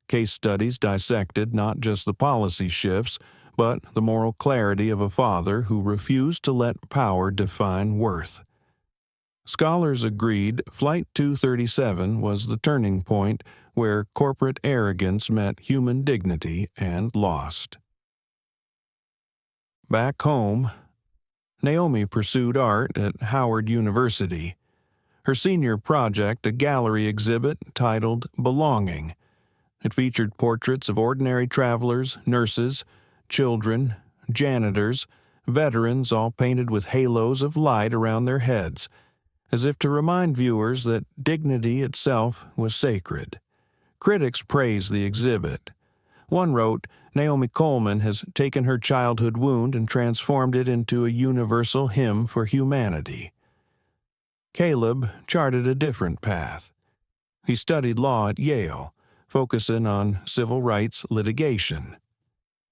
Case studies dissected not just the policy shifts, but the moral clarity of a father who refused to let power define worth. Scholars agreed Flight 237 was the turning point where corporate arrogance met human dignity and lost. Back home, Naomi pursued art at Howard University. Her senior project, a gallery exhibit titled Belonging. It featured portraits of ordinary travelers, nurses, children, janitors, veterans, all painted with halos of light around their heads, as if to remind viewers that dignity itself was sacred. Critics praised the exhibit. One wrote, Naomi Coleman has taken her childhood wound and transformed it into a universal hymn for humanity. Caleb charted a different path. He studied law at Yale, focusing on civil rights litigation.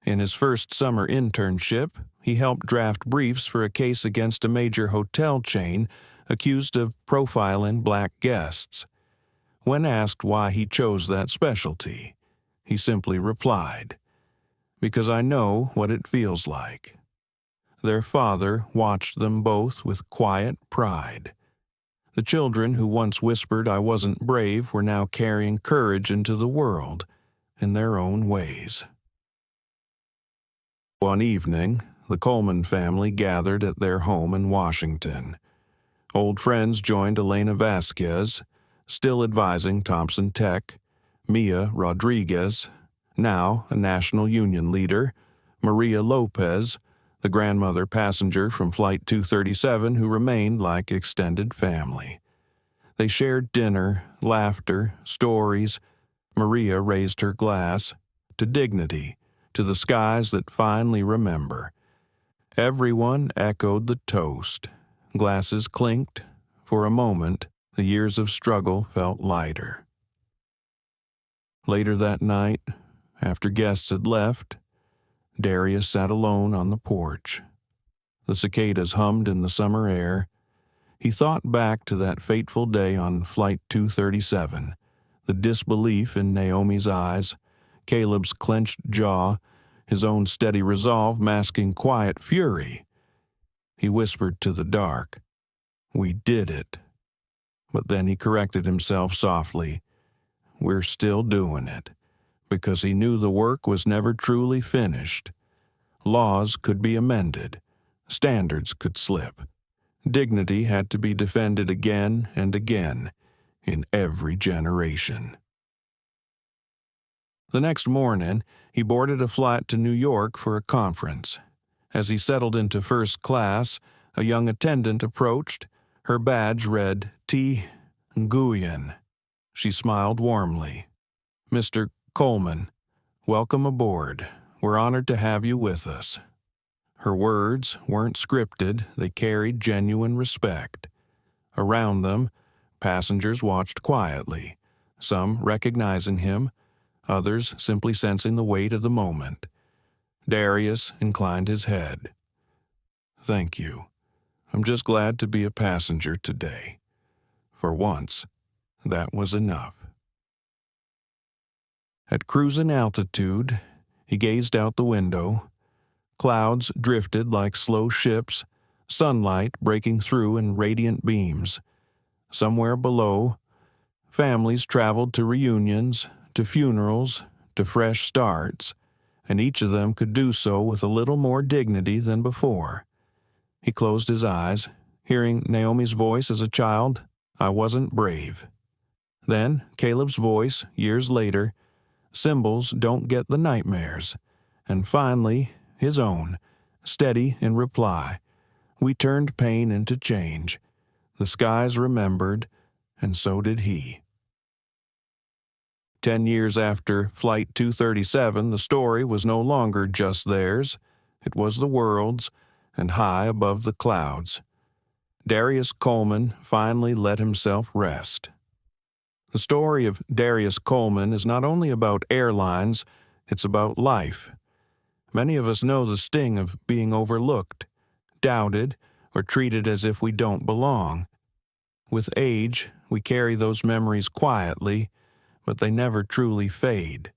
In his first summer internship, he helped draft briefs for a case against a major hotel chain accused of profiling black guests. When asked why he chose that specialty, he simply replied, "Because I know what it feels like." Their father watched them both with quiet pride. The children who once whispered I wasn't brave were now carrying courage into the world in their own ways. One evening, the Coleman family gathered at their home in Washington. Old friends joined Elena Vasquez, still advising Thompson Tech, Mia Rodriguez, now a national union leader, Maria Lopez, the grandmother passenger from Flight 237 who remained like extended family. They shared dinner, laughter, stories. Maria raised her glass to dignity, to the skies that finally remember. Everyone echoed the toast. Glasses clinked. For a moment, the years of struggle felt lighter. Later that night, after guests had left, Darius sat alone on the porch. The cicadas hummed in the summer air. He thought back to that fateful day on Flight 237, the disbelief in Naomi's eyes, Caleb's clenched jaw, his own steady resolve masking quiet fury. He whispered to the dark, "We did it." But then he corrected himself softly, "We're still doing it," because he knew the work was never truly finished. Laws could be amended. Standards could slip. Dignity had to be defended again and again, in every generation. The next morning, he boarded a flight to New York for a conference. As he settled into first class, a young attendant approached. Her badge read T. Nguyen. She smiled warmly. "Mr. Coleman, welcome aboard. We're honored to have you with us." Her words weren't scripted, they carried genuine respect. Around them, passengers watched quietly, some recognizing him, others simply sensing the weight of the moment. Darius inclined his head. "Thank you. I'm just glad to be a passenger today." For once, that was enough. At cruising altitude, he gazed out the window. Clouds drifted like slow ships, sunlight breaking through in radiant beams. Somewhere below, families traveled to reunions, to funerals, to fresh starts, and each of them could do so with a little more dignity than before. He closed his eyes, hearing Naomi's voice as a child, "I wasn't brave." Then Caleb's voice, years later, "Symbols don't get the nightmares." And finally, his own, steady in reply, "We turned pain into change. The skies remembered, and so did he." 10 years after Flight 237, the story was no longer just theirs. It was the world's, and high above the clouds. Darius Coleman finally let himself rest. The story of Darius Coleman is not only about airlines, it's about life. Many of us know the sting of being overlooked, doubted, or treated as if we don't belong. With age, we carry those memories quietly, but they never truly fade.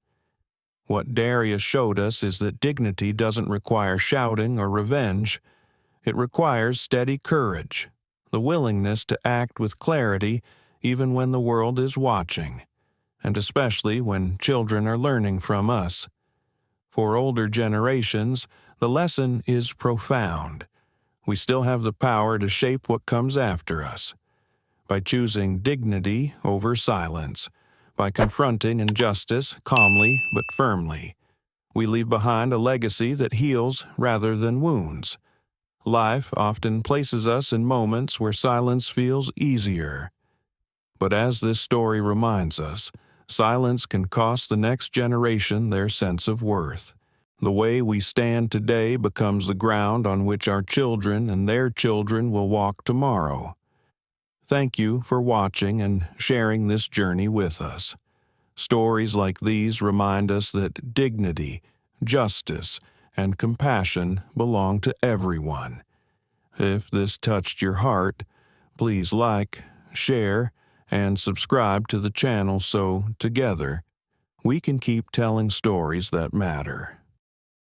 What Darius showed us is that dignity doesn't require shouting or revenge. It requires steady courage, the willingness to act with clarity even when the world is watching, and especially when children are learning from us. For older generations, the lesson is profound. We still have the power to shape what comes after us. By choosing dignity over silence, by confronting injustice calmly but firmly, we leave behind a legacy that heals rather than wounds. Life often places us in moments where silence feels easier. But as this story reminds us, silence can cost the next generation their sense of worth. The way we stand today becomes the ground on which our children and their children will walk tomorrow. Thank you for watching and sharing this journey with us. Stories like these remind us that dignity, justice, and compassion belong to everyone. If this touched your heart, please like, share, and subscribe to the channel so, together, we can keep telling stories that matter.